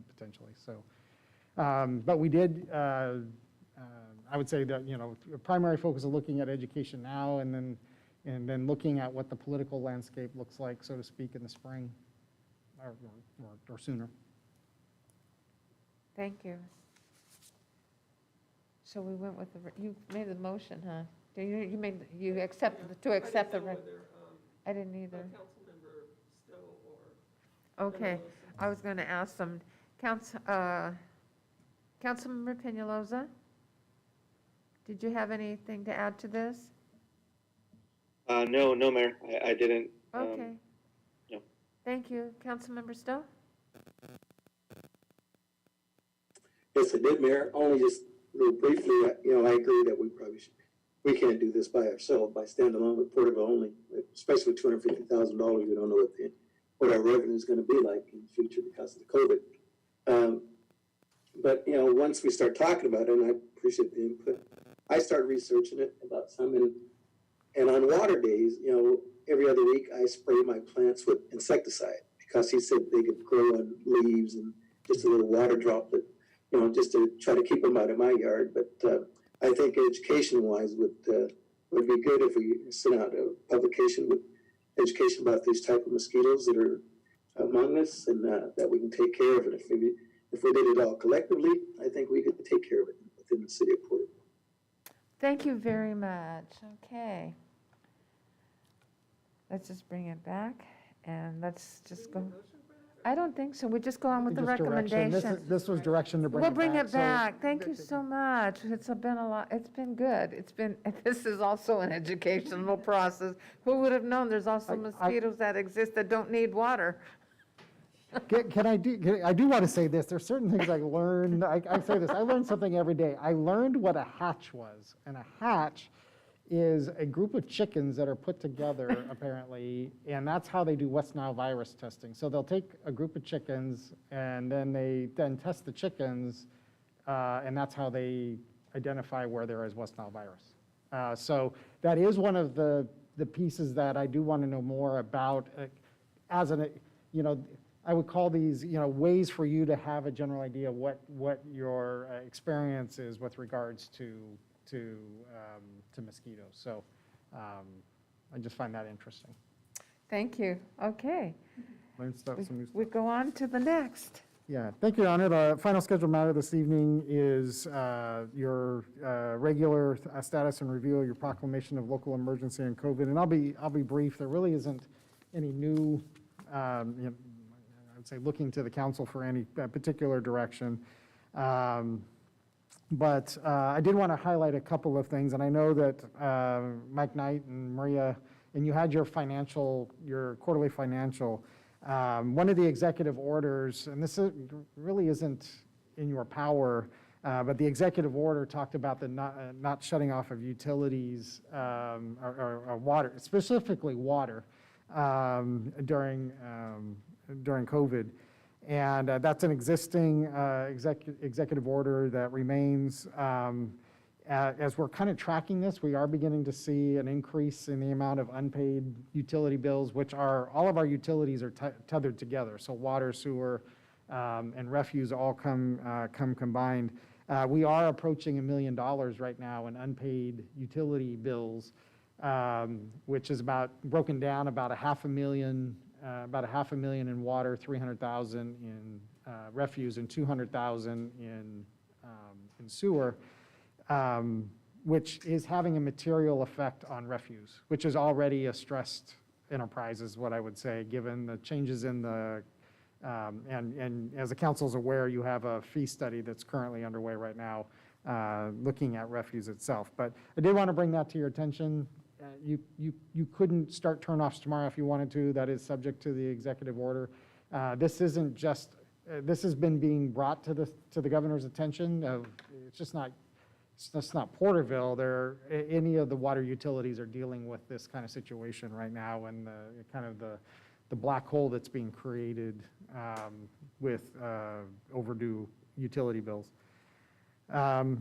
potentially. So, but we did. I would say that the primary focus of looking at education now, and then looking at what the political landscape looks like, so to speak, in the spring or sooner. Thank you. So we went with you made the motion, huh? You accept the. I didn't either. Councilmember Stowe or. Okay, I was going to ask them. Councilmember Peñalosa, did you have anything to add to this? No, Mayor, I didn't. Okay. No. Thank you. Councilmember Stowe? Yes, I did, Mayor. Only just real briefly, I agree that we can't do this by ourselves, by standalone with Porterville only, especially with $250,000. We don't know what our revenue is going to be like in the future because of the COVID. But once we start talking about it, and I appreciate the input, I start researching it about some, and on water days, every other week I spray my plants with insecticide, because he said they could grow on leaves and just a little water droplet, just to try to keep them out of my yard. But I think education-wise would be good if we sent out a publication with education about these type of mosquitoes that are among us, and that we can take care of it. If we did it all collectively, I think we could take care of it within the city of Porterville. Thank you very much. Okay. Let's just bring it back, and let's just go. I don't think so. We just go on with the Just direction. recommendation. This was direction to bring it back. We'll bring it So- back. Thank you so much. It's been a lot. It's been good. This is also an educational process. Who would have known there's also mosquitoes that exist that don't need water? I do want to say this. There's certain things I learned. I say this. I learned something every day. I learned what a hatch was. And a hatch is a group of chickens that are put together, apparently, and that's how they do West Nile virus testing. So they'll take a group of chickens, and then they test the chickens, and that's how they identify where there is West Nile virus. So that is one of the pieces that I do want to know more about. I would call these, ways for you to have a general idea of what your experience is with regards to mosquitoes. So I just find that interesting. Thank you. Okay. Learn stuff, some new stuff. We go on to the next. Yeah, thank you, Your Honor. The final scheduled matter this evening is your regular status and review of your proclamation of local emergency and COVID. And I'll be brief. There really isn't any new, I would say, looking to the council for any particular direction. But I did want to highlight a couple of things, and I know that Mike Knight and Maria, and you had your quarterly financial. One of the executive orders, and this really isn't in your power, but the executive order talked about the not shutting off of utilities or water, specifically water, during COVID. And that's an existing executive order that remains. As we're kind of tracking this, we are beginning to see an increase in the amount of unpaid utility bills, which are, all of our utilities are tethered together. So water, sewer, and refuse all come combined. We are approaching $1 million right now in unpaid utility bills, which is broken down about $500,000 in water, 300,000 in refuse, and 200,000 in sewer. Which is having a material effect on refuse, which is already a stressed enterprise, is what I would say, given the changes in the, and as the council's aware, you have a fee study that's currently underway right now, looking at refuse itself. But I did want to bring that to your attention. You couldn't start turnoffs tomorrow if you wanted to. That is subject to the executive order. This isn't just, this has been being brought to the governor's attention. It's not Porterville. Any of the water utilities are dealing with this kind of situation right now, and the black hole that's being created with overdue utility bills. The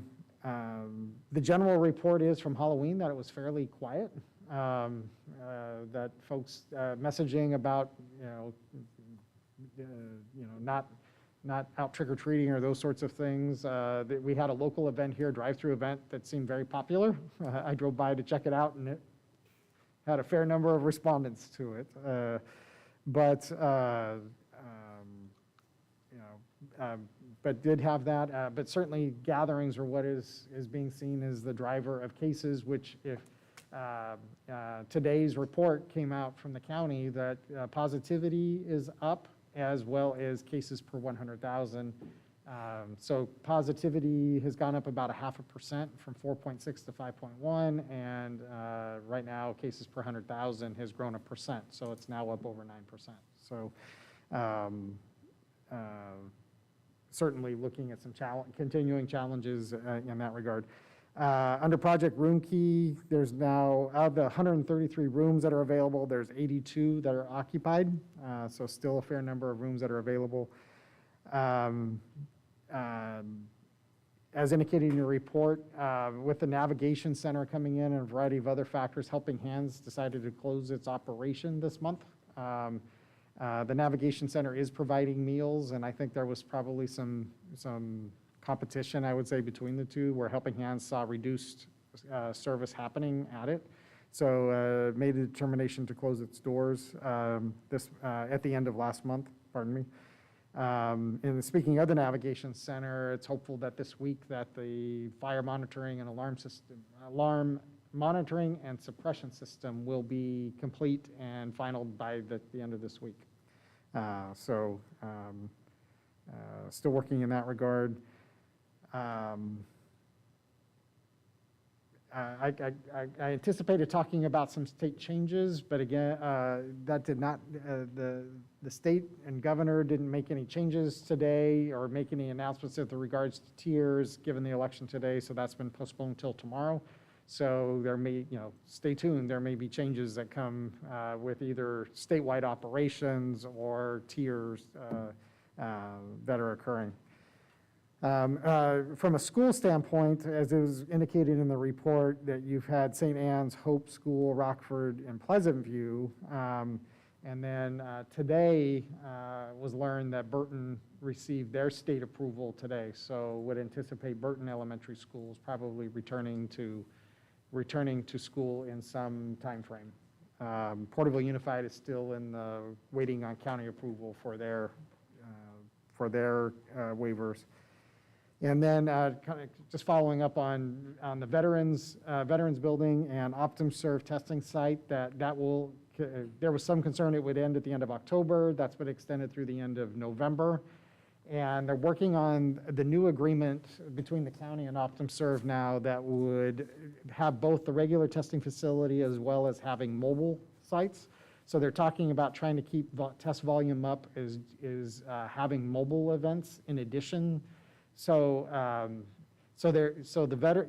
general report is from Halloween that it was fairly quiet. That folks messaging about not out trick-or-treating or those sorts of things. We had a local event here, drive-through event, that seemed very popular. I drove by to check it out, and it had a fair number of respondents to it. But did have that. But certainly gatherings are what is being seen as the driver of cases, which if today's report came out from the county that positivity is up, as well as cases per 100,000. So positivity has gone up about 0.5% from 4.6 to 5.1, and right now cases per 100,000 has grown 1%, so it's now up over 9%. So certainly looking at some continuing challenges in that regard. Under Project Room Key, there's now, out of the 133 rooms that are available, there's 82 that are occupied, so still a fair number of rooms that are available. As indicated in your report, with the Navigation Center coming in and a variety of other factors, Helping Hands decided to close its operation this month. The Navigation Center is providing meals, and I think there was probably some competition, I would say, between the two, where Helping Hands saw reduced service happening at it. So made a determination to close its doors at the end of last month, pardon me. And speaking of the Navigation Center, it's hopeful that this week that the fire monitoring and alarm monitoring and suppression system will be complete and final by the end of this week. Still working in that regard. I anticipated talking about some state changes, but again, that did not, the state and governor didn't make any changes today or make any announcements with regards to tiers given the election today, so that's been postponed until tomorrow. So there may, stay tuned, there may be changes that come with either statewide operations or tiers that are occurring. From a school standpoint, as is indicated in the report, that you've had St. Anne's, Hope School, Rockford, and Pleasant View. And then today was learned that Burton received their state approval today. So would anticipate Burton Elementary Schools probably returning to returning to school in some timeframe. Porterville Unified is still waiting on county approval for their waivers. And then kind of just following up on the veterans building and OptumServe testing site, there was some concern it would end at the end of October. That's been extended through the end of November. And they're working on the new agreement between the county and OptumServe now that would have both the regular testing facility as well as having mobile sites. So they're talking about trying to keep test volume up is having mobile events in addition. So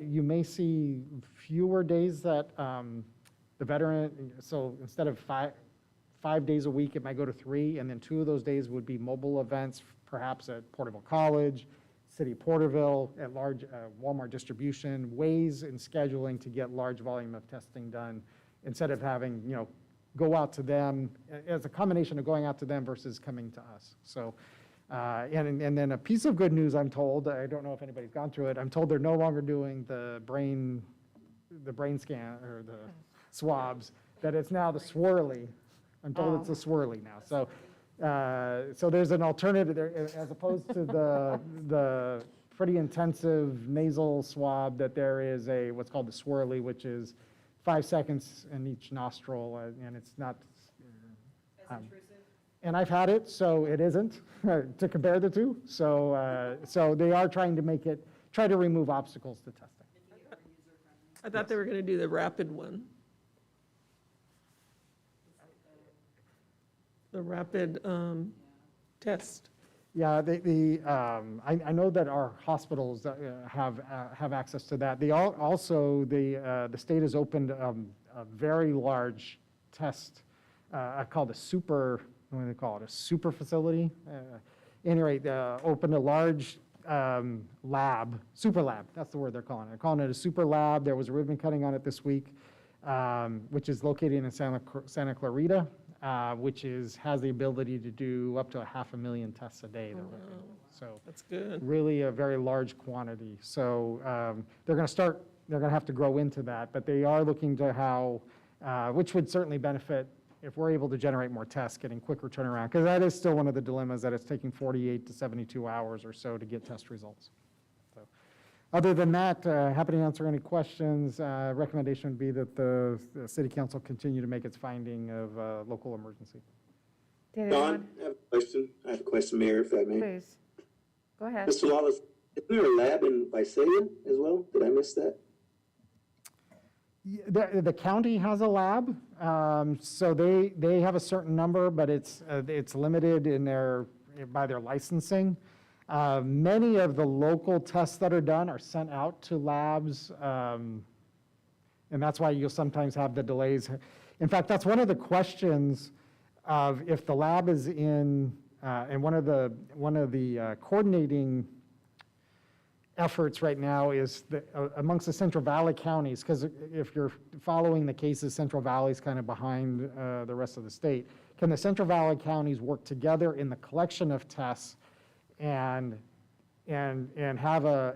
you may see fewer days that the veteran, so instead of five days a week, it might go to 3, and then 2 of those days would be mobile events, perhaps at Porterville College, City of Porterville, at large Walmart distribution, ways in scheduling to get large volume of testing done instead of having, go out to them as a combination of going out to them versus coming to us. So, and then a piece of good news, I'm told, I don't know if anybody's gone through it, I'm told they're no longer doing the brain scan or the swabs, that it's now the swirly. I'm told it's the swirly now. So there's an alternative there, as opposed to the pretty intensive nasal swab, that there is what's called the swirly, which is 5 seconds in each nostril, and it's not. And I've had it, so it isn't, to compare the two. So they are trying to try to remove obstacles to testing. I thought they were going to do the rapid one. The rapid test. Yeah, I know that our hospitals have access to that. They also the state has opened a very large test called a super. What do they call it? A super facility. Anyway, opened a large lab, super lab. That's the word they're calling it. They're calling it a super lab. There was a ribbon cutting on it this week, which is located in Santa Clarita. Which has the ability to do up to 500,000 tests a day. So that's good. Really a very large quantity. So they're going to have to grow into that, but they are looking to how, which would certainly benefit if we're able to generate more tests, getting quicker turnaround, because that is still one of the dilemmas, that it's taking 48 to 72 hours or so to get test results. So, other than that, happy to answer any questions. Recommendation would be that the city council continue to make its finding of local emergency. Don, I have a question, Mayor, if I may. Please, go ahead. Mr. Lawless, is there a lab in Visalia as well? Did I miss that? The county has a lab, so they have a certain number, but it's limited by their licensing. Many of the local tests that are done are sent out to labs, and that's why you'll sometimes have the delays. In fact, that's one of the questions of if the lab is in, and one of the coordinating efforts right now is amongst the Central Valley counties, because if you're following the cases, Central Valley's kind of behind the rest of the state. Can the Central Valley counties work together in the collection of tests and have a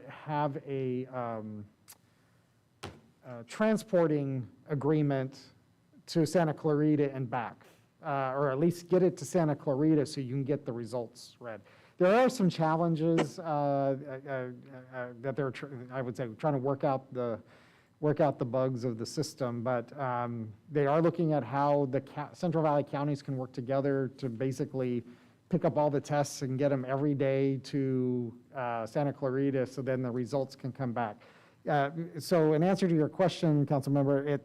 transporting agreement to Santa Clarita and back, or at least get it to Santa Clarita so you can get the results read. There are some challenges that they're, I would say, trying to work out the bugs of the system, but they are looking at how the Central Valley counties can work together to basically pick up all the tests and get them every day to Santa Clarita, so then the results can come back. So in answer to your question, Council Member,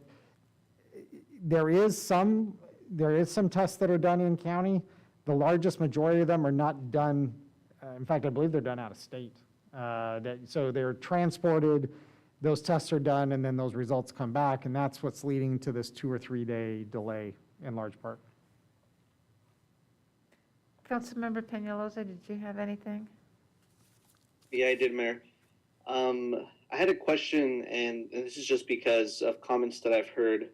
there is some tests that are done in county. The largest majority of them are not done. In fact, I believe they're done out of state. So they're transported, those tests are done, and then those results come back, and that's what's leading to this 2 or 3 day delay in large part. Councilmember Peñalosa, did you have anything? Yeah, I did, Mayor. I had a question, and this is just because of comments that I've heard,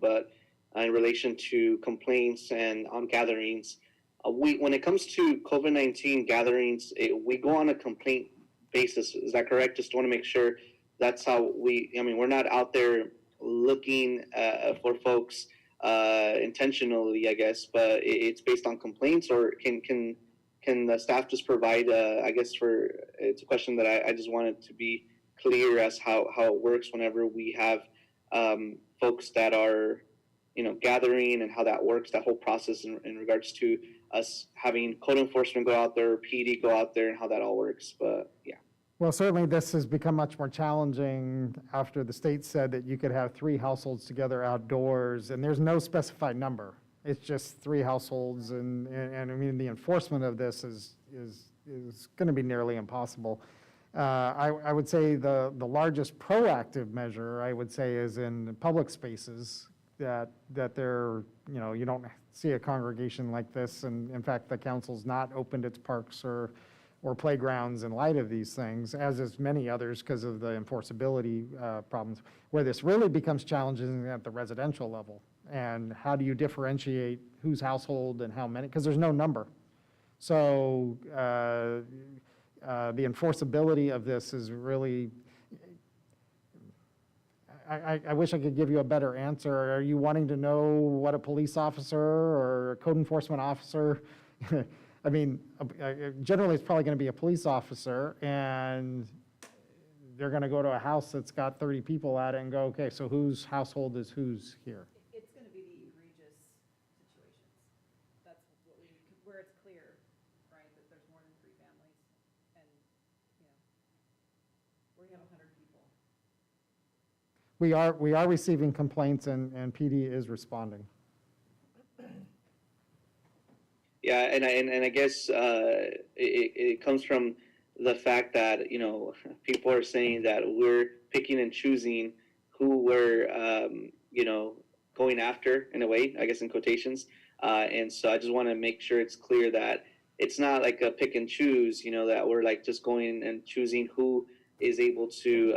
but in relation to complaints and on gatherings. When it comes to COVID-19 gatherings, we go on a complaint basis. Is that correct? Just want to make sure that's how we're not out there looking for folks intentionally, I guess, but it's based on complaints, or can the staff just provide, I guess it's a question that I just wanted to be clear as how it works whenever we have folks that are, gathering, and how that works, that whole process in regards to us having code enforcement go out there, PD go out there, and how that all works. But yeah. Well, certainly this has become much more challenging after the state said that you could have 3 households together outdoors, and there's no specified number. It's just 3 households, and I mean, the enforcement of this is going to be nearly impossible. I would say the largest proactive measure, I would say, is in public spaces, that they're, you don't see a congregation like this, and in fact, the council's not opened its parks or playgrounds in light of these things, as is many others because of the enforceability problems. Where this really becomes challenging at the residential level, and how do you differentiate whose household and how many, because there's no number. So the enforceability of this is really, I wish I could give you a better answer. Are you wanting to know what a police officer or a code enforcement officer? I mean, generally it's probably going to be a police officer, and they're going to go to a house that's got 30 people at it and go, okay, so whose household is whose here? It's going to be the egregious situations. That's where it's clear, right, that there's more than 3 families, and, where you have 100 people. We are receiving complaints, and PD is responding. Yeah, and I guess it comes from the fact that, people are saying that we're picking and choosing who we're, going after, in a way, I guess in quotations. And so I just want to make sure it's clear that it's not like a pick and choose, that we're like just going and choosing who is able to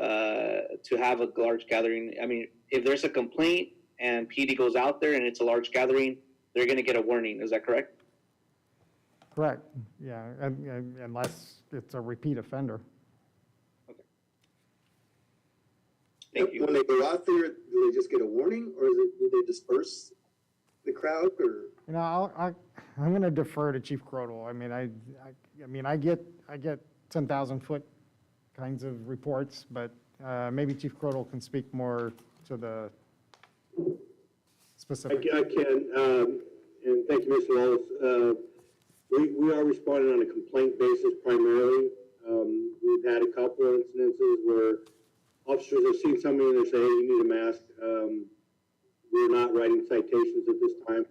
have a large gathering. I mean, if there's a complaint and PD goes out there and it's a large gathering, they're going to get a warning. Is that correct? Correct, yeah, and unless it's a repeat offender. Thank you. When they go out there, do they just get a warning, or do they disperse the crowd, or? I'm going to defer to Chief Crodel. I mean, I get 10,000-foot kinds of reports, but maybe Chief Crodel can speak more to the specific. I can, and thank you, Mr. Wallace. We are responding on a complaint basis primarily. We've had a couple of incidences where officers have seen somebody and they say, hey, you need a mask. We're not writing citations at this time.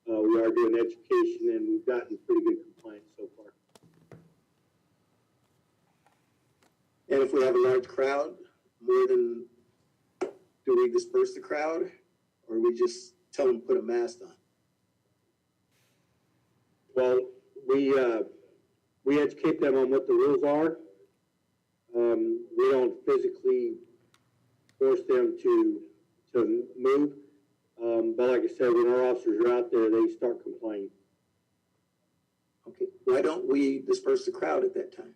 We are doing education, and we've gotten pretty good compliance so far. And if we have a large crowd, do we disperse the crowd, or we just tell them to put a mask on? Well, we educate them on what the rules are. We don't physically force them to move. But like I said, when our officers are out there, they start complaining. Okay, why don't we disperse the crowd at that time?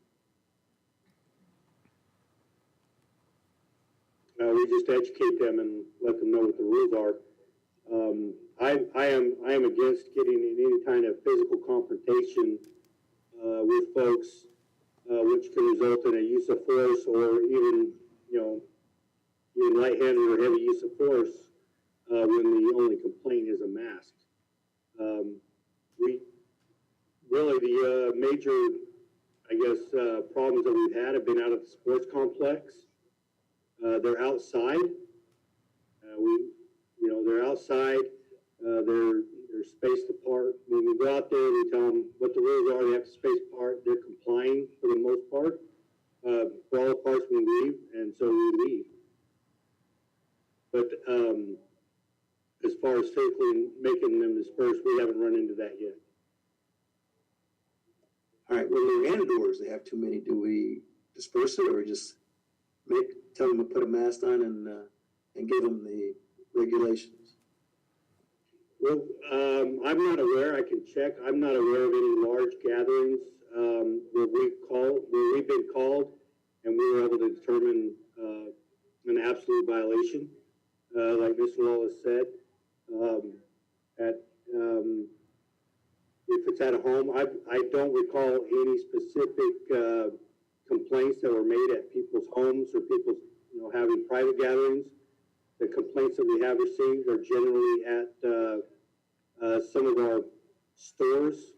We just educate them and let them know what the rules are. I am against getting in any kind of physical confrontation with folks, which can result in a use of force, or even light-handed or heavy use of force when the only complaint is a mask. The major, problems that we've had have been out of the sports complex. They're outside. They're outside. They're spaced apart. When we go out there, we tell them what the rules are. They have to space apart. They're complying for the most part. For all the parts we leave, and so we leave. But as far as physically making them disperse, we haven't run into that yet. All right, when they're indoors, they have too many. Do we disperse it, or just tell them to put a mask on and give them the regulations? Well, I'm not aware. I can check. I'm not aware of any large gatherings where we've been called and we were able to determine an absolute violation. like Mr. Wallace said, at, if it's at a home, I don't recall any specific, complaints that were made at people's homes or people's, having private gatherings. The complaints that we have received are generally at, some of our stores,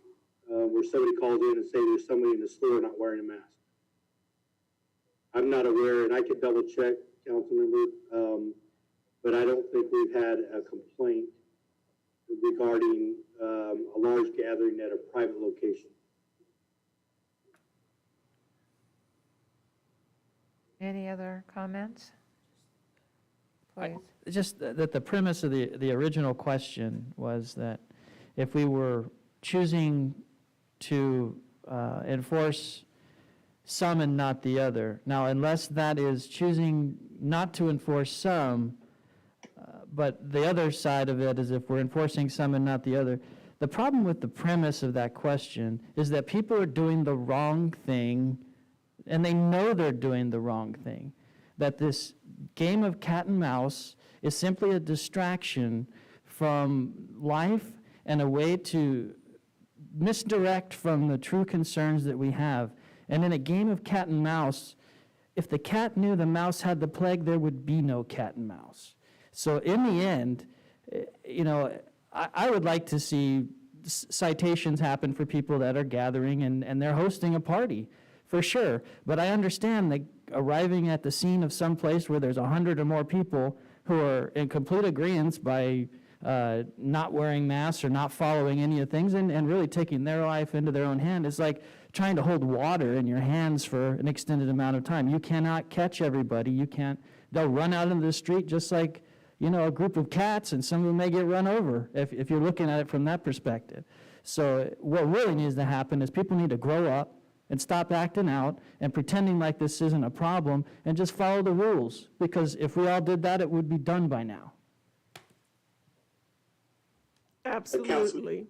where somebody calls in and say there's somebody in the store not wearing a mask. I'm not aware, and I could double check, Councilmember, but I don't think we've had a complaint regarding a large gathering at a private location. Any other comments? Please. Just that the premise of the original question was that if we were choosing to enforce some and not the other. Now, unless that is choosing not to enforce some, but the other side of it is if we're enforcing some and not the other. The problem with the premise of that question is that people are doing the wrong thing, and they know they're doing the wrong thing. That this game of cat and mouse is simply a distraction from life and a way to misdirect from the true concerns that we have. And in a game of cat and mouse, if the cat knew the mouse had the plague, there would be no cat and mouse. So in the end, I would like to see citations happen for people that are gathering and they're hosting a party, for sure. But I understand that arriving at the scene of some place where there's 100 or more people who are in complete agreement by not wearing masks or not following any of the things and really taking their life into their own hand is like trying to hold water in your hands for an extended amount of time. You cannot catch everybody. They'll run out into the street just like, a group of cats, and some of them may get run over if you're looking at it from that perspective. So what really needs to happen is people need to grow up and stop acting out and pretending like this isn't a problem and just follow the rules. Because if we all did that, it would be done by now. Absolutely.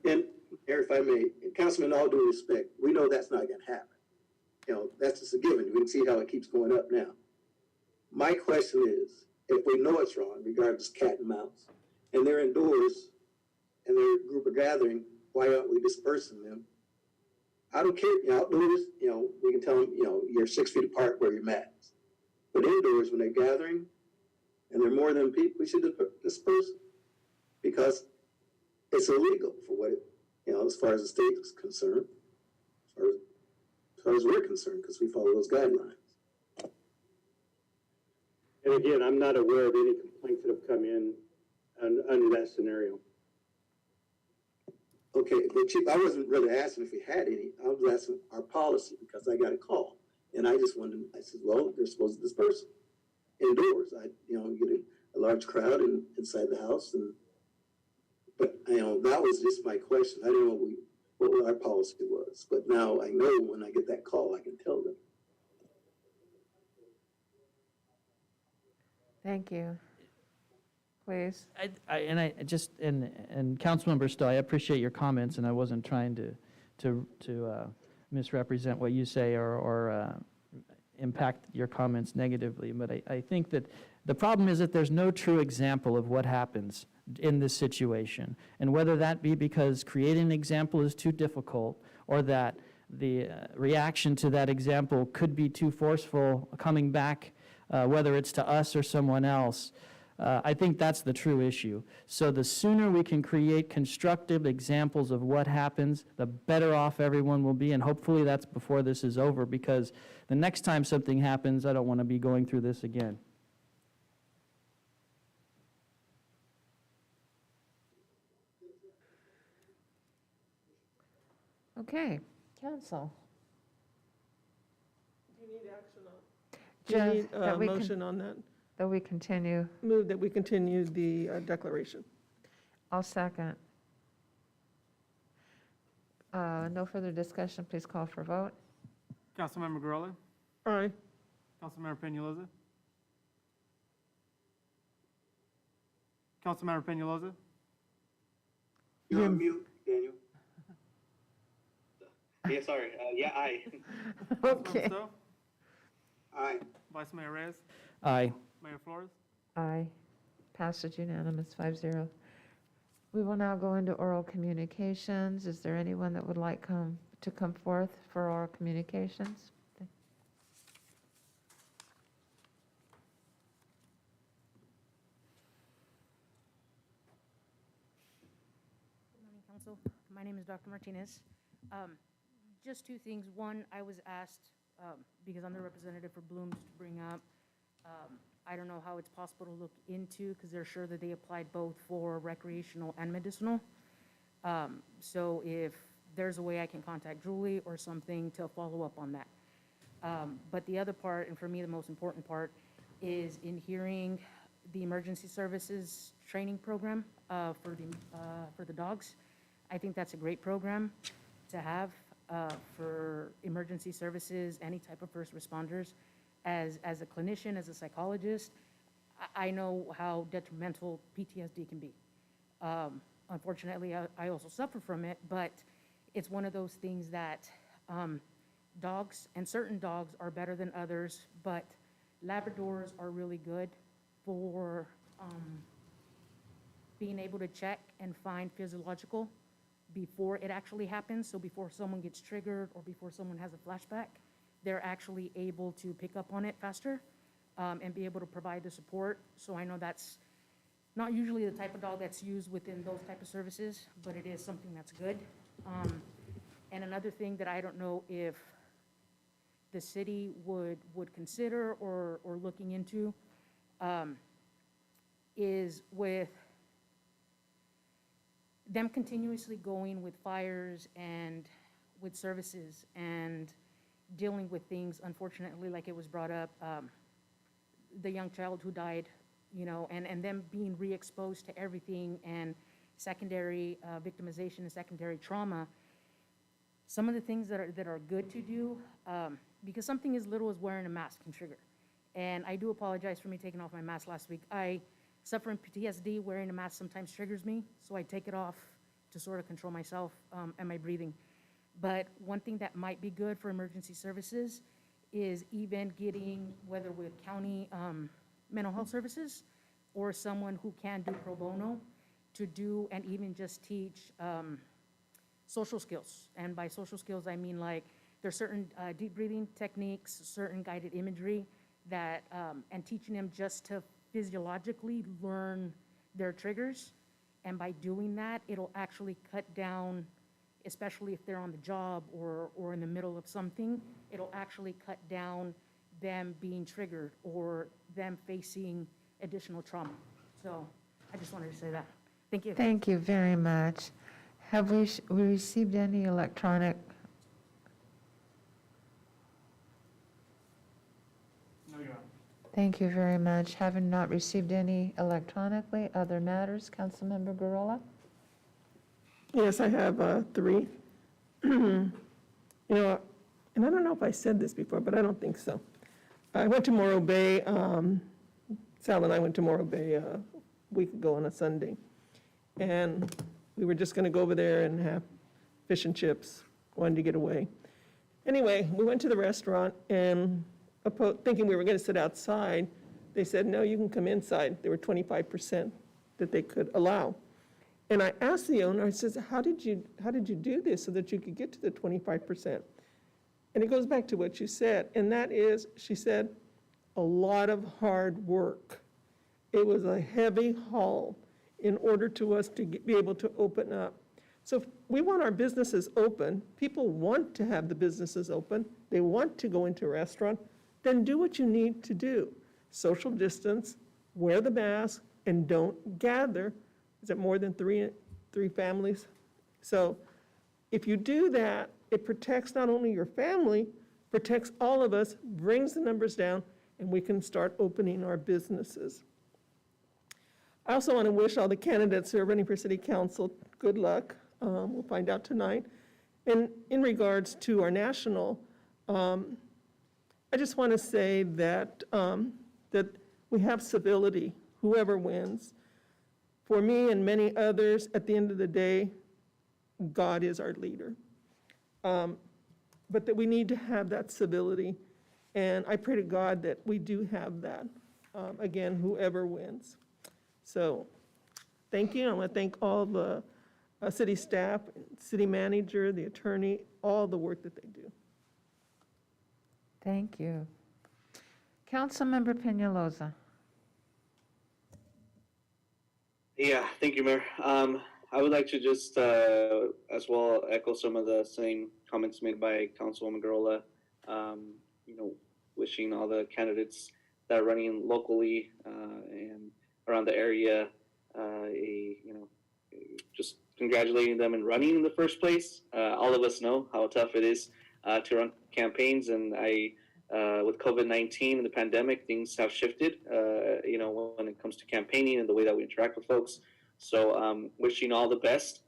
And, Mayor, if I may, Councilman, all due respect, we know that's not going to happen. That's just a given. We can see how it keeps going up now. My question is, if we know it's wrong, regardless cat and mouse, and they're indoors and they're a group of gathering, why aren't we dispersing them? I don't care, outdoors, we can tell them, you're 6 feet apart, wear your masks. But indoors, when they're gathering and there are more than people, we should disperse them because it's illegal for what as far as the state is concerned, as far as we're concerned, because we follow those guidelines. And again, I'm not aware of any complaints that have come in under that scenario. Okay, but Chief, I wasn't really asking if we had any. I was asking our policy because I got a call. And I just wondered, I said, well, they're supposed to disperse them indoors. You get a large crowd inside the house. But that was just my question. I didn't know what our policy was. But now I know when I get that call, I can tell them. Thank you. Please. And Councilmember Stowe, I appreciate your comments, and I wasn't trying to misrepresent what you say or impact your comments negatively. But I think that the problem is that there's no true example of what happens in this situation. And whether that be because creating an example is too difficult or that the reaction to that example could be too forceful coming back, whether it's to us or someone else, I think that's the true issue. So the sooner we can create constructive examples of what happens, the better off everyone will be, and hopefully that's before this is over, because the next time something happens, I don't want to be going through this again. Okay, council. Do you need action on? Just Do you need that a we can- motion on that? That we continue. Move that we continue the declaration. I'll second. No further discussion, please call for vote. Councilmember Gurley? Aye. Councilmember Peñalosa? Councilmember Peñalosa? You're on mute, Daniel. Yeah, sorry. Aye. Okay. Stowe? Aye. Vice Mayor Reyes? Aye. Mayor Flores? Aye. Passes unanimous, 5-0. We will now go into oral communications. Is there anyone that would like to come forth for oral communications? Good morning, Council. My name is Dr. Martinez. Just two things. One, I was asked, because I'm the representative for Blooms, to bring up, I don't know how it's possible to look into, because they're sure that they applied both for recreational and medicinal. So if there's a way I can contact Julie or something to follow up on that. But the other part, and for me the most important part, is in hearing the emergency services training program for the dogs. I think that's a great program to have for emergency services, any type of first responders. As a clinician, as a psychologist, I know how detrimental PTSD can be. Unfortunately, I also suffer from it, but it's one of those things that dogs, and certain dogs are better than others, but Labradors are really good for being able to check and find physiological before it actually happens. So before someone gets triggered or before someone has a flashback, they're actually able to pick up on it faster and be able to provide the support. So I know that's not usually the type of dog that's used within those type of services, but it is something that's good. And another thing that I don't know if the city would consider or looking into is with them continuously going with fires and with services and dealing with things, unfortunately, like it was brought up, the young child who died, you know, and them being re-exposed to everything and secondary victimization and secondary trauma. Some of the things that are good to do, because something as little as wearing a mask can trigger. And I do apologize for me taking off my mask last week. I suffer from PTSD. Wearing a mask sometimes triggers me, so I take it off to sort of control myself and my breathing. But one thing that might be good for emergency services is even getting, whether with county mental health services or someone who can do pro bono, to do and even just teach social skills. And by social skills, I mean like there's certain deep breathing techniques, certain guided imagery that, and teaching them just to physiologically learn their triggers. And by doing that, it'll actually cut down, especially if they're on the job or in the middle of something, it'll actually cut down them being triggered or them facing additional trauma. So I just wanted to say that. Thank you. Thank you very much. Have we received any electronic? No, Your Honor. Thank you very much. Having not received any electronically, other matters, Councilmember Garola? Yes, I have three. You know, and I don't know if I said this before, but I don't think so. I went to Morro Bay, Sal and I went to Morro Bay a week ago on a Sunday. And we were just going to go over there and have fish and chips, wanted to get away. Anyway, we went to the restaurant and thinking we were going to sit outside, they said, no, you can come inside. There were 25% that they could allow. And I asked the owner, I says, how did you do this so that you could get to the 25%? And it goes back to what you said, and that is, she said, a lot of hard work. It was a heavy haul in order to us to be able to open up. So if we want our businesses open, people want to have the businesses open, they want to go into a restaurant, then do what you need to do. Social distance, wear the mask, and don't gather. Is it more than three families? So if you do that, it protects not only your family, protects all of us, brings the numbers down, and we can start opening our businesses. I also want to wish all the candidates who are running for city council good luck. We'll find out tonight. And in regards to our national, I just want to say that, that we have civility, whoever wins. For me and many others, at the end of the day, God is our leader. But that we need to have that civility. And I pray to God that we do have that, again, whoever wins. So, thank you. I want to thank all the city staff, city manager, the attorney, all the work that they do. Thank you. Councilmember Peñalosa. Yeah, thank you, Mayor. I would like to just, as well, echo some of the same comments made by Councilwoman Garola. Wishing all the candidates that are running locally and around the area, just congratulating them in running in the first place. All of us know how tough it is to run campaigns, and with COVID-19 and the pandemic, things have shifted, when it comes to campaigning and the way that we interact with folks. So wishing all the best.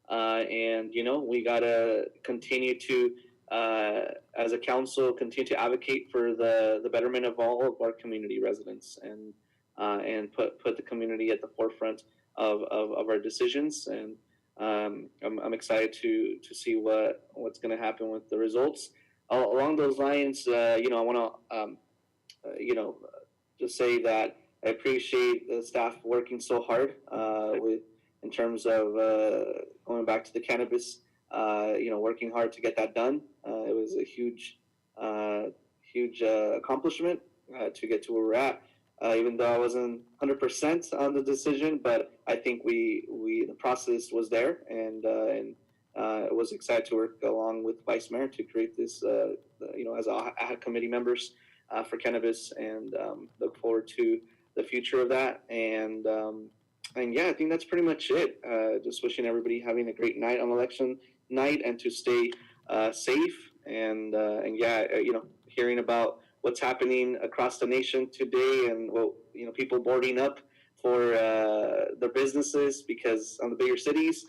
And we got to continue to, as a council, continue to advocate for the betterment of all of our community residents and put the community at the forefront of our decisions. And I'm excited to see what's going to happen with the results. Along those lines, I want to, just say that I appreciate the staff working so hard in terms of going back to the cannabis, working hard to get that done. It was a huge accomplishment to get to where we're at. Even though I wasn't 100% on the decision, but I think the process was there, and I was excited to work along with Vice Mayor to create this, as committee members for cannabis, and look forward to the future of that. And yeah, I think that's pretty much it. Just wishing everybody having a great night on election night, and to stay safe. And yeah, hearing about what's happening across the nation today, and people boarding up for their businesses because on the bigger cities,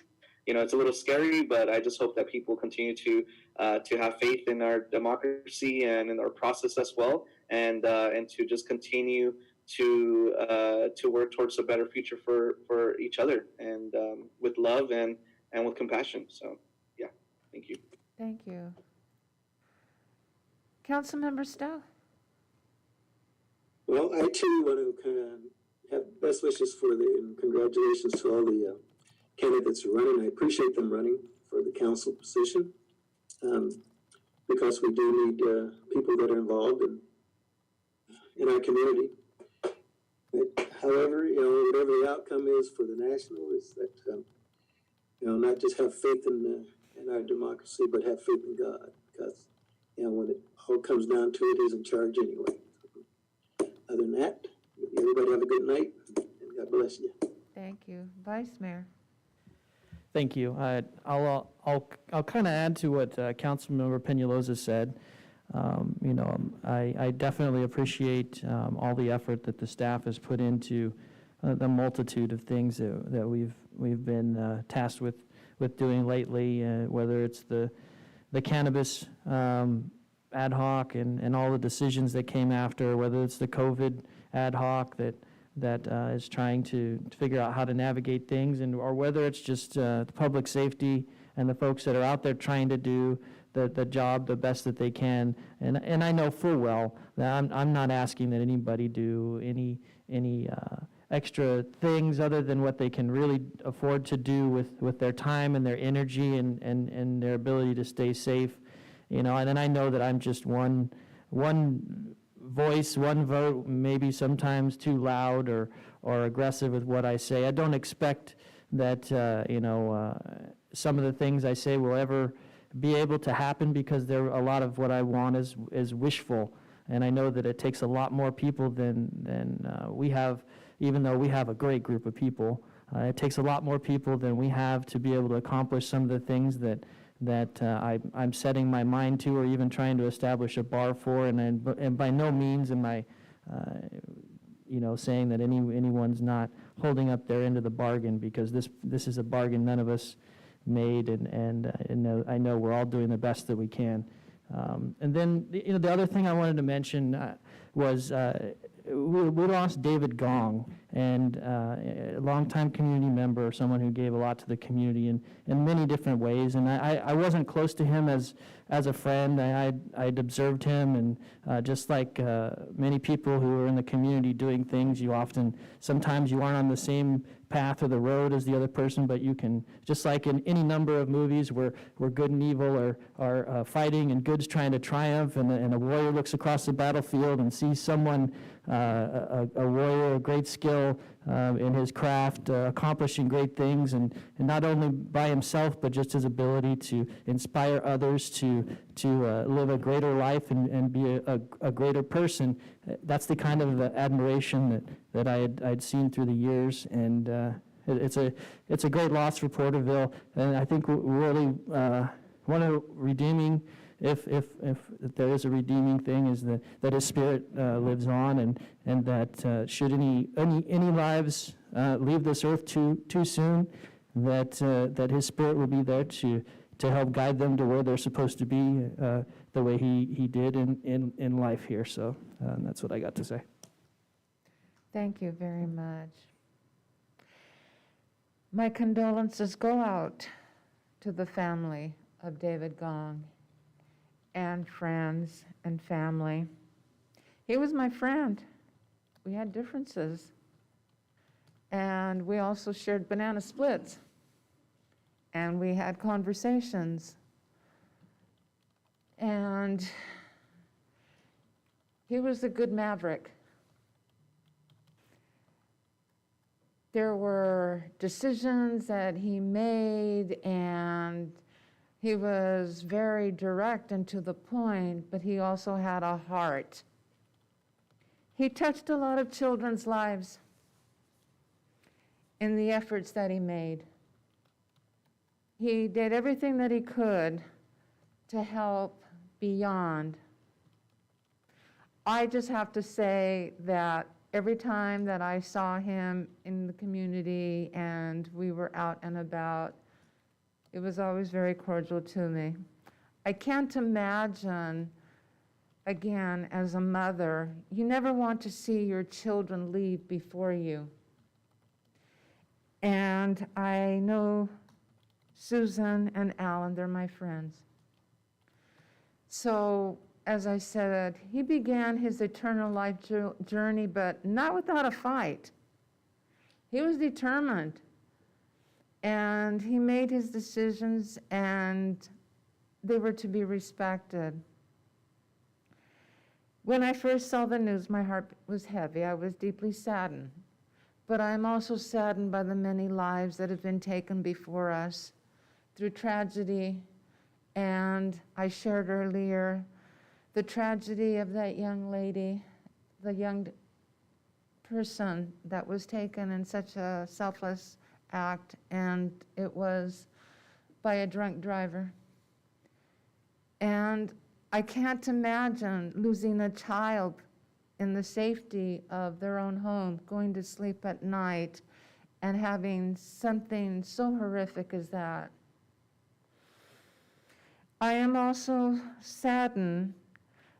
it's a little scary. But I just hope that people continue to have faith in our democracy and in our process as well, and to just continue to work towards a better future for each other, and with love and with compassion. So yeah, thank you. Thank you. Councilmember Stowe. Well, I too want to kind of have best wishes and congratulations to all the candidates who are running. I appreciate them running for the council position, because we do need people that are involved in our community. However, whatever the outcome is for the national, is that not just have faith in our democracy, but have faith in God, because when it all comes down to it, He's in charge anyway. Other than that, everybody have a good night, and God bless you. Thank you. Vice Mayor. Thank you. I'll kind of add to what Councilmember Peñalosa said. I definitely appreciate all the effort that the staff has put into the multitude of things that we've been tasked with doing lately, whether it's the cannabis ad hoc and all the decisions that came after, whether it's the COVID ad hoc that is trying to figure out how to navigate things, or whether it's just the public safety and the folks that are out there trying to do the job the best that they can. And I know full well that I'm not asking that anybody do any extra things other than what they can really afford to do with their time and their energy and their ability to stay safe. And then I know that I'm just one voice, one vote, maybe sometimes too loud or aggressive with what I say. I don't expect that some of the things I say will ever be able to happen, because a lot of what I want is wishful. And I know that it takes a lot more people than we have, even though we have a great group of people. It takes a lot more people than we have to be able to accomplish some of the things that I'm setting my mind to, or even trying to establish a bar for. And by no means am I, saying that anyone's not holding up their end of the bargain, because this is a bargain none of us made, and I know we're all doing the best that we can. And then the other thing I wanted to mention was we lost David Gong, and a longtime community member, someone who gave a lot to the community in many different ways. And I wasn't close to him as a friend. I'd observed him, and just like many people who are in the community doing things, sometimes you aren't on the same path or the road as the other person, but you can, just like in any number of movies where good and evil are fighting and good's trying to triumph, and a warrior looks across the battlefield and sees someone, a warrior of great skill in his craft, accomplishing great things, and not only by himself, but just his ability to inspire others to live a greater life and be a greater person. That's the kind of admiration that I'd seen through the years, and it's a great loss for Porterville. And I think really one of the redeeming, if there is a redeeming thing, is that his spirit lives on, and that should any lives leave this earth too soon, that his spirit will be there to help guide them to where they're supposed to be, the way he did in life here. So that's what I got to say. Thank you very much. My condolences go out to the family of David Gong and friends and family. He was my friend. We had differences. And we also shared banana splits. And we had conversations. And he was a good maverick. There were decisions that he made, and he was very direct and to the point, but he also had a heart. He touched a lot of children's lives in the efforts that he made. He did everything that he could to help beyond. I just have to say that every time that I saw him in the community and we were out and about, it was always very cordial to me. I can't imagine, again, as a mother, you never want to see your children leave before you. And I know Susan and Alan, they're my friends. So, as I said, he began his eternal life journey, but not without a fight. He was determined. And he made his decisions, and they were to be respected. When I first saw the news, my heart was heavy. I was deeply saddened. But I'm also saddened by the many lives that have been taken before us through tragedy. And I shared earlier the tragedy of that young lady, the young person that was taken in such a selfless act, and it was by a drunk driver. And I can't imagine losing a child in the safety of their own home, going to sleep at night, and having something so horrific as that. I am also saddened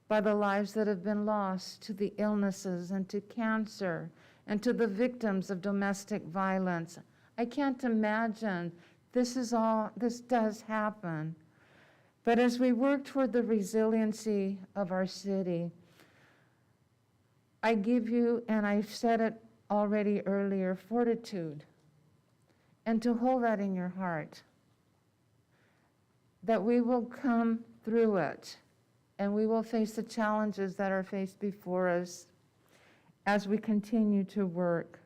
by the lives that have been lost to the illnesses and to cancer and to the victims of domestic violence. I can't imagine this does happen. But as we work toward the resiliency of our city, I give you, and I've said it already earlier, fortitude, and to hold that in your heart, that we will come through it, and we will face the challenges that are faced before us as we continue to work.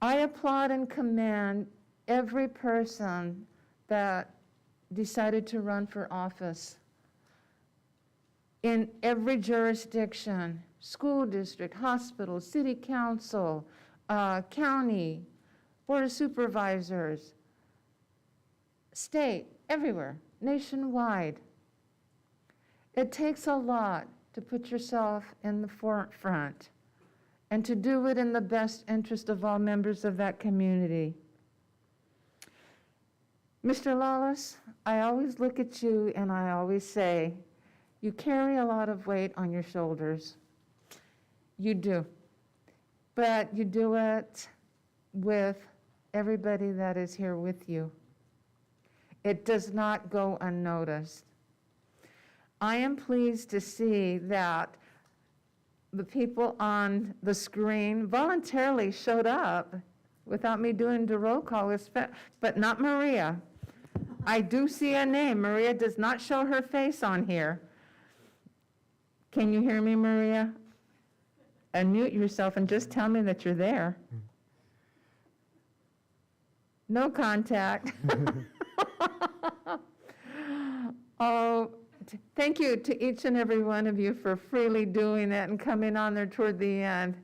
I applaud and commend every person that decided to run for office in every jurisdiction, school district, hospital, city council, county, board of supervisors, state, everywhere, nationwide. It takes a lot to put yourself in the forefront and to do it in the best interest of all members of that community. Mr. Lawless, I always look at you and I always say, you carry a lot of weight on your shoulders. You do. but you do it with everybody that is here with you. It does not go unnoticed. I am pleased to see that the people on the screen voluntarily showed up without me doing the roll call, but not Maria. I do see a name. Maria does not show her face on here. Can you hear me, Maria? Unmute yourself and just tell me that you're there. No contact. Oh, thank you to each and every one of you for freely doing that and coming on there toward the end.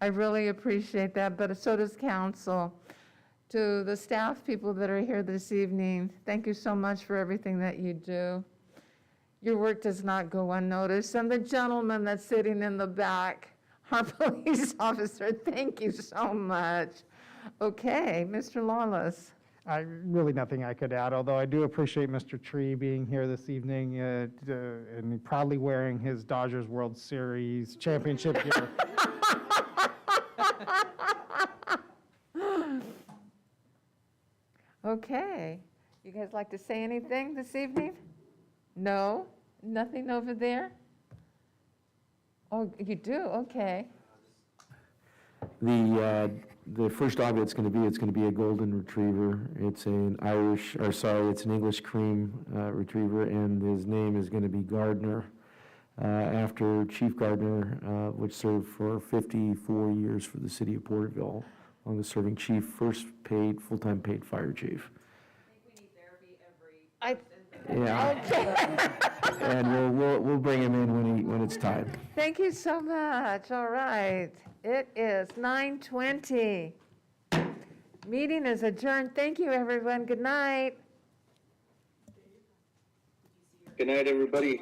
I really appreciate that, but so does council. To the staff people that are here this evening, thank you so much for everything that you do. Your work does not go unnoticed. And the gentleman that's sitting in the back, our police officer, thank you so much. Okay, Mr. Lawless. Really nothing I could add, although I do appreciate Mr. Tree being here this evening and proudly wearing his Dodgers World Series championship gear. Okay, you guys like to say anything this evening? No? Nothing over there? Oh, you do? Okay. The first dog that's going to be, it's going to be a golden retriever. It's an it's an English cream retriever, and his name is going to be Gardner, after Chief Gardner, which served for 54 years for the city of Porterville, longest serving chief, first paid, full-time paid fire chief. Yeah. Okay. And we'll bring him in when it's time. Thank you so much. All right. It is 9:20. Meeting is adjourned. Thank you, everyone. Good night. Good night, everybody.